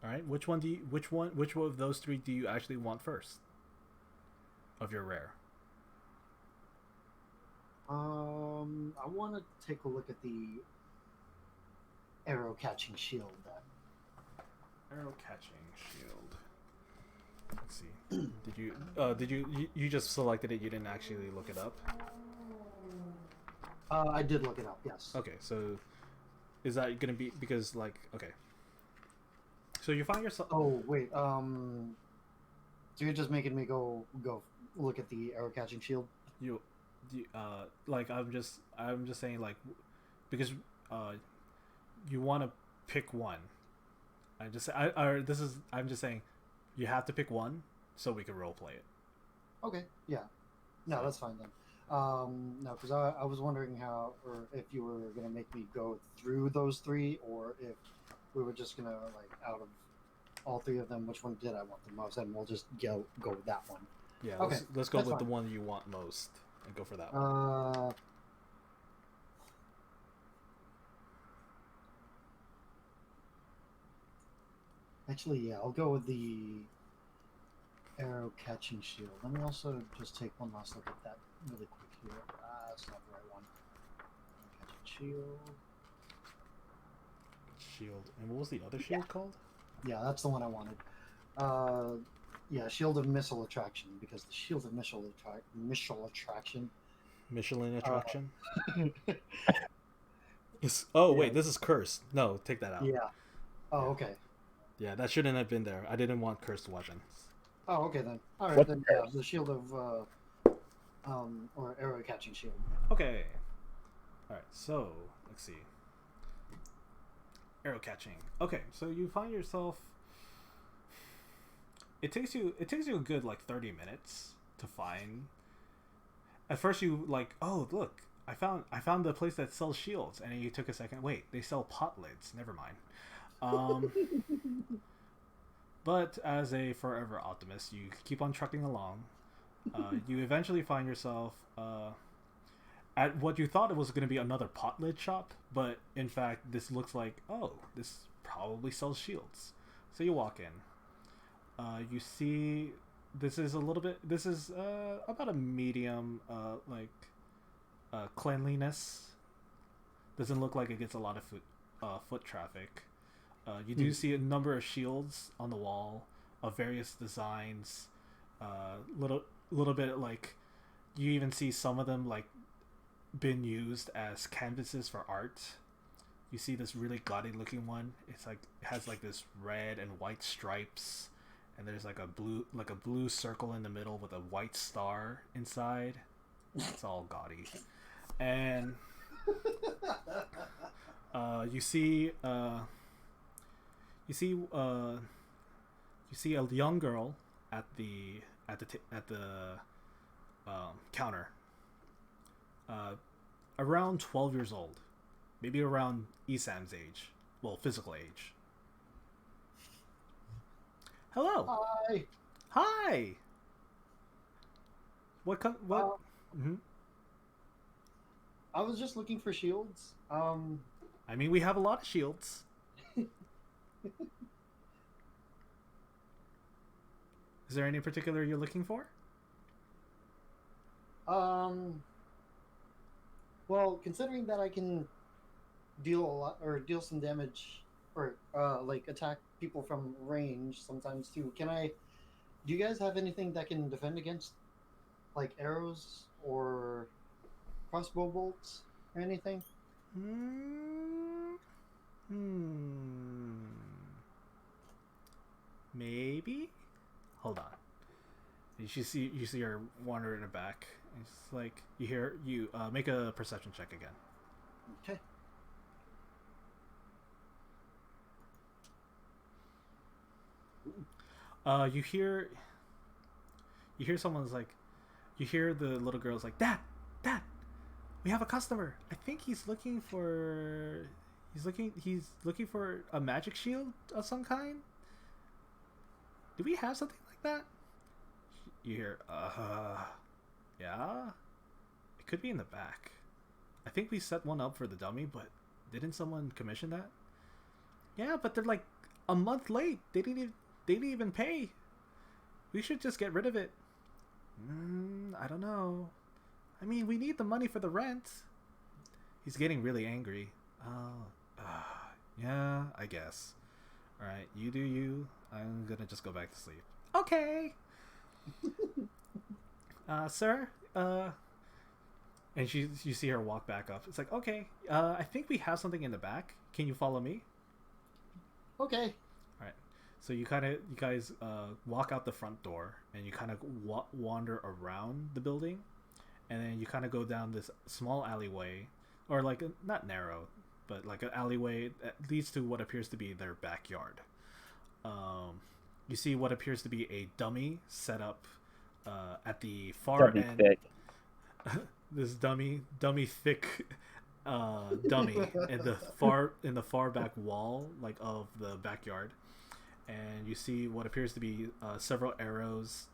All right, which one of those 3 do you actually want first? Of your rare. I want to take a look at the arrow catching shield then. Arrow catching shield. Let's see. Did you just selected it? You didn't actually look it up? I did look it up. Yes. Okay, so is that gonna be because like okay? So you find yourself. Oh wait. So you're just making me go look at the arrow catching shield. Like I'm just saying like because you want to pick one. I'm just saying you have to pick one so we can roleplay it. Okay. Yeah. No, that's fine then. No, because I was wondering how or if you were gonna make me go through those 3 or if we were just gonna like out of all 3 of them, which one did I want the most, and we'll just go with that one. Yeah. Okay, Let's go that's with the fine. one you want most and go for that one. Actually, yeah, I'll go with the arrow catching shield. Let me also just take one last look at that really quick here. That's not the right one. Catching shield. Shield. And what was the other shield called? Yeah, that's the one I wanted. Yeah, shield of missile attraction, because the shield of missile attraction. Michelin Uh, attraction. Oh yeah. wait, this is cursed. No, take that out. Yeah. Oh, okay. Yeah, that shouldn't have been there. I didn't want cursed weapons. Oh, okay then. All right What's then. Yeah, the shield of or arrow catching shield. Okay. All right. So let's see. Arrow catching. Okay, so you find yourself. It takes you a good like 30 minutes to find. At first you like, oh look, I found the place that sells shields, and then you took a second. Wait, they sell pot lids. Never mind. But as a forever optimist, you keep on trucking along. You eventually find yourself at what you thought it was going to be another pot lid shop, but in fact, this looks like, oh, this probably sells shields. So you walk in. You see, this is about a medium cleanliness. Doesn't look like it gets a lot of foot traffic. You do see a number of shields on the wall of various designs. Little bit like, you even see some of them like been used as canvases for art. You see this really gaudy looking one. It's like, it has like this red and white stripes, and there's like a blue circle in the middle with a white star inside. It's all gaudy. And you see a young girl at the counter, around 12 years old, maybe around Isam's age, well, physical age. Hello. Hi. Hi. What? Mm-hmm. I was just looking for shields. I mean, we have a lot of shields. Is there any particular you're looking for? Well, considering that I can deal some damage, or like attack people from range sometimes too. Do you guys have anything that can defend against like arrows or crossbow bolts or anything? Maybe. Hold on. You see her wander in the back. It's like you make a perception check again. Okay. You hear someone's like, you hear the little girl's like, Dad, we have a customer. I think he's looking for a magic shield of some kind. Do we have something like that? You hear, yeah? It could be in the back. I think we set one up for the dummy, but didn't someone commission that? Yeah, but they're like a month late. They didn't even pay. We should just get rid of it. I don't know. I mean, we need the money for the rent. He's getting really angry. Yeah, I guess. Alright, you do you. I'm gonna just go back to sleep. Okay. Sir, and you see her walk back up. It's like, okay, I think we have something in the back. Can you follow me? Okay. All right. So you guys walk out the front door, and you kind of wander around the building, and then you kind of go down this small alleyway, or like not narrow, but like an alleyway that leads to what appears to be their backyard. You see what appears to be a dummy set up at the far end. Thick. This dummy thick dummy in the far back wall, like, of the backyard, and you see what appears to be several arrows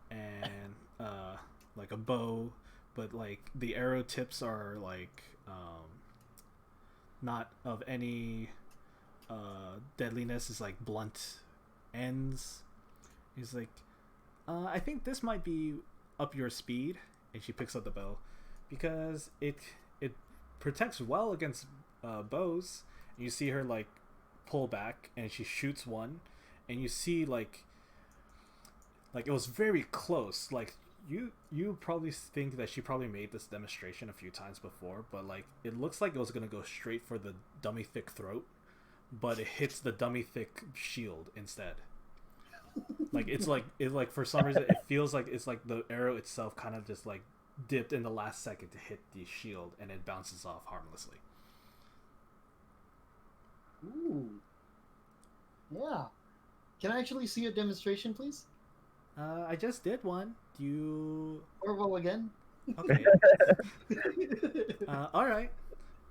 and like a bow, but like the arrow tips are like not of any deadliness is like blunt ends. He's like, I think this might be up your speed. And she picks up the bow because it protects well against bows. And you see her like pull back and she shoots one, and you see like it was very close. Like you probably think that she probably made this demonstration a few times before, but like it looks like it was gonna go straight for the dummy thick throat, but it hits the dummy thick shield instead. Like it's like for some reason it feels like it's like the arrow itself kind of just like dipped in the last second to hit the shield, and it bounces off harmlessly. Ooh. Yeah. Can I actually see a demonstration, please? I just did one. Do you? Or well again? Okay. All right.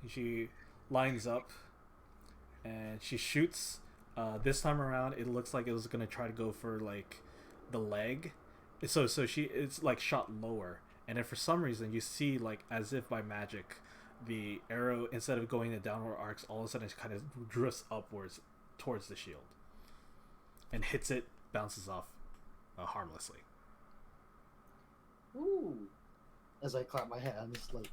She lines up and she shoots. This time around, it looks like it was gonna try to go for like the leg. So it's like shot lower, and then for some reason you see like as if by magic, the arrow instead of going in downward arcs, all of a sudden it kind of drifts upwards towards the shield, and hits it, bounces off harmlessly. Ooh. As I clap my hands, like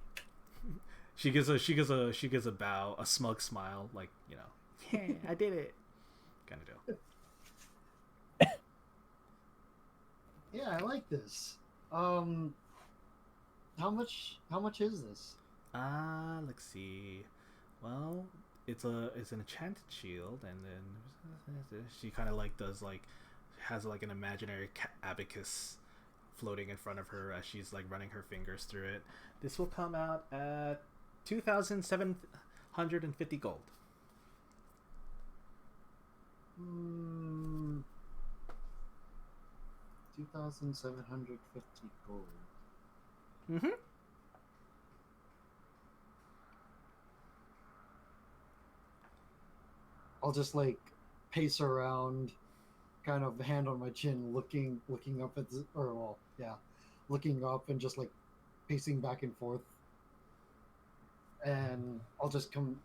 She gives a bow, a smug smile, like, you know, yeah, I did it, kind of deal. yeah, I like this. How much is this? Let's see. Well, it's an enchanted shield, and then she kind of like does like has like an imaginary abacus floating in front of her as she's like running her fingers through it. This will come out at 2,750 gold. 2,750 gold. Mm-hmm. I'll just like pace around, kind of hand on my chin, looking up at the, or well, yeah, looking up and just like pacing back and forth. And I'll just come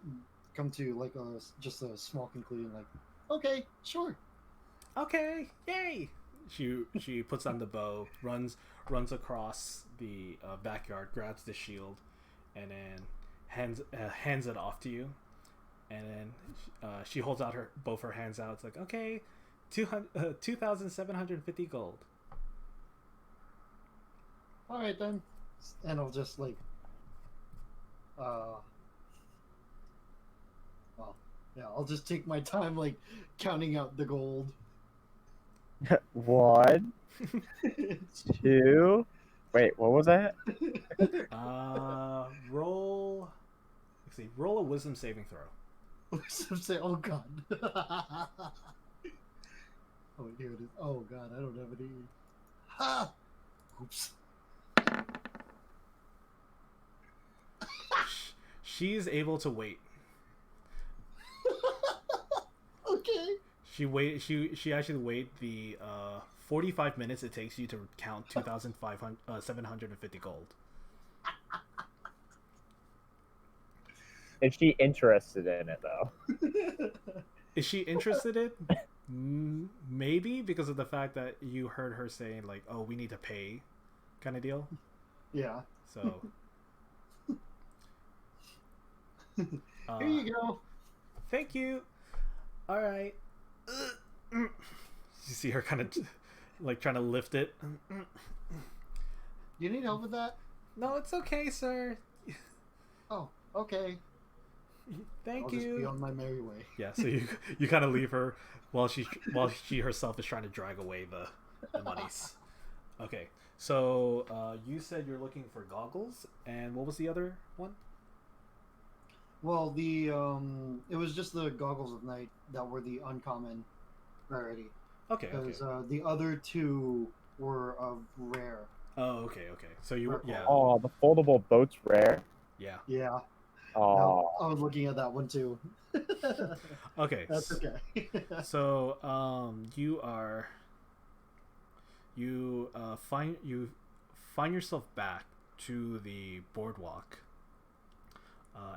to like just a small conclusion, like, okay, sure. Okay, yay! She puts on the bow, runs across the backyard, grabs the shield, and then hands it off to you. And then she holds out both her hands out. It's like, okay, 2,750 gold. All right then, and I'll just like, well, yeah, I'll just take my time like counting out the gold. 1, 2. Wait, what was that? Roll. Let's see. Roll a wisdom saving throw. Say, oh god. Oh, here it is. Oh god, I don't have any. Ha! Oops. She's able to wait. Okay. She actually wait the 45 minutes it takes you to count 2,750 gold. Is she interested in it though? Is she interested in? Maybe because of the fact that you heard her saying like, "Oh, we need to pay," kind of deal. Yeah. So. Here you go. Thank you. All right. You see her kind of like trying to lift it. You need help with that? No, it's okay, sir. Oh, okay. Thank I'll you. just be on my merry way. Yeah, so you kind of leave her while she herself is trying to drag away the monies. Okay, so you said you're looking for goggles, and what was the other one? Well, the it was just the goggles of night that were the uncommon rarity. Okay. Because the other two were of rare. Oh, okay. So you were, yeah. Oh, the foldable boat's rare. Yeah. Yeah. Oh, No, I was looking at that one too. Okay. That's okay. So you find yourself back to the boardwalk.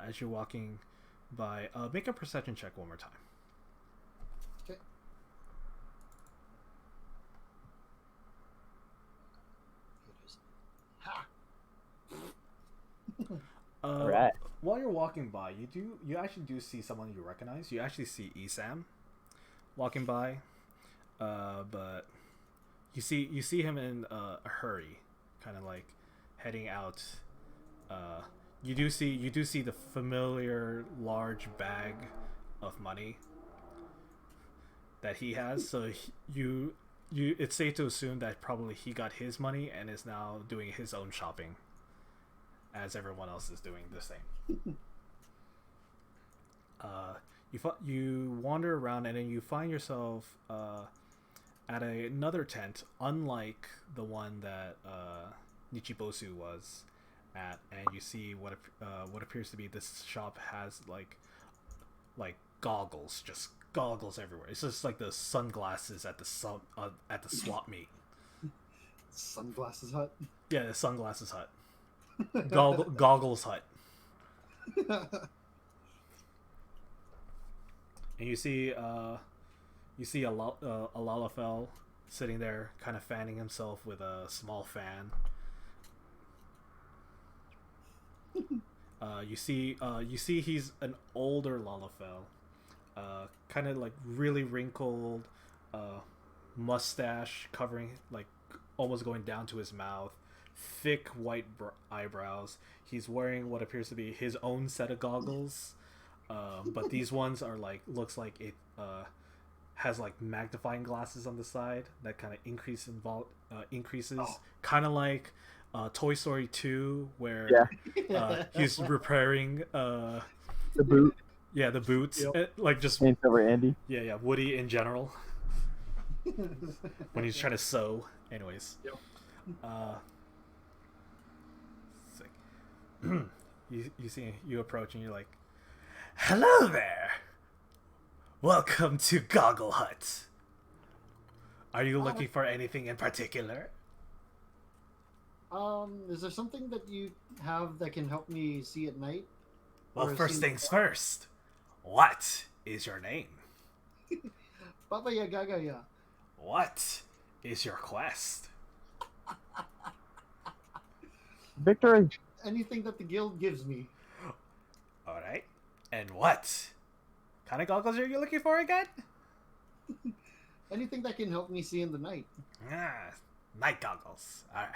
As you're walking by, make a perception check one more time. Alright. While you're walking by, you actually do see someone you recognize. You actually see Esam walking by, but you see him in a hurry, kind of like heading out. You do see the familiar large bag of money that he has. So you it's safe to assume that probably he got his money and is now doing his own shopping, as everyone else is doing the same. You wander around and then you find yourself at another tent, unlike the one that Nichibosu was at, and you see what appears to be this shop has like goggles, just goggles everywhere. It's just like the sunglasses at the swap meet. Sunglasses Hut. Yeah, the sunglasses hut. Goggles hut. And you see a Lalafell sitting there, kind of fanning himself with a small fan. You see he's an older Lalafell, kind of like really wrinkled, mustache covering like almost going down to his mouth, thick white eyebrows. He's wearing what appears to be his own set of goggles, but these ones are looks like it has like magnifying glasses on the side that kind of increases, kind of like Toy Story 2, where he's repairing the boot. Yeah, the boots. Yep. Like just Paint over Andy. Yeah, Woody in general. When he's trying to sew. Anyways. Yep. It's like, you approach and you're like, "Hello there. Welcome to Goggle Hut. Are you looking for anything in particular?" Is there something that you have that can help me see at night? Well, Or first see- things first. What is your name? Baba Yaga ya. What is your quest? Victor, Anything that the guild gives me. Alright. And what kind of goggles are you looking for again? Anything that can help me see in the night. Ah, night goggles. Alright.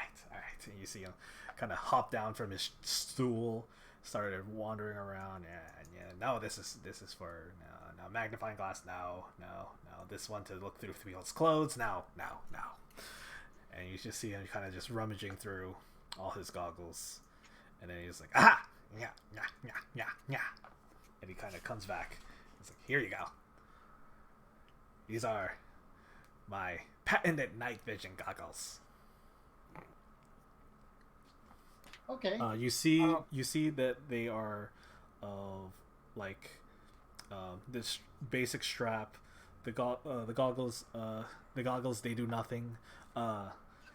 And you see him kind of hop down from his stool, started wandering around. Yeah. No, this is for no magnifying glass. No. This one to look through people's clothes. No. And you just see him kind of just rummaging through all his goggles, and then he's like, "Aha! Yeah. And he kind of comes back. He's like, "Here you go. These are my patented night vision goggles." Okay. You see that they are of this basic strap. The goggles they do nothing.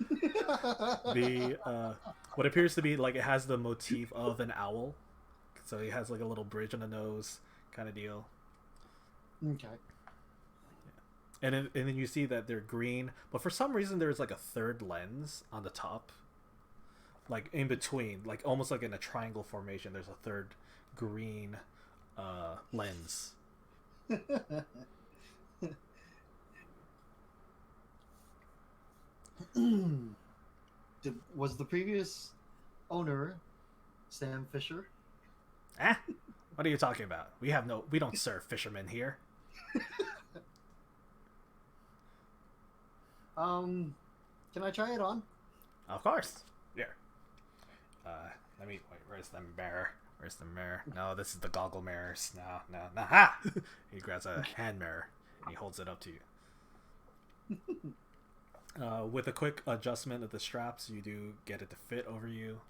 The what appears to be like it has the motif of an owl, so he has like a little bridge on the nose kind of deal. Okay. And then you see that they're green, but for some reason there's like a third lens on the top, like in between, like almost like in a triangle formation. There's a third green lens. Was the previous owner Sam Fisher? What are you talking about? We don't serve fishermen here. Can I try it on? Of course. Here. Let me wait. Where's the mirror? No, this is the goggle mirrors. No. Ha! He grabs a hand mirror and he holds it up to you. With a quick adjustment of the straps, you do get it to fit over you.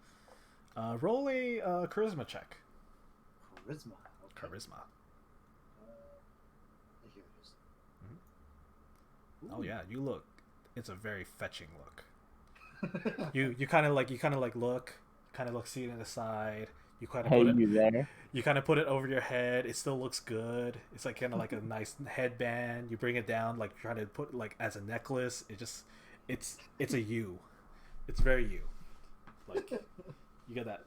Roll a charisma check. Charisma. Okay. Charisma. Here it is. Oh yeah, you look. It's a very fetching look. You kind of look, see it in the side. You kind of hey, put it. you there? You kind of put it over your head. It still looks good. It's like kind of like a nice headband. You bring it down, like trying to put like as a necklace. It's a you. It's very you. Like you get that.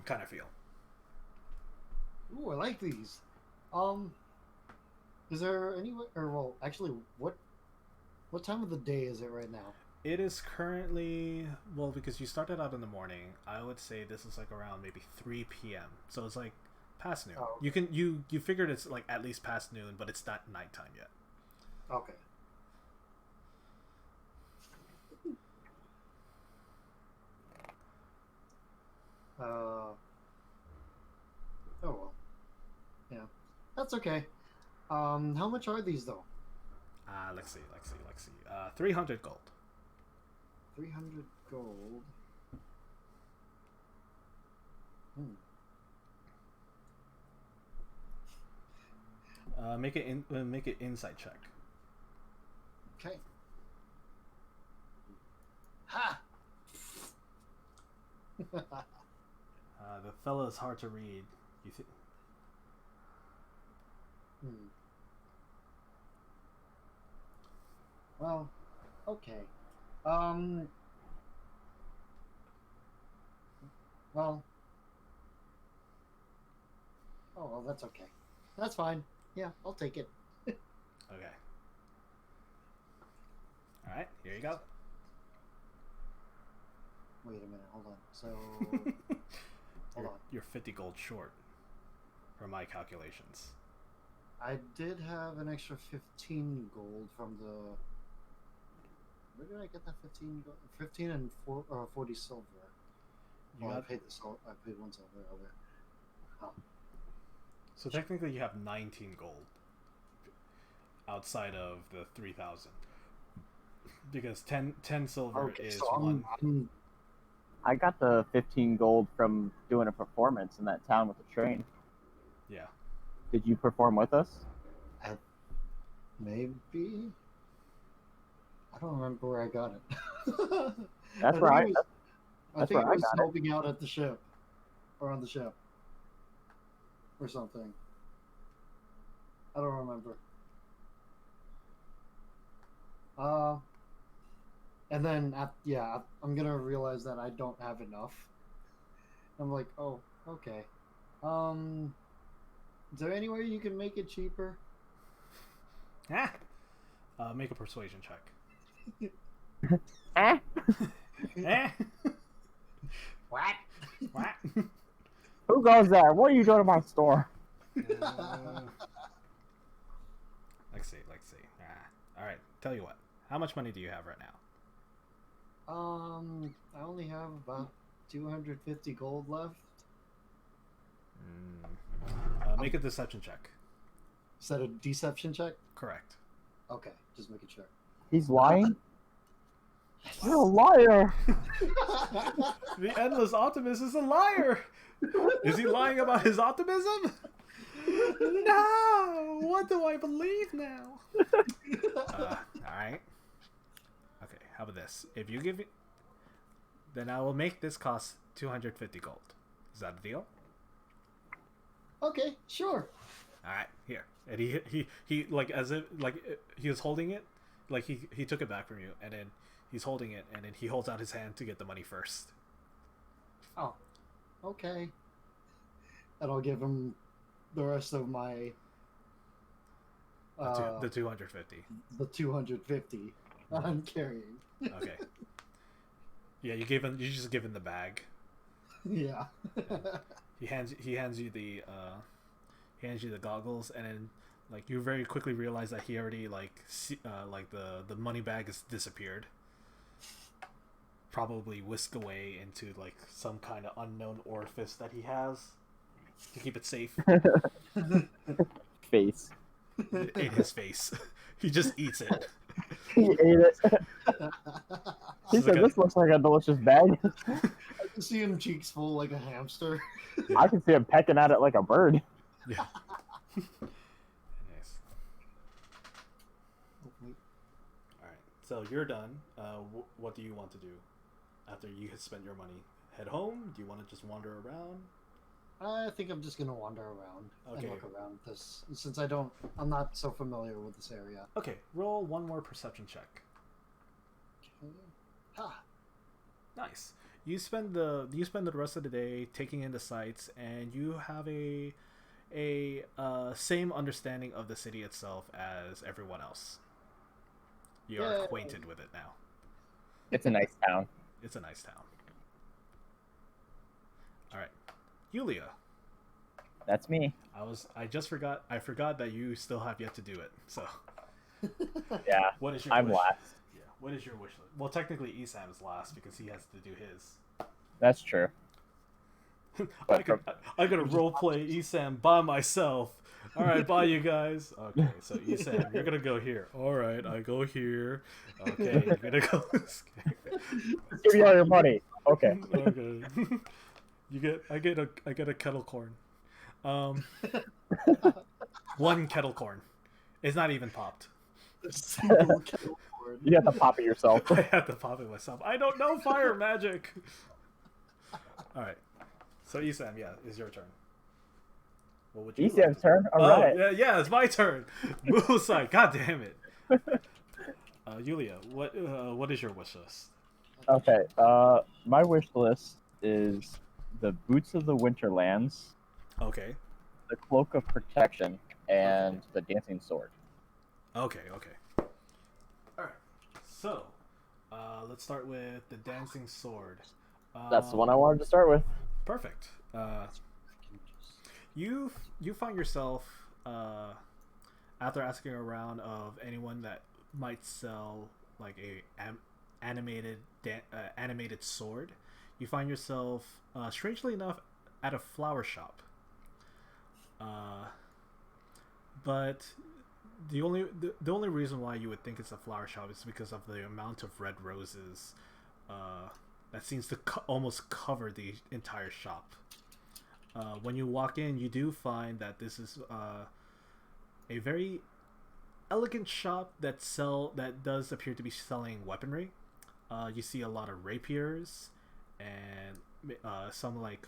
kind of feel. Ooh, I like these. Is there any way, or well, actually, what time of the day is it right now? It is currently, well, because you started out in the morning, I would say this is like around maybe 3 p.m. So it's like past noon. Oh. You figured it's like at least past noon, but it's not nighttime yet. Okay. Oh well. Yeah. That's okay. How much are these though? Let's see. 300 gold. 300 gold. Make it insight check. Okay. Ha! The fella is hard to read. You think? Well, okay. Well. Oh, well, that's okay. That's fine. Yeah, I'll take it. Okay. All right, here you go. Wait a minute, hold on. So, hold on. You're 50 gold short, from my calculations. I did have an extra 15 gold from the. Where did I get that 15 gold? 15 and 40 silver. I paid I paid 1 silver over. So technically, you have 19 gold outside of the 3,000, because 10 silver is so 1. I got the 15 gold from doing a performance in that town with the train. Yeah. Did you perform with us? Maybe. I don't remember where I got it. That's where I. I think it was helping out at the ship, or on the ship, or something. I don't remember. And then I'm gonna realize that I don't have enough. I'm like, oh, okay. Is there any way you can make it cheaper? Make a persuasion check. What? What? Who goes there? What are you doing in my store? Let's see. All right. Tell you what. How much money do you have right now? I only have about 250 gold left. Make a deception check. Is that a deception check? Correct. Okay, just making sure. He's lying? You're a liar! The endless optimist is a liar! Is he lying about his optimism? No! What do I believe now? Alright. Okay, how about this? If you give it, then I will make this cost 250 gold. Is that a deal? Okay, sure. Alright, here. And he like, as if, like, he was holding it, like he took it back from you, and then he's holding it, and then he holds out his hand to get the money first. Oh, okay. And I'll give him the rest of my... the 250. The 250 I'm carrying. Okay. Yeah, you just give him the bag. Yeah. He hands you the goggles, and then like you very quickly realize that he already like the money bag has disappeared. Probably whisked away into like some kind of unknown orifice that he has to keep it safe. Face. In his face. He just eats it. He ate it. He said, "This looks like a delicious bag." I can see him cheeks full like a hamster. Yeah. I can see him pecking at it like a bird. Yeah. Nice. Alright, so you're done. What do you want to do after you have spent your money? Head home? Do you want to just wander around? I think I'm just gonna wander around Okay. and look around this, since I'm not so familiar with this area. Okay, roll one more perception check. Okay. Ha! Nice. you spend the rest of the day taking in the sights, and you have a same understanding of the city itself as everyone else. You're Yay. acquainted with it now. It's a nice town. It's a nice town. All right, Yulia. That's me. I forgot that you still have yet to do it. So, Yeah, what is your I'm wish? last. Yeah, what is your wish list? Well, technically, Esam is last because he has to do his. That's true. I gotta roleplay Esam by myself. All right, bye, you guys. Okay, so Esam, you're gonna go here. All right, I go here. Okay, you're gonna go. Give me all your money. Okay. Okay. I get a kettle corn. One kettle corn. It's not even popped. A single kettle corn. You have to pop it yourself. I have to pop it myself. I don't know fire magic. All right. So Esam, yeah, it's your turn. What would you? Esam's turn. All right. Yeah, it's my turn. Move aside. God damn it. Yulia, what is your wish list? Okay. My wish list is the Boots of the Winterlands, Okay. the Cloak of Protection, and the Dancing Sword. Okay. All right. So, let's start with the dancing sword. That's the one I wanted to start with. Perfect. You find yourself after asking around of anyone that might sell like a animated sword. You find yourself strangely enough at a flower shop. But the only reason why you would think it's a flower shop is because of the amount of red roses that seems to almost cover the entire shop. When you walk in, you do find that this is a very elegant shop that does appear to be selling weaponry. You see a lot of rapiers and some like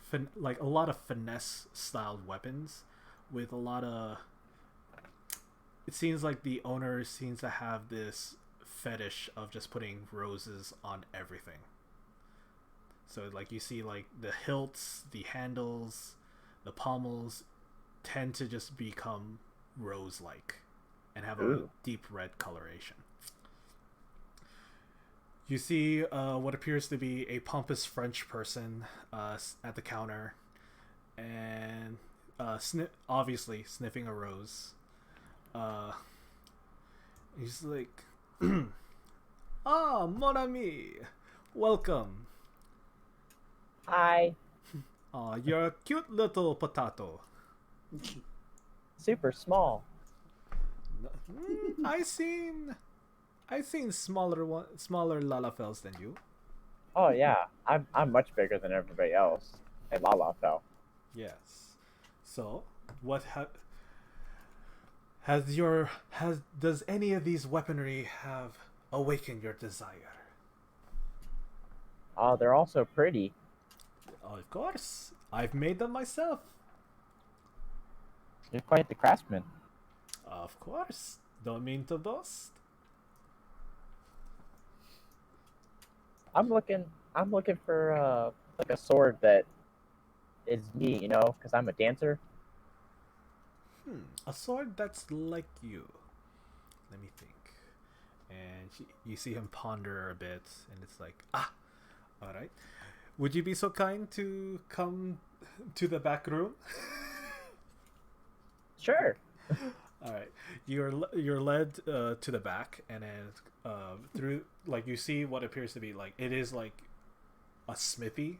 a lot of finesse styled weapons with a lot of. It seems like the owner seems to have this fetish of just putting roses on everything. So like you see like the hilts, the handles, the pommels tend to just become rose-like and have a deep red coloration. You see what appears to be a pompous French person at the counter and obviously sniffing a rose. He's like, "Ah, mon ami, welcome. Hi. Aw, you're a cute little potato. Super small. I seen smaller lalafels than you. Oh yeah, I'm much bigger than everybody else. And Lala fell. Yes. So, what does any of these weaponry have awakened your desire? Oh, they're all so pretty. Of course, I've made them myself. You're quite the craftsman. Of course, don't mean to boast. I'm looking for like a sword that is me, you know, because I'm a dancer. A sword that's like you. Let me think. And you see him ponder a bit, and it's like, all right. Would you be so kind to come to the back room? Sure. All right, you're led to the back, and then through like you see what appears to be like it is like a smithy,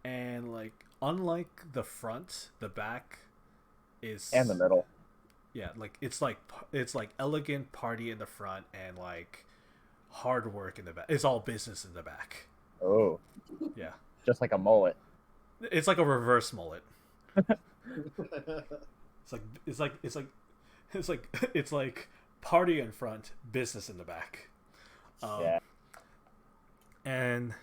and like unlike the front, the back is And the middle. yeah, like it's like elegant party in the front and like hard work in the back. It's all business in the back. Oh, Yeah, just like a mullet. it's like a reverse mullet. It's like party in front, business in the back. Yeah. And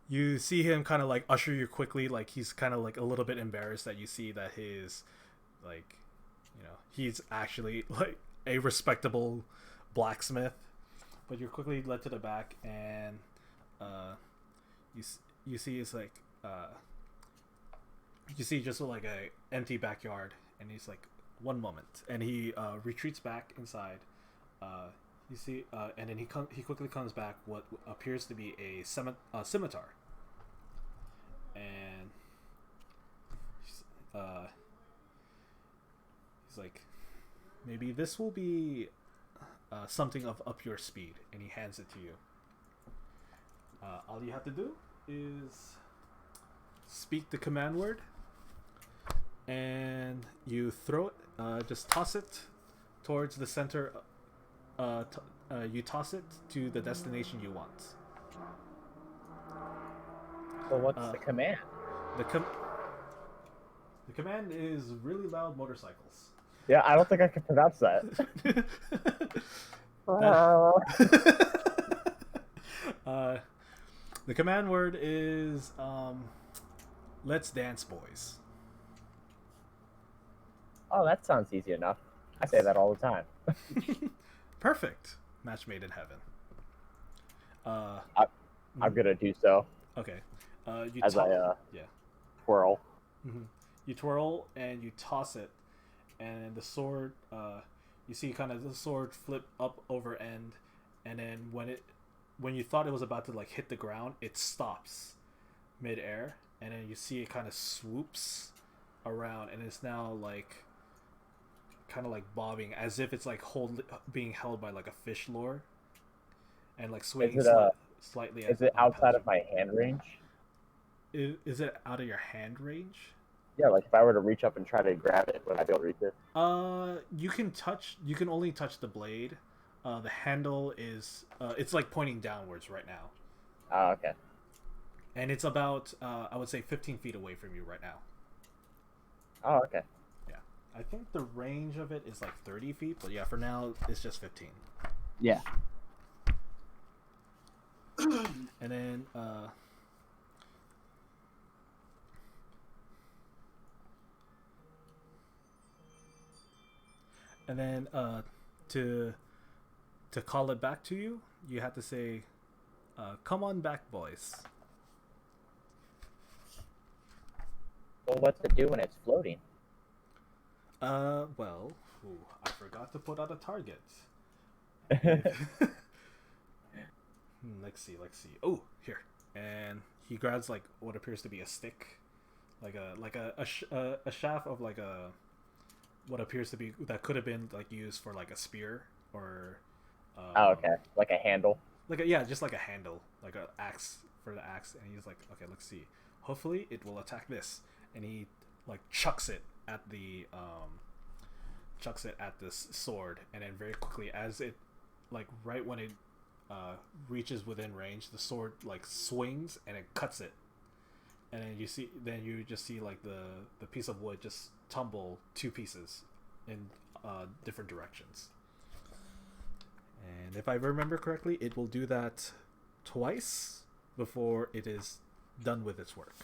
you see him kind of like usher you quickly, like he's kind of like a little bit embarrassed that you see that his like, you know, he's actually like a respectable blacksmith. But you're quickly led to the back, and you see it's like you see just like a empty backyard, and he's like, one moment, and he retreats back inside. You see, and then he quickly comes back what appears to be a scimitar, and he's like, maybe this will be something of up your speed, and he hands it to you. All you have to do is speak the command word, and you throw it. Just toss it towards the center. You toss it to the destination you want. So what's the command? The command is really loud motorcycles. Yeah, I don't think I can pronounce that. The command word is let's dance, boys. Oh, that sounds easy enough. I say that all the time. Perfect. Match made in heaven. I'm gonna do so. Okay. You as I yeah. twirl. Mm-hmm. You twirl and you toss it, and the sword. You see kind of the sword flip up over end, and then when you thought it was about to like hit the ground, it stops mid-air, and then you see it kind of swoops around, and it's now like kind of like bobbing as if it's like being held by like a fish lure, and like swinging slightly. Is it outside of my hand range? Is it out of your hand range? Yeah, like if I were to reach up and try to grab it, would I be able to reach it? You can only touch the blade. The handle is it's like pointing downwards right now. Oh, okay. And it's about I would say 15 feet away from you right now. Oh, okay. Yeah. I think the range of it is like 30 feet, but yeah, for now it's just 15. Yeah. And then to call it back to you, you have to say, "Come on back, boys." Well, what's it do when it's floating? Well, I forgot to put out a target. Let's see. Oh, here. And he grabs like what appears to be a stick, like a shaft of like what appears to be that could have been like used for like a spear or. Oh, okay. Like a handle. Just like a handle, like an axe for the axe. And he's like, okay, let's see. Hopefully, it will attack this. And he like chucks it at this sword, and then very quickly, as it like right when it reaches within range, the sword like swings and it cuts it, and then you just see like the piece of wood just tumble 2 pieces in different directions. And if I remember correctly, it will do that twice before it is done with its work.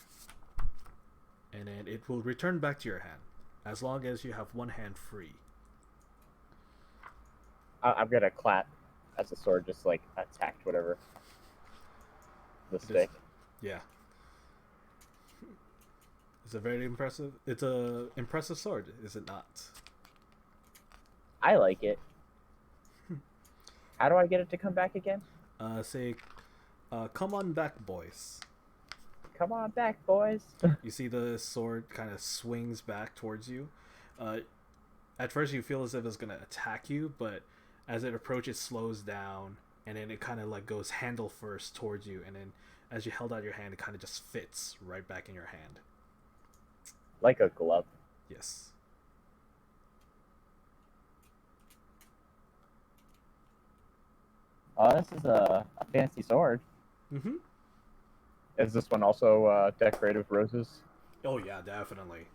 And then it will return back to your hand, as long as you have one hand free. I'm gonna clap as the sword just like attacked whatever. The stick. Yeah. It's a very impressive. It's a impressive sword, is it not? I like it. How do I get it to come back again? Say, "Come on back, boys." Come on back, boys. You see the sword kind of swings back towards you. At first, you feel as if it's gonna attack you, but as it approaches, it slows down, and then it kind of like goes handle first towards you, and then as you held out your hand, it kind of just fits right back in your hand. Like a glove. Yes. Oh, this is a fancy sword. Mm-hmm. Is this one also decorative roses? Oh yeah, definitely.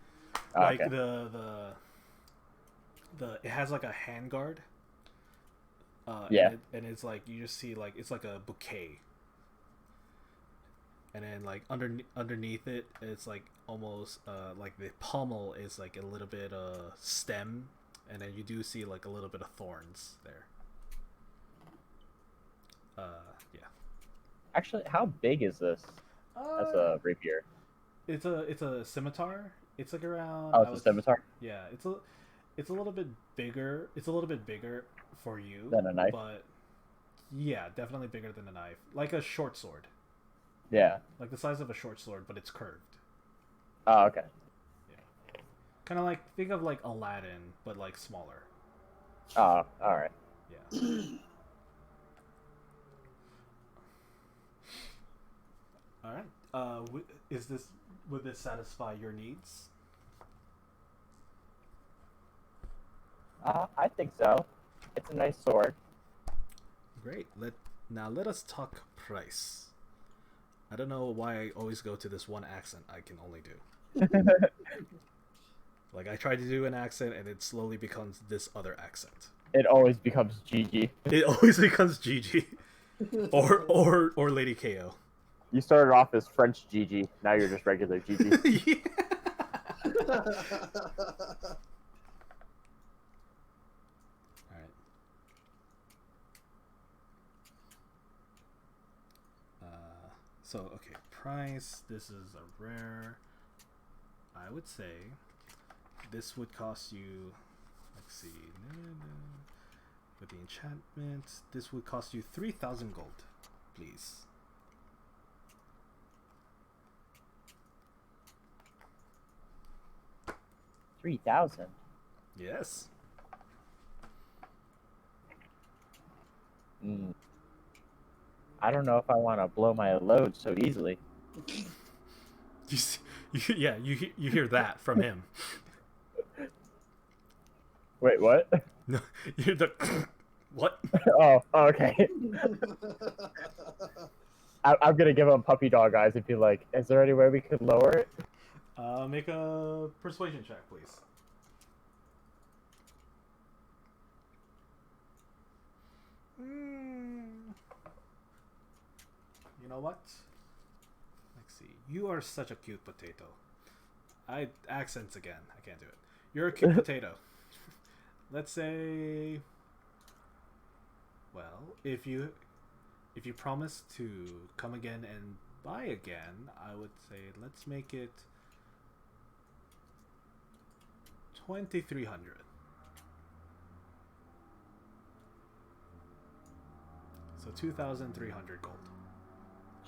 Oh, Like okay. the it has like a handguard. Yeah. And it's like you just see like it's like a bouquet. And then like underneath it, it's like almost like the pommel is like a little bit stem, and then you do see like a little bit of thorns there. Yeah. Actually, how big is this? That's Uh, a rapier. it's a scimitar. It's like around. Oh, I it's a would, scimitar yeah, it's a little bit bigger. It's a little bit bigger for you, than a knife. but yeah, definitely bigger than a knife. Like a short sword, Yeah. like the size of a short sword, but it's curved. Oh, okay. Yeah, kind of like think of like Aladdin, but like smaller. Oh, all right. Yeah. All right. Is this would this satisfy your needs? I think so. It's a nice sword. Great. Let us talk price. I don't know why I always go to this one accent I can only do. Like I try to do an accent and it slowly becomes this other accent. It always becomes GG. It always becomes Gigi or Lady KO. You started off as French GG. Now you're just regular GG. Yeah. Alright. So, okay, price. This is a rare. I would say this would cost you. Let's see. With the enchantment, this would cost you 3,000 gold, please. 3,000. Yes. I don't know if I want to blow my load so easily. You, see, you hear that from him. Wait, what? No, you hear the what? Oh, okay. I'm gonna give him puppy dog eyes and be like, "Is there any way we could lower it?" Make a persuasion check, please. You know what? Let's see. You are such a cute potato. Accents again. I can't do it. You're a cute potato. Let's say. Well, if you promise to come again and buy again, I would say let's make it 2,300. So 2,300 gold.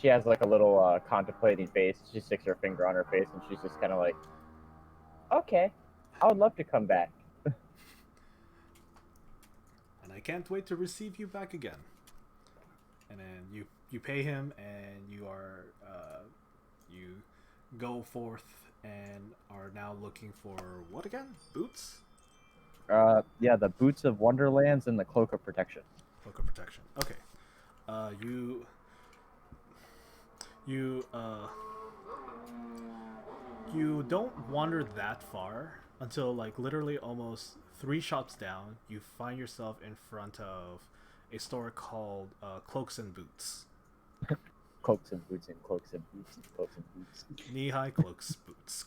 She has like a little contemplating face. She sticks her finger on her face and she's just kind of like, "Okay, I would love to come back." And I can't wait to receive you back again. And then you pay him, and you are you go forth and are now looking for what again? Boots? Yeah, the boots of Wonderlands and the cloak of protection. Cloak of protection. Okay. You don't wander that far until like literally almost 3 shops down. You find yourself in front of a store called Cloaks and Boots. Cloaks and boots and cloaks and boots and cloaks and boots. Knee-high cloaks, boots.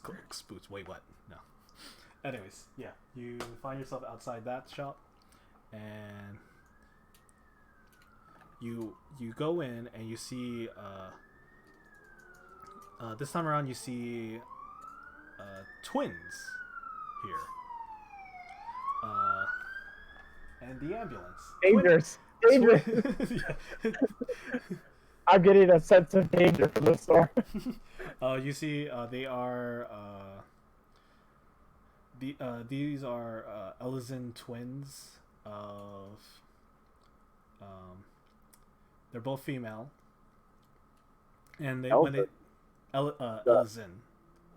Wait, what? No. Anyways, yeah, you find yourself outside that shop, and you go in and you see. This time around, you see twins here, and the ambulance. Dangerous. Dangerous. Yeah. I'm getting a sense of danger from this store. You see, they are these are Elysian twins of they're both female, and Elysian.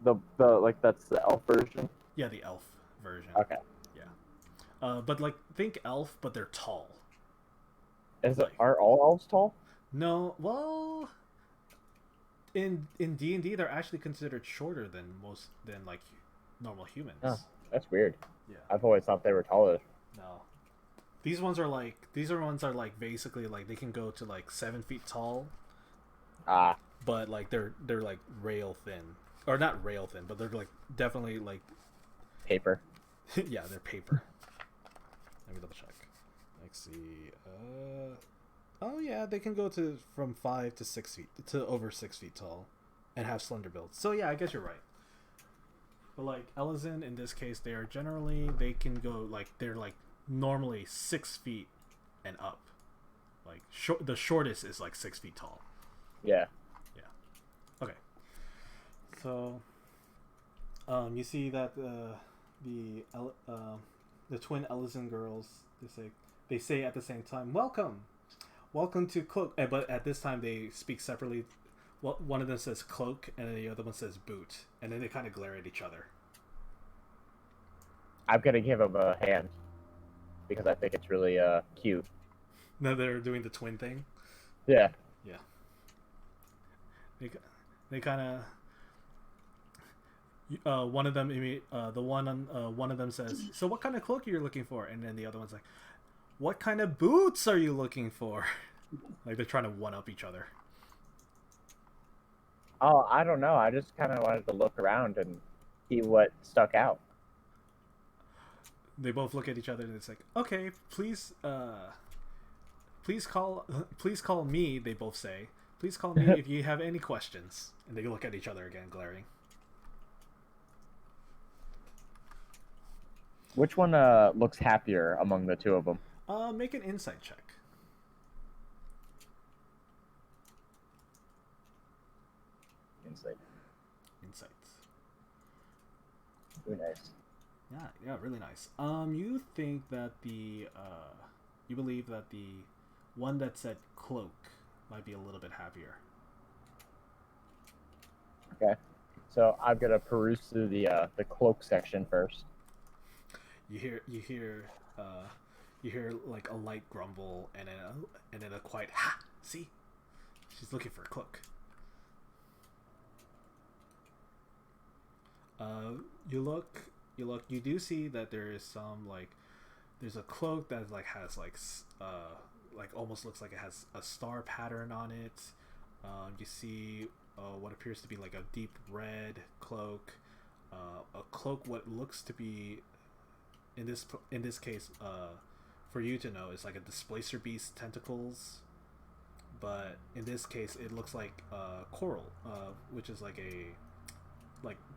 The like that's the elf version. Yeah, the elf version. Okay. Yeah. But like think elf, but they're tall. Are all elves tall? No, well, in D&D they're actually considered shorter than like normal humans. Oh, that's weird. Yeah. I've always thought they were taller. No. These ones are like basically like they can go to like 7 feet tall. Ah. But like they're like rail thin. Or not rail thin, but they're like definitely like Paper. yeah, they're paper. Let me double check. Let's see. Oh yeah, they can go from 5 to 6 feet to over 6 feet tall. and have slender builds. So yeah, I guess you're right. But like Ellison in this case, they are generally they can go like they're like normally 6 feet and up. Like the shortest is like 6 feet tall. Yeah. Yeah. Okay. So, you see that the twin Ellison girls they say at the same time, welcome to Cloak. But at this time they speak separately. Well, one of them says cloak, and then the other one says boot, and then they kind of glare at each other. I'm gonna give him a hand because I think it's really cute. Now they're doing the twin thing. Yeah. Yeah. They kind of. One of them, one of them says, "So what kind of cloak are you looking for?" And then the other one's like, "What kind of boots are you looking for?" Like they're trying to one up each other. Oh, I don't know. I just kind of wanted to look around and see what stuck out. They both look at each other and it's like, "Okay, please call me." They both say, "Please call me if you have any questions." And they look at each other again, glaring. Which one looks happier among the two of them? Make an insight check. Insights. Ooh, nice. Yeah, really nice. You think that you believe that the one that said cloak might be a little bit happier. Okay. So I'm gonna peruse through the cloak section first. You hear like a light grumble and then a quiet ha. See, she's looking for a cloak. You do see that there is some there's a cloak that has almost looks like it has a star pattern on it. You see what appears to be like a deep red cloak, a cloak what looks to be in this case for you to know is like a displacer beast tentacles, but in this case it looks like coral, which is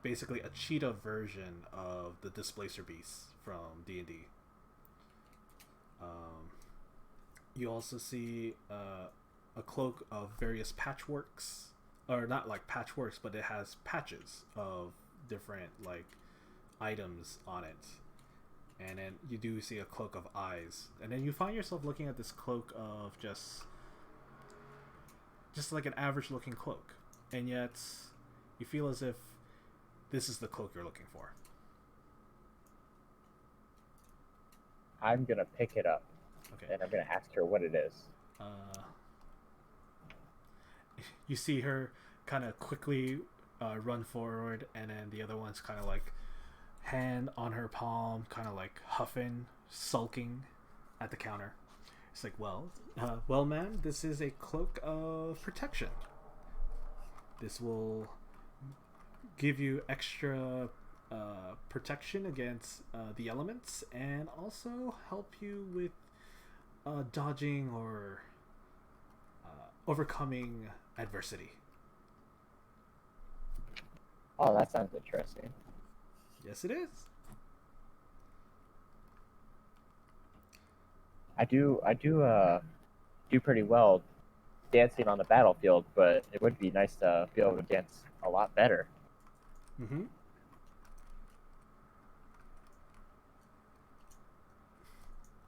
basically a cheetah version of the displacer beast from D&D. You also see a cloak of various patchworks, or not like patchworks, but it has patches of different items on it. And then you do see a cloak of eyes, and then you find yourself looking at this cloak of just like an average looking cloak, and yet you feel as if this is the cloak you're looking for. I'm gonna pick it up. Okay. And I'm gonna ask her what it is. You see her kind of quickly run forward, and then the other one's kind of hand on her palm, kind of huffing, sulking at the counter. It's like, well, ma'am, this is a cloak of protection. This will give you extra protection against the elements, and also help you with dodging or overcoming adversity. Oh, that sounds interesting. Yes, it is. I do do pretty well dancing on the battlefield, but it would be nice to be able to dance a lot better. Mm-hmm.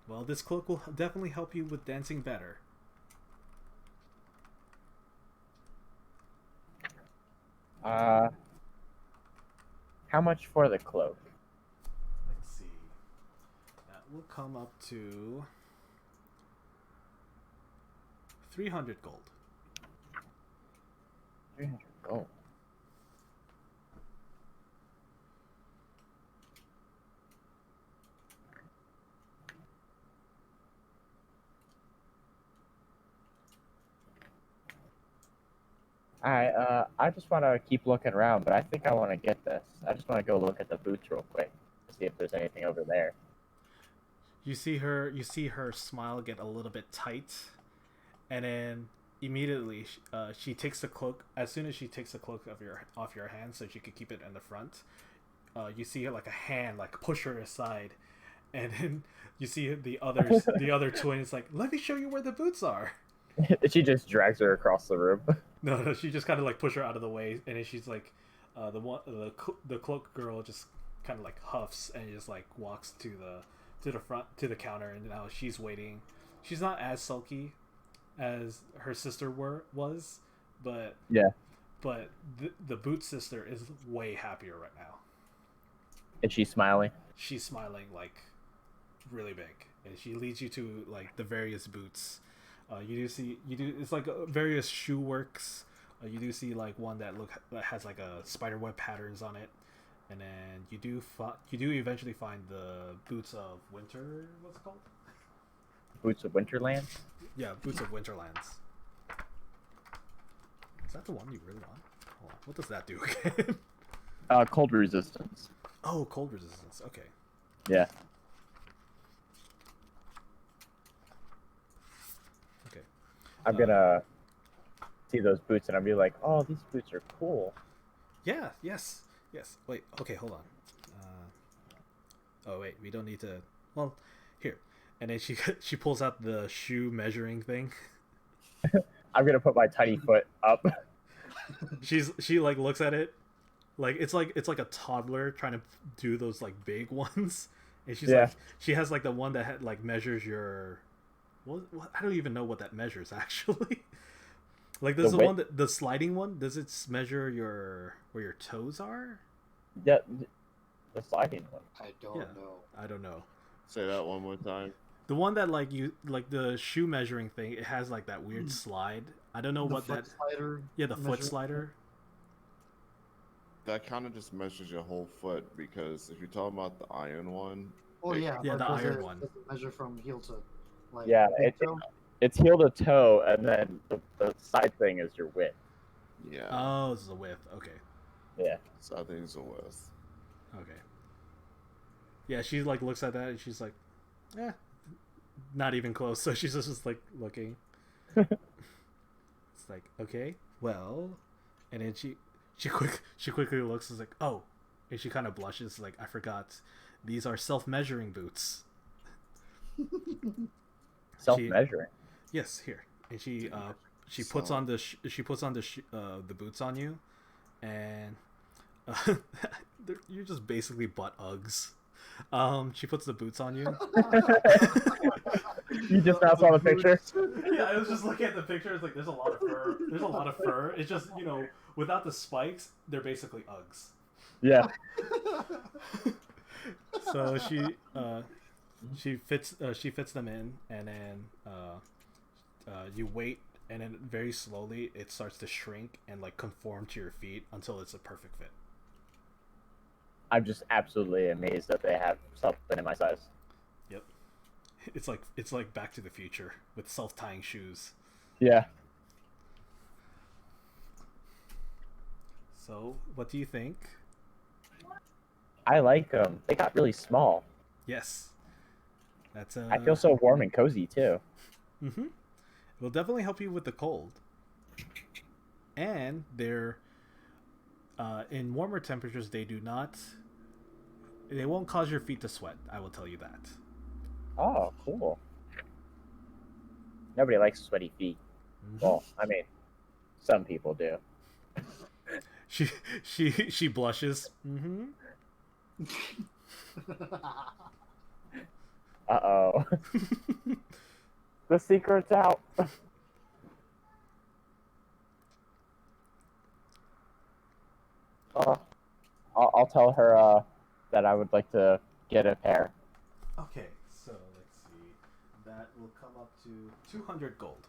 Well, this cloak will definitely help you with dancing better. How much for the cloak? Let's see. That will come up to 300 gold. 300 gold. I just want to keep looking around, but I think I want to get this. I just want to go look at the boots real quick to see if there's anything over there. You see her smile get a little bit tight, and then immediately she takes the cloak. As soon as she takes the cloak off your hand so she could keep it in the front, you see like a hand like push her aside, and then you see the other twin is like, let me show you where the boots are. She just drags her across the room. No, she just kind of like push her out of the way, and then she's like, the cloak girl just kind of like huffs and just like walks to the front to the counter, and now she's waiting. She's not as sulky as her sister was, but Yeah. But the boot sister is way happier right now. And she's smiling. She's smiling like really big, and she leads you to like the various boots. It's like various shoe works. You do see like one that has like a spider web patterns on it, and then you do eventually find the boots of winter. What's it called? Boots of Winterland? Yeah, boots of Winterlands. Is that the one you really want? Hold on. What does that do again? Cold resistance. Oh, cold resistance. Okay. Yeah. Okay. I'm gonna see those boots and I'll be like, oh, these boots are cool. Yeah. Yes. Wait. Okay. Hold on. Oh wait. We don't need to. Well, here. And then she pulls out the shoe measuring thing. I'm gonna put my tiny foot up. She like looks at it, like it's like a toddler trying to do those like big ones, and she's like she has like the one that like measures your. What I don't even know what that measures actually. Like this is the one the sliding one. Does it measure where your toes are? Yeah, the sliding one. I don't know. I don't know. Say that one more time. The one that like the shoe measuring thing, it has like that weird slide. I don't know what that. Slider. Yeah, the foot slider. That kind of just measures your whole foot, because if you're talking about the iron one. Oh yeah. Yeah, the iron one. Does it measure from heel to like. Yeah, it's heel to toe, and then the side thing is your width. Yeah. Oh, it's the width. Okay. Yeah. So I think it's a width. Okay. Yeah, she like looks at that and she's like, not even close. So she's just like looking. It's like, okay, well, and then she quickly looks and is like, oh, and she kind of blushes like, I forgot, these are self-measuring boots. Self-measuring. Yes, here, and she puts on the boots on you, and you're just basically butt Uggs. She puts the boots on you. You just now saw the picture? Yeah, I was just looking at the picture. It's like there's a lot of fur. There's a lot of fur. It's just, without the spikes, they're basically Uggs. Yeah. So she fits them in, and then you wait, and then very slowly it starts to shrink and like conform to your feet until it's a perfect fit. I'm just absolutely amazed that they have something in my size. Yep. It's like Back to the Future with self-tying shoes. Yeah. So, what do you think? I like them. They got really small. Yes. That's I feel so warm and cozy too. Mm-hmm. It'll definitely help you with the cold. And they're in warmer temperatures, they won't cause your feet to sweat. I will tell you that. Oh, cool. Nobody likes sweaty feet. Mm-hmm. Well, I mean, some people do. She blushes. Mm-hmm. Uh-oh. The secret's out. I'll tell her that I would like to get a pair. Okay, so let's see. That will come up to 200 gold.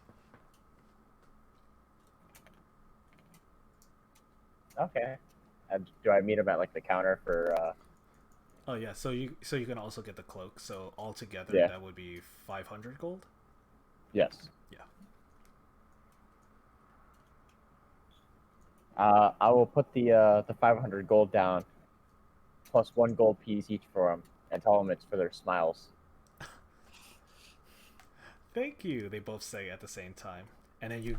Okay. And do I meet him at like the counter for? Oh yeah, so you can also get the cloak. So altogether, that would be 500 gold. Yes. Yeah. I will put the 500 gold down, plus 1 gold piece each for them, and tell them it's for their smiles. Thank you. They both say at the same time, and then you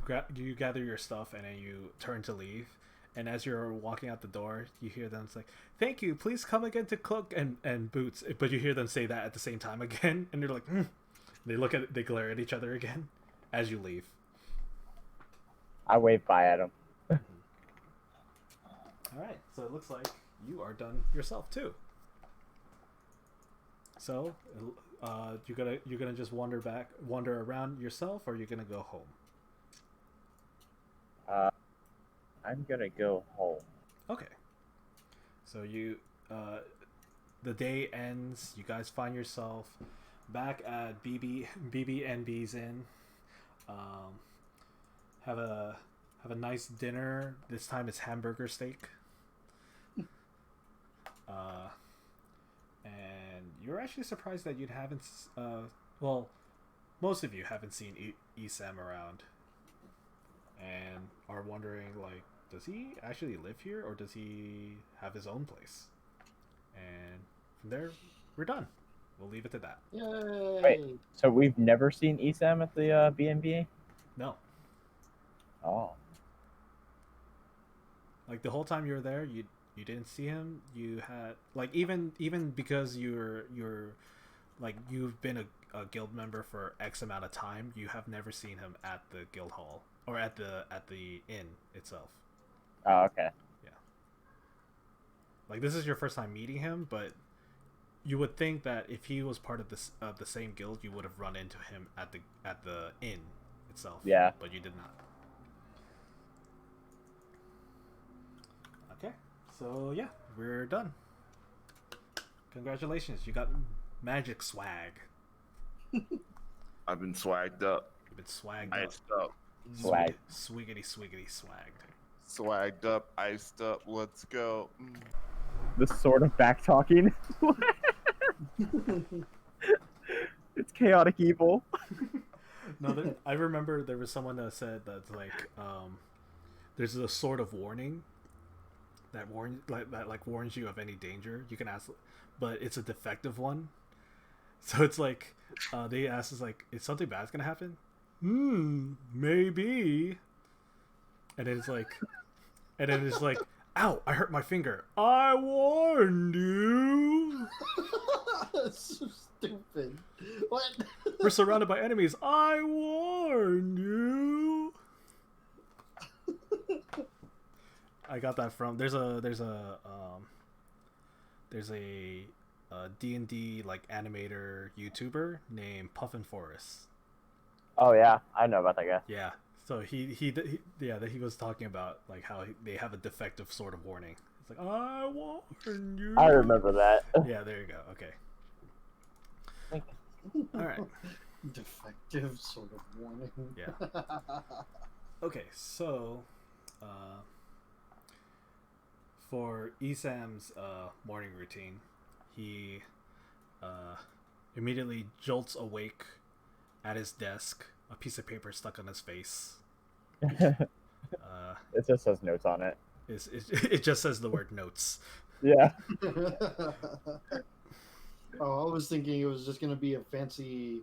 gather your stuff, and then you turn to leave. And as you're walking out the door, you hear them say, "Thank you, please come again to Cloak and Boots." But you hear them say that at the same time again, and they're like, they glare at each other again as you leave. I wave bye at him. All right, so it looks like you are done yourself too. So, you're gonna just wander around yourself, or you're gonna go home? I'm gonna go home. Okay. So the day ends. You guys find yourself back at BB&B's Inn. Have a nice dinner. This time it's hamburger steak. And you're actually surprised that you haven't. Well, most of you haven't seen Esam around, and are wondering like, does he actually live here, or does he have his own place? And from there, we're done. We'll leave it to that. Yay! Wait, so we've never seen Esam at the B&B? No, Oh. like the whole time you were there, you didn't see him. You had like even because you're like you've been a guild member for X amount of time, you have never seen him at the guild hall or at the inn itself. Oh, okay. Like this is your first time meeting him, but you would think that if he was part of the same guild, you would have run into him at the inn itself. Yeah. But you did not. Okay. So yeah, we're done. Congratulations, you got magic swag. I've been swagged up. You've been swagged up. Iced up. Swag. Swiggity swagged. Swagged up, iced up, let's go. The sort of back talking. It's chaotic evil. No, I remember there was someone that said that like there's a sort of warning that warns you of any danger. You can ask, but it's a defective one. So it's like they ask is like, is something bad's gonna happen? Maybe. And then it's like, ow, I hurt my finger. I warned you. That's so stupid. What? We're surrounded by enemies. I warned you. I got that from there's a D&D like animator YouTuber named Puffin Forest. Oh yeah, I know about that guy. Yeah. So he was talking about like how they have a defective sort of warning. It's like, I warned you. I remember that. Yeah, there you go. Okay. Thank All right. Defective sort of warning. Yeah. Okay, so for Esam's morning routine, he immediately jolts awake at his desk, a piece of paper stuck on his face. It just says notes on it. It just says the word notes. Yeah. Oh, I was thinking it was just going to be a fancy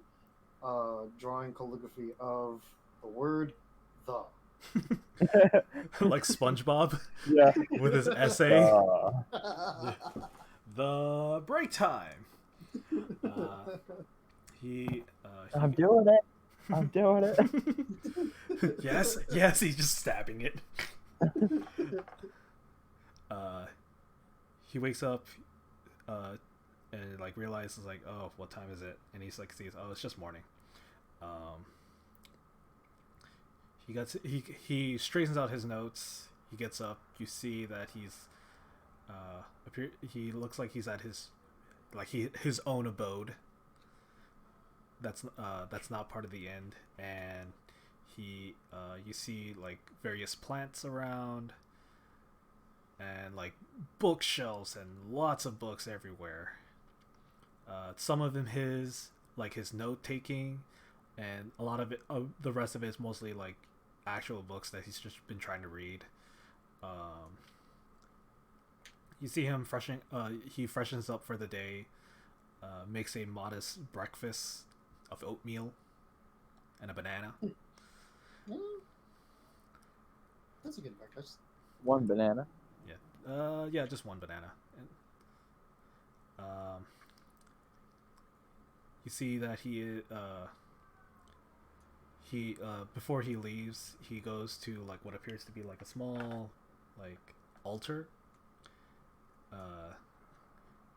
drawing calligraphy of the word the. Like SpongeBob. Yeah. With his essay. The break time. I'm doing it. I'm doing it. Yes, he's just stabbing it. He wakes up and like realizes like, oh, what time is it? And he's like, sees, oh, it's just morning. He straightens out his notes. He gets up. You see that he looks like he's at his own abode. That's not part of the inn, and you see like various plants around, and like bookshelves and lots of books everywhere. Some of them his note taking, and a lot of it, the rest of it is mostly like actual books that he's just been trying to read. You see him he freshens up for the day, makes a modest breakfast of oatmeal and a banana. Mm, that's a good breakfast. One banana. Yeah, just one banana. And, um, you see that he before he leaves, he goes to like what appears to be like a small like altar, uh,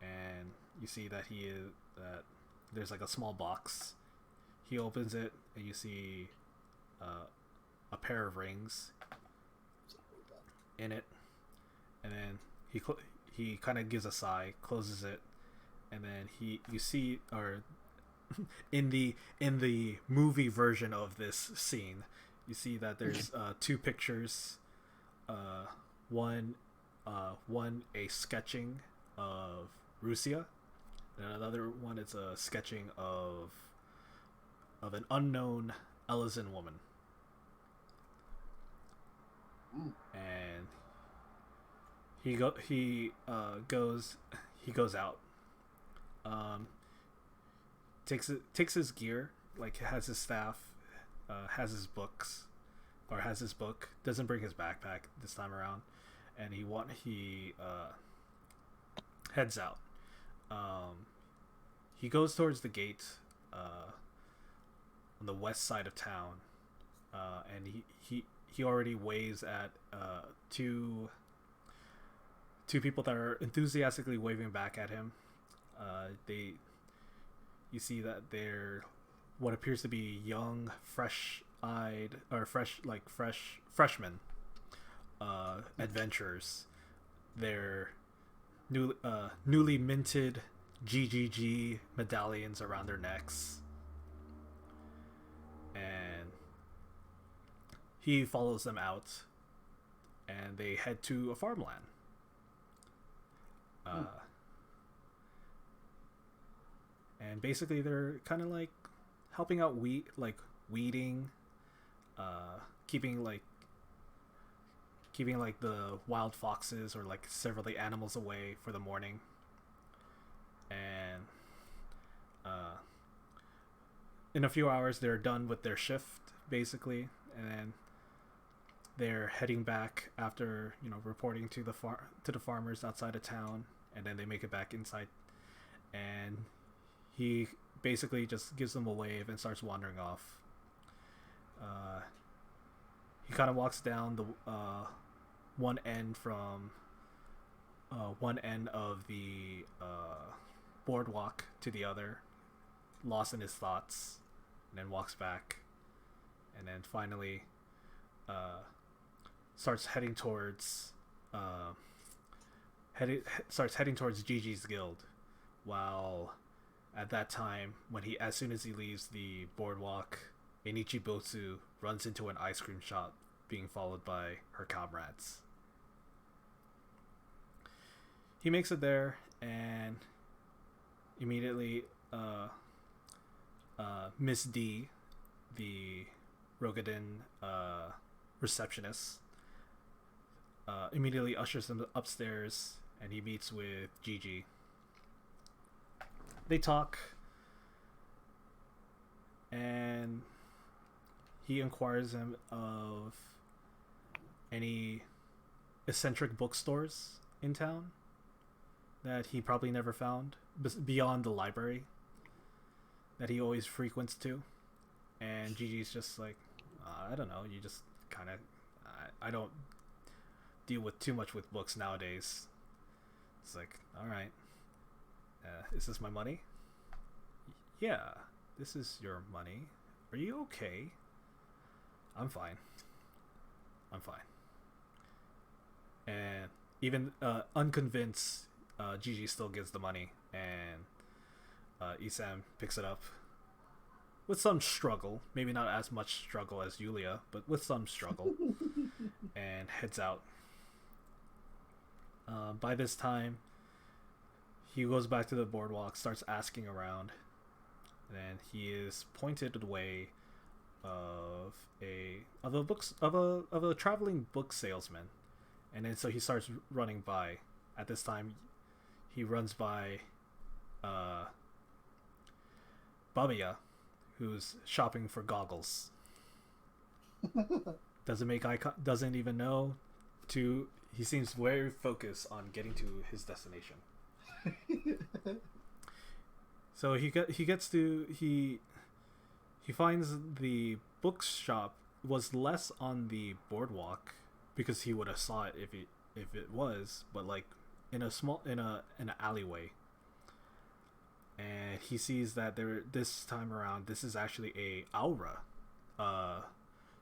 and you see that that there's like a small box. He opens it, and you see a pair of rings in it, and then he kind of gives a sigh, closes it, and then you see, or in the movie version of this scene, you see that there's two pictures, uh, one one a sketching of Rusia, and another one is a sketching of an unknown Elysian woman. Mm. And he goes out, um, takes his gear, like has his staff, has his books, or has his book. Doesn't bring his backpack this time around, and he heads out. He goes towards the gate on the west side of town, and he already waves at two people that are enthusiastically waving back at him. You see that they're what appears to be young, fresh-eyed, or freshmen adventurers. They're newly minted GGG medallions around their necks, and he follows them out, and they head to a farmland. And basically they're kind of like helping out weeding, keeping like the wild foxes or like several of the animals away for the morning. And in a few hours they're done with their shift basically, and then they're heading back after reporting to the farmers outside of town, and then they make it back inside, and he basically just gives them a wave and starts wandering off. He kind of walks down the one end of the boardwalk to the other, lost in his thoughts, and then walks back, and then finally starts heading towards Gigi's guild. While at that time, as soon as he leaves the boardwalk, Enichi Botsu runs into an ice cream shop, being followed by her comrades. He makes it there, and immediately Miss D, the Rogadin receptionist, immediately ushers him upstairs, and he meets with Gigi. They talk, and he inquires him of any eccentric bookstores in town that he probably never found beyond the library that he always frequents to. And Gigi's just like, I don't know, you just kind of, I don't deal with too much with books nowadays. It's like, all right, is this my money? Yeah, this is your money. Are you okay? I'm fine. And even unconvinced, Gigi still gives the money, and Isam picks it up with some struggle, maybe not as much struggle as Yulia, but with some struggle, and heads out. By this time, he goes back to the boardwalk, starts asking around, and then he is pointed the way of a traveling book salesman, and then so he starts running by. At this time, he runs by Bamiya, who's shopping for goggles. doesn't even know to. He seems very focused on getting to his destination. So he finds the bookshop was less on the boardwalk because he would have saw it if it was, but like in an alleyway. And he sees that this time around this is actually a aura,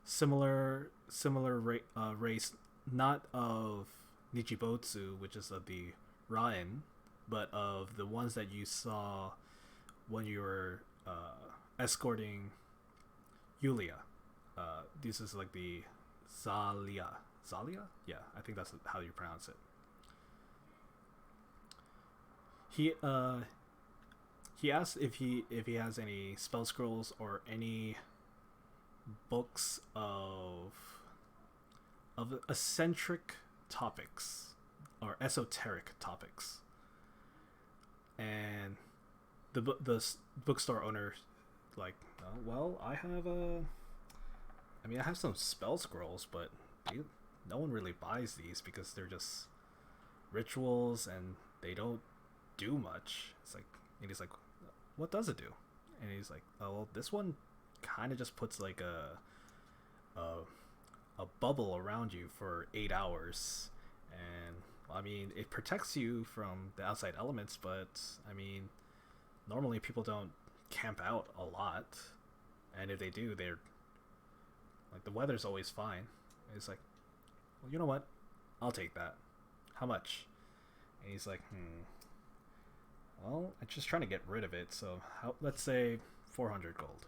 similar race, not of Nichibotsu, which is of the Rain, but of the ones that you saw when you were escorting Yulia. This is like the Zalia. Zalia? Yeah, I think that's how you pronounce it. He asked if he has any spell scrolls or any books of eccentric topics or esoteric topics, and the bookstore owner like, oh, well, I have some spell scrolls, but no one really buys these because they're just rituals and they don't do much. It's like, and he's like, what does it do? And he's like, oh, well, this one kind of just puts like a bubble around you for 8 hours, and I mean, it protects you from the outside elements, but I mean, normally people don't camp out a lot, and if they do, they're like, the weather's always fine. And it's like, well, you know what, I'll take that. How much? And he's like, well, I'm just trying to get rid of it, so let's say 400 gold.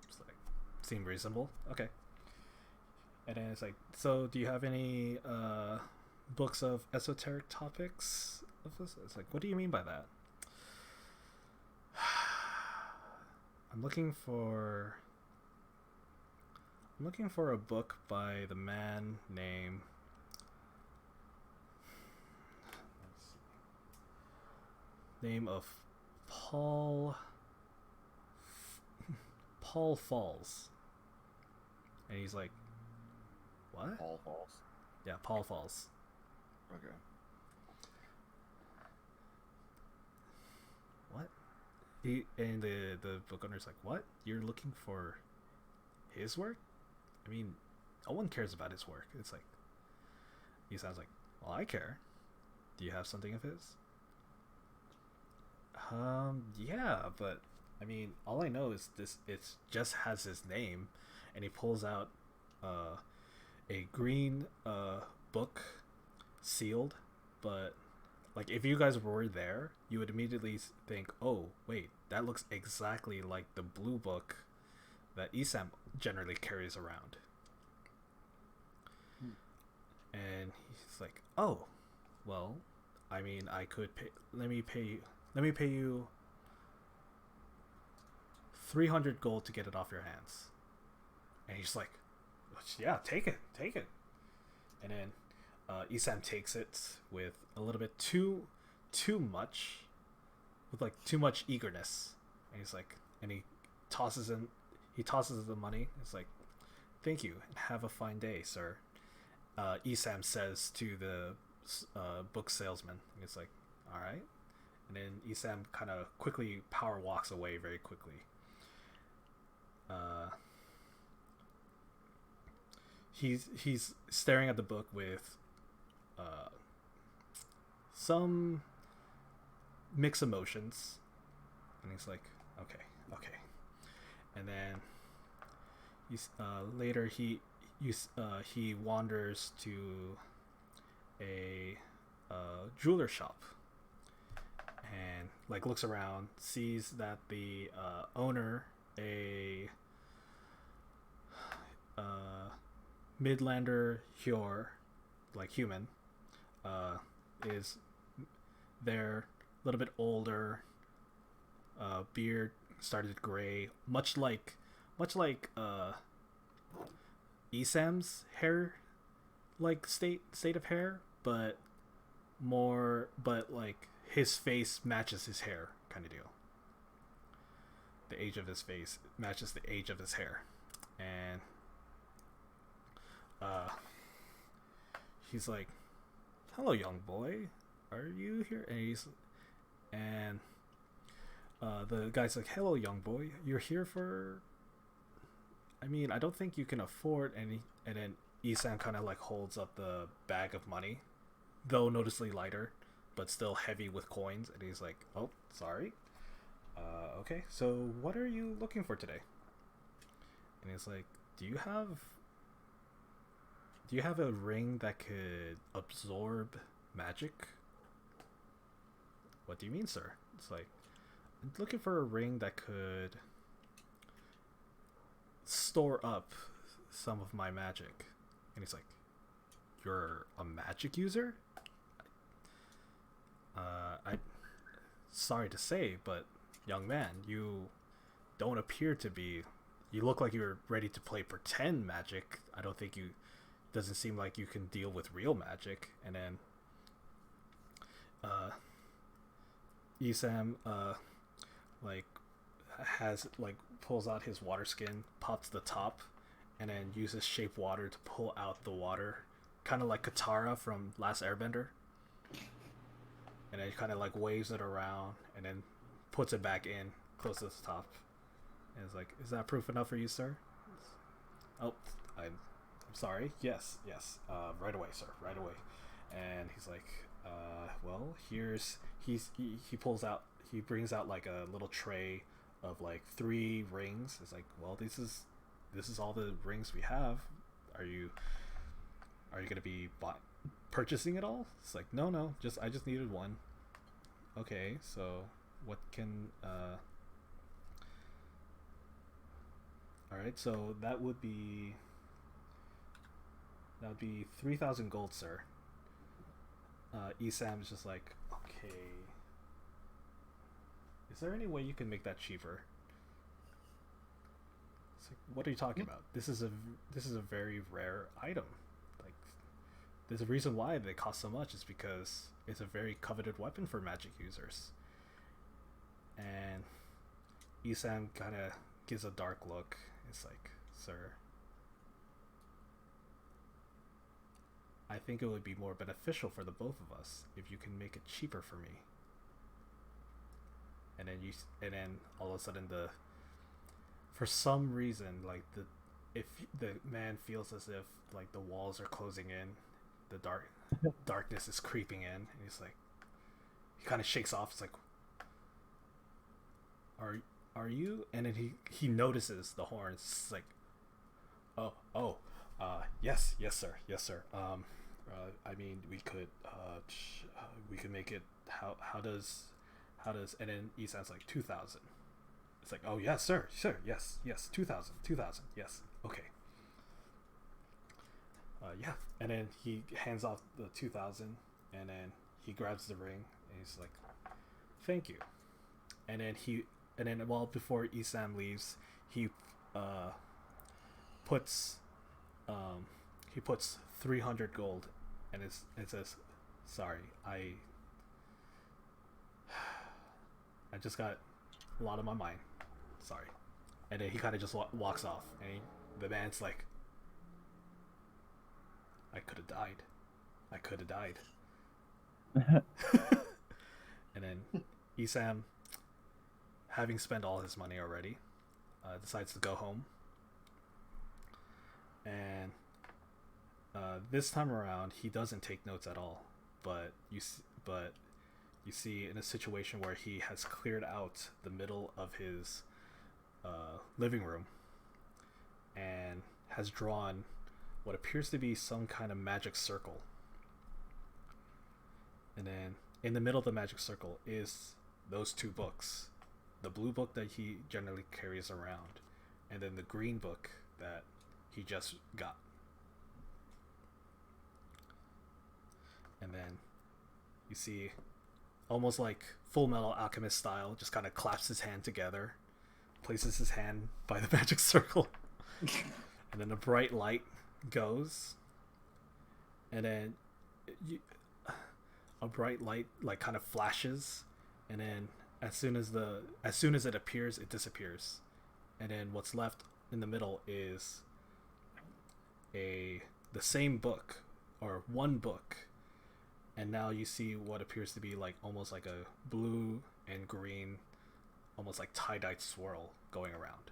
It's like, seem reasonable. Okay. And then it's like, so do you have any books of esoteric topics of this? It's like, what do you mean by that? I'm looking for a book by the man named, name of Paul Falls. And he's like, what? Paul Falls. Yeah, Paul Falls. Okay. What? And the book owner's like, what? You're looking for his work? I mean, no one cares about his work. It's like, he sounds like, well, I care. Do you have something of his? Yeah, but I mean, all I know is this. It just has his name, and he pulls out a green book, sealed. But like, if you guys were there, you would immediately think, "Oh, wait, that looks exactly like the blue book that Isam generally carries around." And he's like, "Oh, well, I mean, I could pay. Let me pay you 300 gold to get it off your hands." And he's like, yeah, take it. And then Isam takes it with a little bit too much, with like too much eagerness. And he's like, and he tosses the money. It's like, thank you and have a fine day, sir. Isam says to the book salesman. It's like, all right. And then Isam kind of quickly power walks away very quickly. He's staring at the book with some mixed emotions, and he's like, okay. And then later he wanders to a jeweler shop. And like looks around, sees that the owner, a Midlander Hjor, like human, is there, a little bit older, beard started gray, much like Isam's hair, like state of hair, but like his face matches his hair, kind of deal. The age of his face matches the age of his hair. And uh, he's like, "Hello, young boy. Are you here?" And the guy's like, "Hello, young boy. You're here for? I mean, I don't think you can afford any." And then Isam kind of like holds up the bag of money, though noticeably lighter, but still heavy with coins. And he's like, "Oh, sorry. Okay. So what are you looking for today?" And he's like, "Do you have a ring that could absorb magic?" "What do you mean, sir?" It's like, "I'm looking for a ring that could store up some of my magic." And he's like, "You're a magic user?" I sorry to say, but young man, you don't appear to be. You look like you're ready to play pretend magic. I don't think you. Doesn't seem like you can deal with real magic. And then Isam like has like pulls out his water skin, pops the top, and then uses shape water to pull out the water, kind of like Katara from Last Airbender. And then kind of like waves it around and then puts it back in close to the top. And it's like, "Is that proof enough for you, sir?" "Oh, I'm sorry. Yes. Right away, sir. Right away." And he's like, "Well, he pulls out, he brings out like a little tray of like 3 rings." It's like, "Well, this is all the rings we have. Are you gonna be purchasing it all?" It's like, no, I just needed one." "Okay, so what can all right, so that would be 3,000 gold, sir." Esam's just like, "Okay, is there any way you can make that cheaper?" It's like, "What are you talking about? This is a very rare item. Like, there's a reason why they cost so much. Is because it's a very coveted weapon for magic users." And Isam kind of gives a dark look. It's like, "Sir, I think it would be more beneficial for the both of us if you can make it cheaper for me." And then all of a sudden for some reason, like if the man feels as if like the walls are closing in, the darkness is creeping in, and he's like, he kind of shakes off. It's like, are you?" And then he notices the horns. It's like, oh, yes, sir. I mean, we could make it. How does? And then he sounds like 2,000. It's like, "Oh yes, sir, yes, 2,000, yes, okay." Yeah, and then he hands off the 2,000, and then he grabs the ring, and he's like, "Thank you." And then before Isam leaves, he puts 300 gold, and it says, "Sorry, I just got a lot on my mind. Sorry." And then he kind of just walks off, and the man's like, I could have died. And then Isam, having spent all his money already, decides to go home. And this time around, he doesn't take notes at all. But you see, in a situation where he has cleared out the middle of his living room and has drawn what appears to be some kind of magic circle. And then in the middle of the magic circle is those 2 books. The blue book that he generally carries around, and then the green book that he just got. And then you see, almost like Full Metal Alchemist style, just kind of claps his hand together, places his hand by the magic circle, and then a bright light goes, and then a bright light like kind of flashes, and then as soon as it appears, it disappears, and then what's left in the middle is the the same book, or one book, and now you see what appears to be like almost like a blue and green, almost like tie-dyed swirl going around.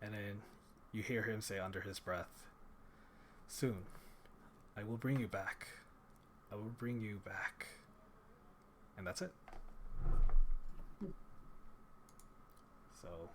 And then you hear him say under his breath, "Soon, I will bring you back. I will bring you back." And that's it. So